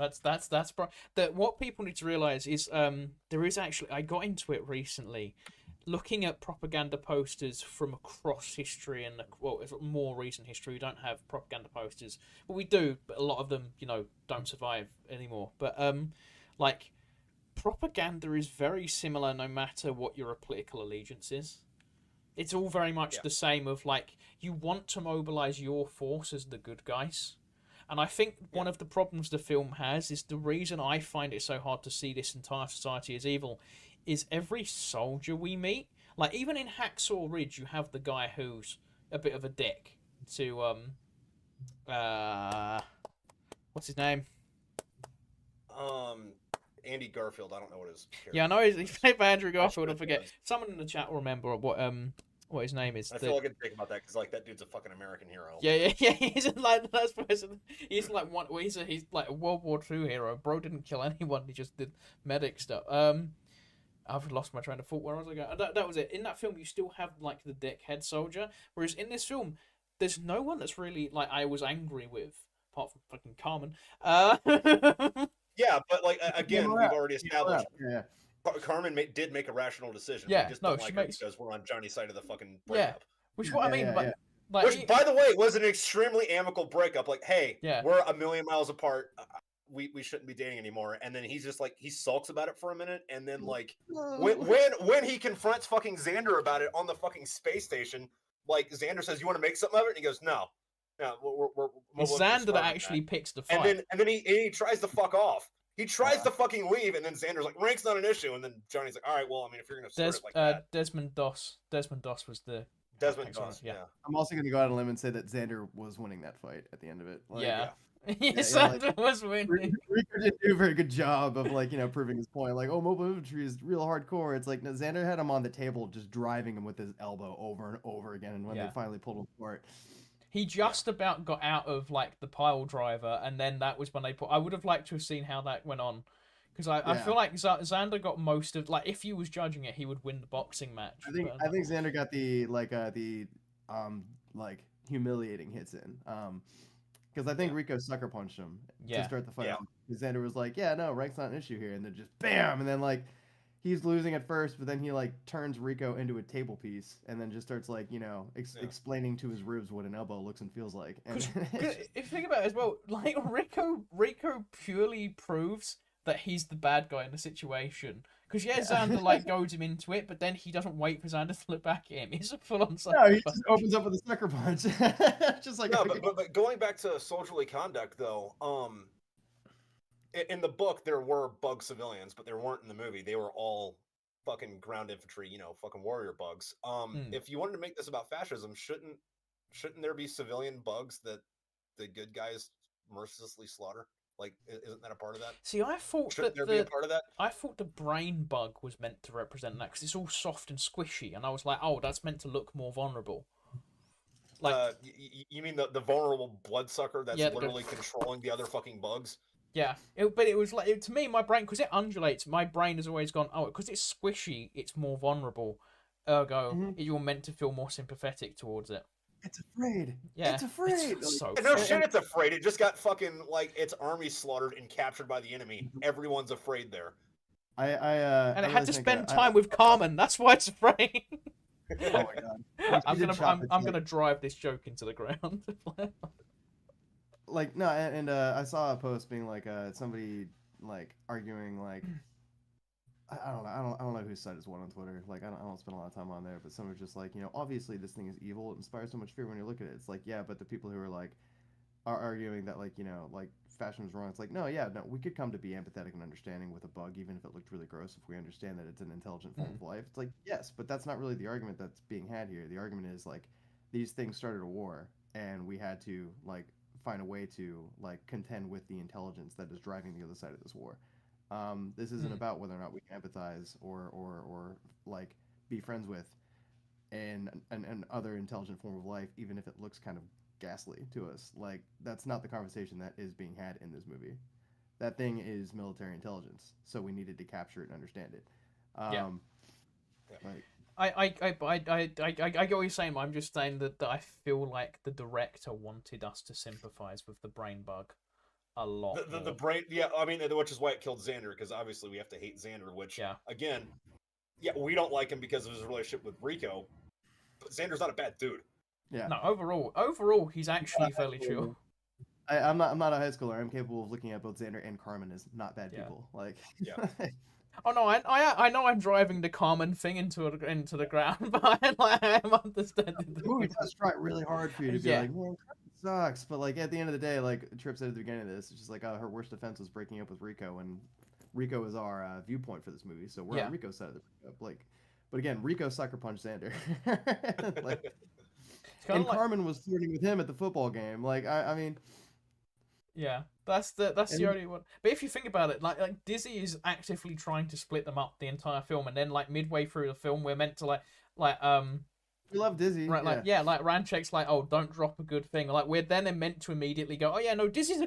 what people need to realize is there is actually, I got into it recently, looking at propaganda posters from across history and more recent history. We don't have propaganda posters, but we do. But a lot of them, don't survive anymore. But like, propaganda is very similar no matter what your political allegiance is. It's all very much the same. Of like, you want to mobilize your force as the good guys. And I think one of the problems the film has is the reason I find it so hard to see this entire society as evil is every soldier we meet. Like, even in Hacksaw Ridge, you have the guy who's a bit of a dick to, what's his name? Andy Garfield. I don't know what his character. Yeah, I know he's played by Andrew Garfield. I it forget. was. Someone in the chat will remember what his name is. I feel like I can think about that because like that dude's a fucking American hero. Yeah. He's like that person. He's like one. He's like a World War II hero. Bro didn't kill anyone. He just did medic stuff. I've lost my train of thought. Where was I going? That was it. In that film, you still have like the dickhead soldier, whereas in this film, there's no one that's really like I was angry with, apart from fucking Carmen. Yeah, but like again, we've already established. Yeah. Carmen did make a rational decision. Yeah, we just no, don't she like makes- her because we're on Johnny's side of the fucking Yeah, breakup. which is what I mean. But like, Which, by the way, was an extremely amicable breakup. Like, hey, Yeah. we're a million miles apart. We shouldn't be dating anymore. And then he's just like he sulks about it for a minute, and then like when he confronts fucking Xander about it on the fucking space station, like Xander says, "You want to make something of it?" And he goes, "No, we're it's Xander that actually picks the fight. and then he tries to fuck off. He tries to fucking leave, and then Xander's like, "Rank's not an issue." And then Johnny's like, "All right, well, I mean, if you're gonna start it like that." Desmond Doss was the Desmond Doss, yeah. I'm also going to go out on a limb and say that Xander was winning that fight at the end of it. Like, yeah. Xander was winning. Rico didn't do a very good job of like proving his point. Like, oh, mobile infantry is real hardcore. It's like no, Xander had him on the table, just driving him with his elbow over and over again. And when they finally pulled him apart, he just about got out of like the pile driver, and then that was when they put. I would have liked to have seen how that went on. Because I feel like Xander got most of like if he was judging it, he would win the boxing match. I think Xander got the humiliating hits in. Because I think Rico sucker punched him to start the fight. Yeah. Xander was like, "Yeah, no, rank's not an issue here," and then just bam, and then like he's losing at first, but then he like turns Rico into a table piece, and then just starts like explaining to his ribs what an elbow looks and feels like. And if you think about it as well, like Rico purely proves that he's the bad guy in the situation. Because Xander like goads him into it, but then he doesn't wait for Xander to look back at him. He's a full-on sucker punch. No, he just opens up with a sucker punch. Just like no, but going back to soldierly conduct though, in the book there were bug civilians, but there weren't in the movie. They were all fucking ground infantry, fucking warrior bugs. If you wanted to make this about fascism, shouldn't there be civilian bugs that the good guys mercilessly slaughter? Like, isn't that a part of that? See, I thought Shouldn't there be a part of that? I thought the brain bug was meant to represent that because it's all soft and squishy, and I was like, oh, that's meant to look more vulnerable. Like, you mean the vulnerable bloodsucker that's literally controlling the other fucking bugs? Yeah, but it was like to me, my brain because it undulates. My brain has always gone, oh, because it's squishy, it's more vulnerable. Ergo, you're meant to feel more sympathetic towards it. It's afraid. Yeah, it's afraid. It's so no shit, it's afraid. It just got fucking like its army slaughtered and captured by the enemy. Everyone's afraid there. And it had to spend time with Carmen. That's why it's afraid. Oh my god! I'm gonna drive this joke into the ground. Like no, and I saw a post being like somebody like arguing like. I don't know whose side is what on Twitter. Like I don't spend a lot of time on there, but some are just like, obviously this thing is evil. It inspires so much fear when you look at it. It's like, yeah, but the people who are like are arguing that like, like fashion is wrong. It's like, no, we could come to be empathetic and understanding with a bug, even if it looked really gross, if we understand that it's an intelligent form of life. It's like, yes, but that's not really the argument that's being had here. The argument is like these things started a war and we had to like find a way to like contend with the intelligence that is driving the other side of this war. This isn't about whether or not we can empathize or like be friends with an other intelligent form of life, even if it looks kind of ghastly to us. Like that's not the conversation that is being had in this movie. That thing is military intelligence, so we needed to capture it and understand it. Like, I get what you're saying, but I'm just saying that I feel like the director wanted us to sympathize with the brain bug a lot. The brain, I mean, which is why it killed Xander, because obviously we have to hate Xander, which, again, we don't like him because of his relationship with Rico, but Xander's not a bad dude. Yeah. No, overall, he's actually fairly chill. I'm not a high schooler. I'm capable of looking at both Xander and Carmen as not bad people. Like, Oh no, I know I'm driving the Carmen thing into the ground, but I'm understanding. The movie does try really hard for you to be like, man, sucks. But like at the end of the day, like Tripp said at the beginning of this, it's just like her worst offense was breaking up with Rico, and Rico is our viewpoint for this movie, so we're on Rico's side of the breakup. Like, but again, Rico sucker punched Xander. Like, and like... Carmen was flirting with him at the football game. Like, I mean, yeah, that's the only one. But if you think about it, like Dizzy is actively trying to split them up the entire film, and then like midway through the film, we're meant to we love Dizzy, right? Like like Ranchek's like, oh, don't drop a good thing. Like we're then meant to immediately go, oh yeah, no, Dizzy's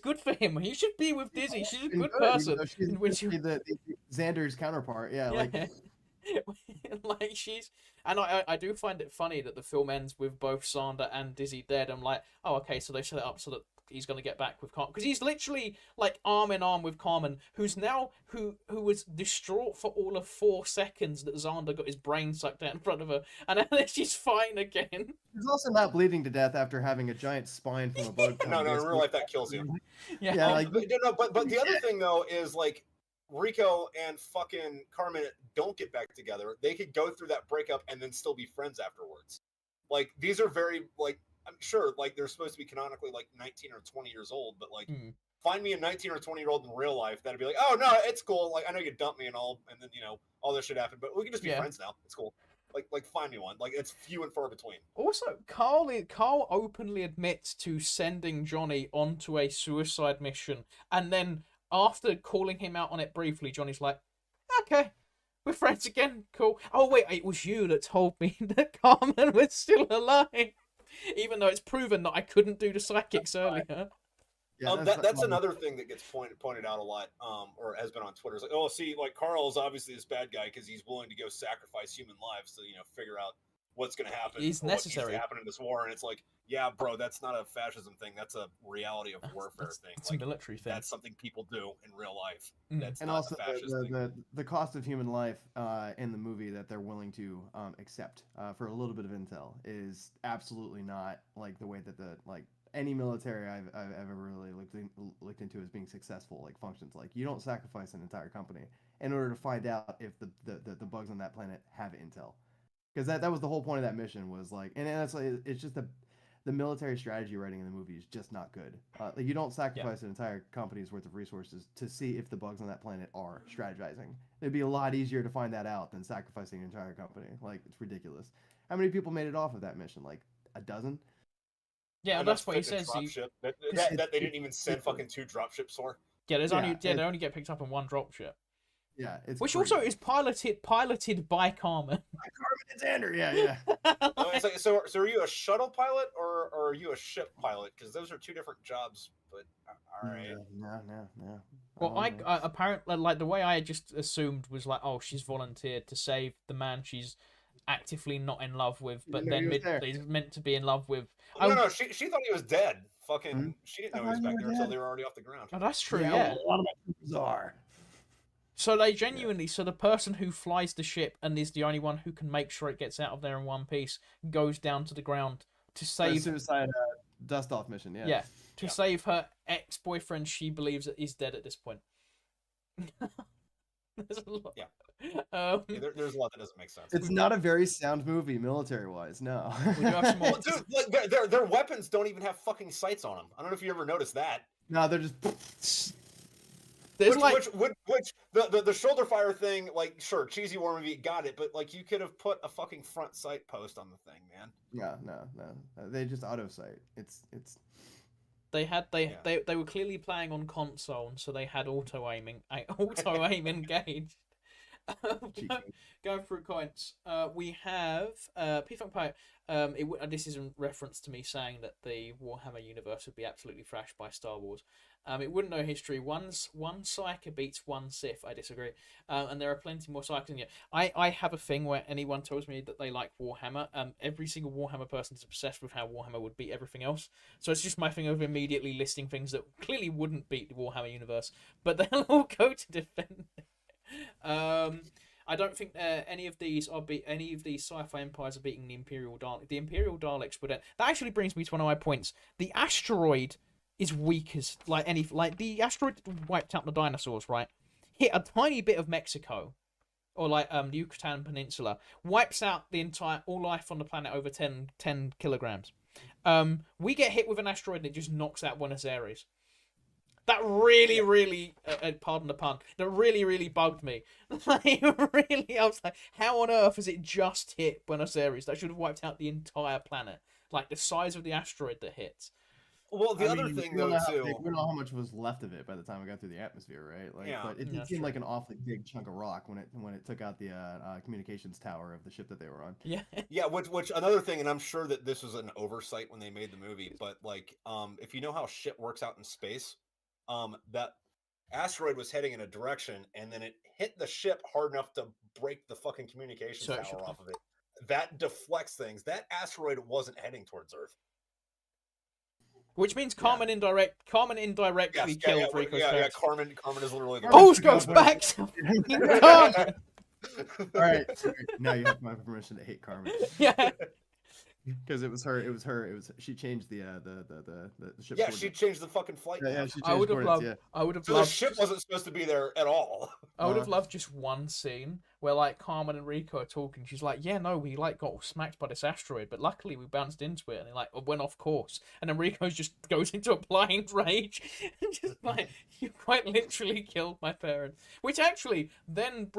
good for him. He should be with Dizzy. She's a good person. She's the Xander's counterpart. Yeah, like. Like she's, and I do find it funny that the film ends with both Xander and Dizzy dead. I'm like, oh okay, so they set it up so that he's gonna get back with Carmen, because he's literally like arm in arm with Carmen, who's now who was distraught for all of 4 seconds that Xander got his brain sucked out in front of her, and then she's fine again. He's also not bleeding to death after having a giant spine from a bug. No, in real life that kills you. Yeah, like but the other thing though is like, Rico and fucking Carmen don't get back together. They could go through that breakup and then still be friends afterwards. Like, these are very, like, I'm sure, like, they're supposed to be canonically, like, 19 or 20 years old, but, like, find me a 19 or 20-year-old in real life that'd be like, oh, no, it's cool. Like, I know you dumped me and all, and then, you know, all this shit happened, but we can just be friends now. It's cool. Like, find me one. Like, it's few and far between. Also, Carl openly admits to sending Johnny onto a suicide mission, and then after calling him out on it briefly, Johnny's like, okay, we're friends again, cool. Oh wait, it was you that told me that Carmen was still alive, even though it's proven that I couldn't do the psychics earlier. Yeah, that's another thing that gets pointed out a lot, or has been on Twitter. It's like, oh, see, like Carl's obviously this bad guy because he's willing to go sacrifice human lives to, you know, figure out what's going to happen. He's necessary. What needs to happen in this war, and it's like, yeah, bro, that's not a fascism thing. That's a reality of warfare thing. It's like, a military thing. That's something people do in real life. That's and not also a fascist thing. The cost of human life in the movie that they're willing to accept for a little bit of intel is absolutely not like the way that any military I've ever really looked into as being successful like functions. Like, you don't sacrifice an entire company in order to find out if the bugs on that planet have intel, because that was the whole point of that mission, was like, and that's like, it's just the military strategy writing in the movie is just not good. Like, you don't sacrifice an entire company's worth of resources to see if the bugs on that planet are strategizing. It'd be a lot easier to find that out than sacrificing an entire company. Like, it's ridiculous. How many people made it off of that mission? Like a dozen? Yeah, that's what he says. That they didn't even send fucking 2 dropships for. Yeah, they only get picked up in 1 dropship. Yeah, it's which crazy. Also is piloted by Carmen. By Carmen and Xander, yeah. It's like, so are you a shuttle pilot or are you a ship pilot? Because those are 2 different jobs. But all right. No. Well, I apparently, like, the way I just assumed was like, oh, she's volunteered to save the man she's actively not in love with, but then is meant to be in love with. No, she thought he was dead. Fucking, she didn't know he was back there until they were already off the ground. Oh, that's true. Yeah. A lot of my troopers are. So they genuinely, so the person who flies the ship and is the only one who can make sure it gets out of there in one piece goes down to the ground to save suicide dust off mission. Yeah. To save her ex-boyfriend. She believes that he's dead at this point. There's a lot. Yeah. There's a lot that doesn't make sense. It's not a very sound movie, military-wise. No. We do have some more. Dude, like, their weapons don't even have fucking sights on them. I don't know if you ever noticed that. No, they're just. Which the shoulder fire thing, like, sure, cheesy war movie, got it, but like, you could have put a fucking front sight post on the thing, man. No. They just auto sight. It's. They were clearly playing on console, and so they had auto aim engaged. Going through coins, we have P-Funk Poet. This is in reference to me saying that the Warhammer universe would be absolutely thrashed by Star Wars. It wouldn't know history. One Psyker beats one Sith. I disagree. And there are plenty more Psykers in here. I have a thing where anyone tells me that they like Warhammer, every single Warhammer person is obsessed with how Warhammer would beat everything else. So it's just my thing of immediately listing things that clearly wouldn't beat the Warhammer universe, but they'll all go to defend it. I don't think any of these sci-fi empires are beating the Imperial Daleks. The Imperial Daleks would. That actually brings me to one of my points. The asteroid is weak as the asteroid that wiped out the dinosaurs, right? Hit a tiny bit of Mexico, or like the Yucatan Peninsula, wipes out the entire all life on the planet over 10 kilograms. We get hit with an asteroid and it just knocks out Buenos Aires. That really, pardon the pun, that really bugged me. Like, really, I was like, how on earth has it just hit Buenos Aires? That should have wiped out the entire planet. Like, the size of the asteroid that hits. Well, the other thing, though, too... we don't know how much was left of it by the time it got through the atmosphere, right? Like, Yeah. but it Yeah, did seem true. like an awfully big chunk of rock when it took out the communications tower of the ship that they were on. Yeah. Yeah, which another thing, and I'm sure that this was an oversight when they made the movie, but like, if you know how shit works out in space, that asteroid was heading in a direction, and then it hit the ship hard enough to break the fucking communications So- tower off of it. That deflects things. That asteroid wasn't heading towards Earth. Which means Carmen indirectly killed Rico's parents. Carmen is literally the Pulse goes back to fucking Carmen. All right, now you have my permission to hate Carmen. Yeah. Because it was she changed the ship. Yeah, she changed the fucking flight. Yeah, path. she changed I would have coordinates, loved. I would have So the loved. ship wasn't supposed to be there at all. I would have loved just one scene where like Carmen and Rico are talking. She's like, "Yeah, no, we like got smacked by this asteroid, but luckily we bounced into it and it like went off course." And then Rico just goes into a blind rage and just like, "You quite literally killed my parents." Which actually then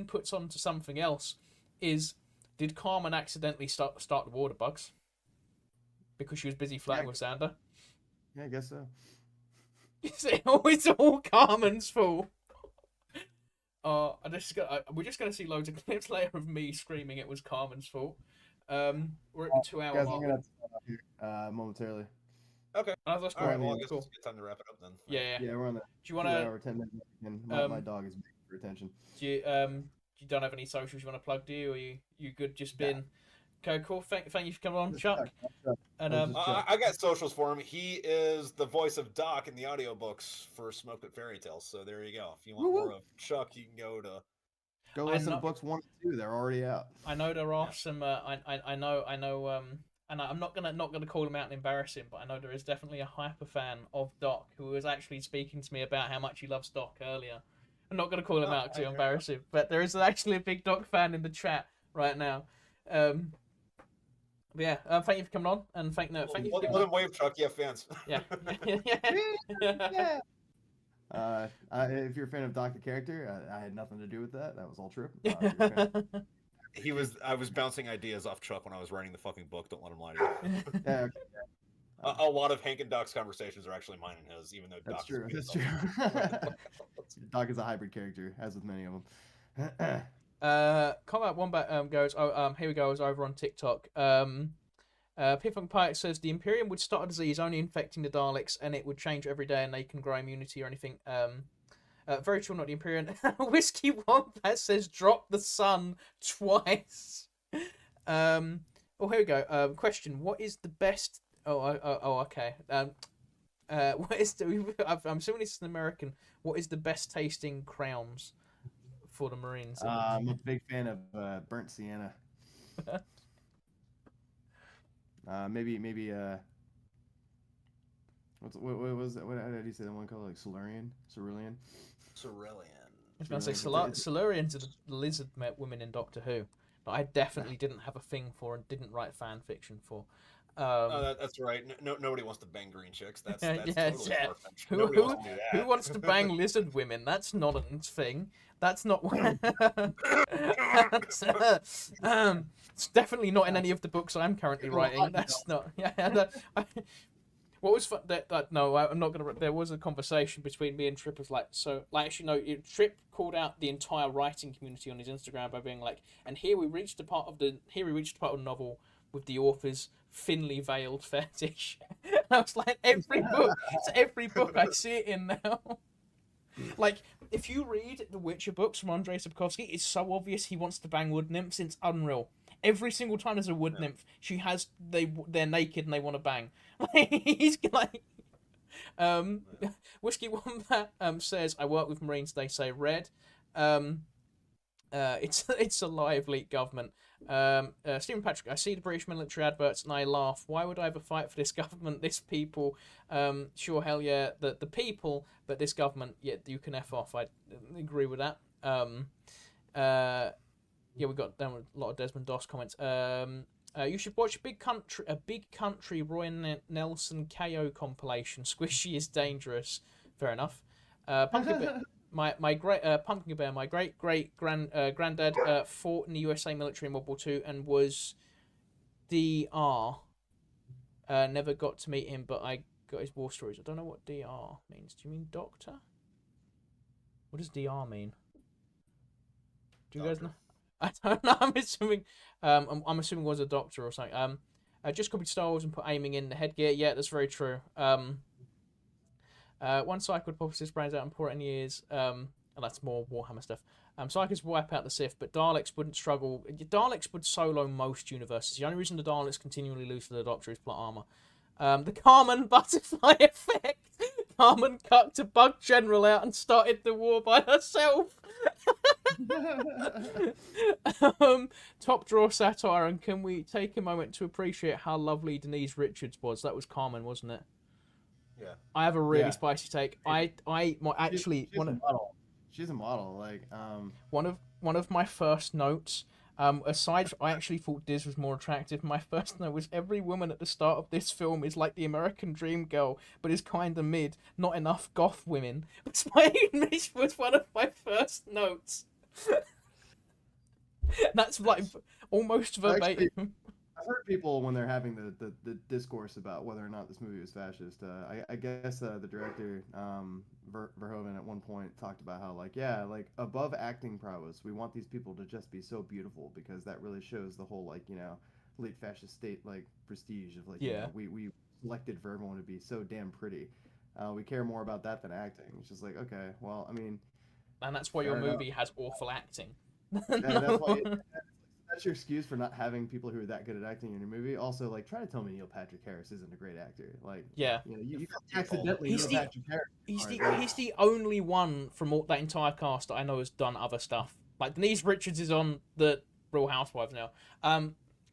puts on to something else. Did Carmen accidentally start the water bugs because she was busy flirting with Xander? Yeah, I guess so. It's all Carmen's fault. We're just gonna see loads of clips later of me screaming it was Carmen's fault. We're at the 2 hour Guys, mark. I'm gonna have to stop here momentarily. Okay. Oh, that's All right. Well, I cool. guess Cool. it's a good time to wrap it up then. Yeah. Yeah, we're on the Do you want to? 2 hour 10 minute mark, and my dog is begging for attention. Do you don't have any socials you want to plug? Do you? Or you good? Just been. Okay, cool. Thank you for coming on, Chuck. And I got socials for him. He is the voice of Doc in the audiobooks for Smoked at Fairy Tales. So there you go. If you want more of Chuck, you can go listen to books 1 and 2. They're already out. I know there are some. I know. And I'm not gonna call him out and embarrass him, but I know there is definitely a hyper fan of Doc who was actually speaking to me about how much he loves Doc earlier. I'm not gonna call him out to embarrass him, but there is actually a big Doc fan in the chat right now. But yeah, thank you for coming on, and thank you. Let him wave, Chuck. You have fans. Yeah. Yeah. If you're a fan of Doc the character, I had nothing to do with that. That was all Tripp. I was bouncing ideas off Chuck when I was writing the fucking book. Don't let him lie to you. Yeah, okay. A lot of Hank and Doc's conversations are actually mine and his, even though That's Doc true. is That's true. Doc is a hybrid character, as with many of them. Combat Wombat goes, here we go, I was over on TikTok. Piffunk Pike says the Imperium would start a disease only infecting the Daleks and it would change every day and they can grow immunity or anything. Very true, not the Imperium. Whiskey Wombat says drop the sun twice. Here we go. Question: what is the best? Okay. What is I'm assuming this is an American. What is the best tasting crowns for the Marines? I'm a big fan of burnt sienna. Maybe what was that? What did you say the one called, like Cerulean? I was going to say Silurians are the lizard women in Doctor Who, but I definitely didn't have a thing for and didn't write fan fiction for. That's right. Nobody wants to bang green chicks. That's totally far-fetched. Nobody wants to do that. Who wants to bang lizard women? That's not a thing. That's not. It's definitely not in any of the books I'm currently writing. That's not. Yeah. What was fun? No, I'm not gonna. There was a conversation between me and Tripp. Actually, no. Tripp called out the entire writing community on his Instagram by being like, "And here we reached a part of the novel with the author's thinly veiled fetish." I was like, every book I see it in now. Like, if you read the Witcher books from Andrzej Sapkowski, it's so obvious he wants to bang wood nymphs. It's unreal. Every single time there's a wood nymph, they're naked and they want to bang. He's like, Whiskey Wombat says, "I work with Marines. They say red. It's a lie of elite government." Stephen Patrick, I see the British military adverts and I laugh. Why would I ever fight for this government? This people, sure, hell yeah, the people, but this government, yeah, you can F off. I agree with that. Yeah, we got down with a lot of Desmond Doss comments. You should watch a big country Roy Nelson KO compilation. Squishy is dangerous. Fair enough. Pumpkin Bear, my granddad fought in the USA military in World War II and was DR. Never got to meet him, but I got his war stories. I don't know what DR means. Do you mean doctor? What does DR mean? Do you guys know? I don't know. I'm assuming it was a doctor or something. Just copied Star Wars and put aiming in the headgear. Yeah, that's very true. One Psych would pop his brains out and pour it in the ears. And that's more Warhammer stuff. Psychers wipe out the Sith, but Daleks wouldn't struggle. Daleks would solo most universes. The only reason the Daleks continually lose to the Doctor is plot armor. The Carmen butterfly effect. Carmen cucked a bug general out and started the war by herself. Top drawer satire, and can we take a moment to appreciate how lovely Denise Richards was? That was Carmen, wasn't it? Yeah. I have a really spicy take. Actually she's a model. She's a model. Like one of my first notes. Aside from, I actually thought Diz was more attractive. My first note was every woman at the start of this film is like the American Dream girl, but is kind of mid. Not enough goth women. This was one of my first notes. That's like almost verbatim. Actually, I've heard people when they're having the discourse about whether or not this movie was fascist. I guess the director Verhoeven at one point talked about how like above acting prowess, we want these people to just be so beautiful because that really shows the whole late fascist state prestige of we selected for everyone to be so damn pretty. We care more about that than acting. It's just like, okay, well, I mean, and that's why your movie has awful acting. That's why. That's your excuse for not having people who are that good at acting in your movie. Also, try to tell me Neil Patrick Harris isn't a great actor. You accidentally Neil Patrick Harris. He's the only one from that entire cast that I know has done other stuff. Like Denise Richards is on the Real Housewives now.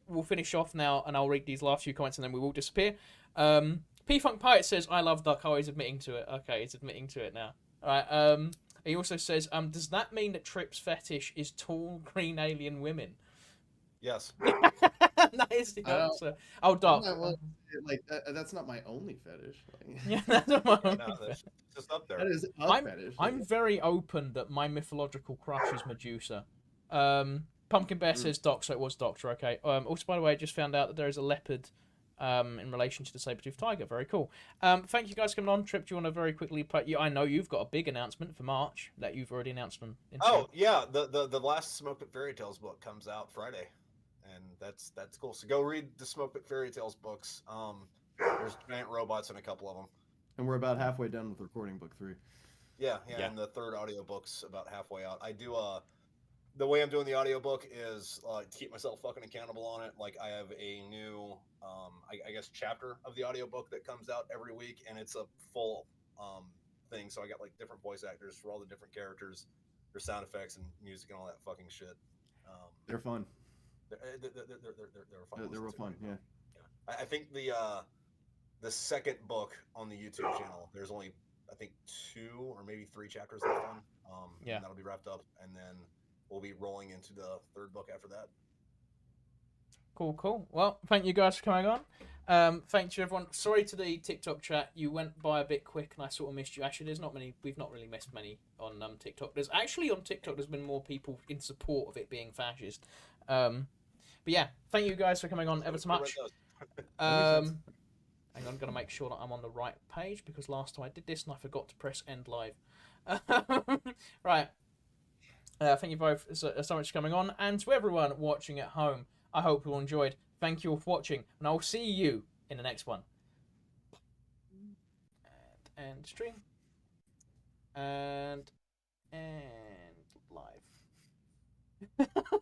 We'll finish off now, and I'll read these last few comments, and then we will disappear. P Funk Pirate says, "I love Duck." Oh, he's admitting to it. Okay, he's admitting to it now. All right. He also says, "Does that mean that Tripp's fetish is tall green alien women?" Yes. That is the answer. Oh, Doc. That's not my only fetish. Yeah, that's not my only that's just up there. That is a fetish. I'm very open that my mythological crush is Medusa. Pumpkin Bear says Doc, so it was Doctor. Okay. Also, by the way, I just found out that there is a leopard in relation to the saber-toothed tiger. Very cool. Thank you guys for coming on. Tripp, do you want to very quickly put I know you've got a big announcement for March that you've already announced on Instagram. Oh, yeah. The last Smoke Pit Fairy Tales book comes out Friday. And that's cool. So go read the Smoke Pit Fairy Tales books. There's giant robots in a couple of them. And we're about halfway done with recording book 3. Yeah. And the third audiobook's about halfway out. I do the way I'm doing the audiobook is to keep myself fucking accountable on it. Like I have a new I guess chapter of the audiobook that comes out every week, and it's a full thing. So I got different voice actors for all the different characters, their sound effects and music and all that fucking shit. They're fun. They're fun. They're real fun. Yeah. I think the second book on the YouTube channel, there's only I think 2 or maybe 3 chapters left on. And that'll be wrapped up, and then we'll be rolling into the third book after that. Cool. Well, thank you guys for coming on. Thank you everyone. Sorry to the TikTok chat. You went by a bit quick, and I sort of missed you. Actually, there's not many. We've not really missed many on TikTok. There's actually on TikTok. There's been more people in support of it being fascist. But yeah, thank you guys for coming on ever so much. Hang on, I'm going to make sure that I'm on the right page because last time I did this and I forgot to press end live. Right. Thank you both so much for coming on. And to everyone watching at home, I hope you all enjoyed. Thank you all for watching. And I'll see you in the next one. And end stream. And live.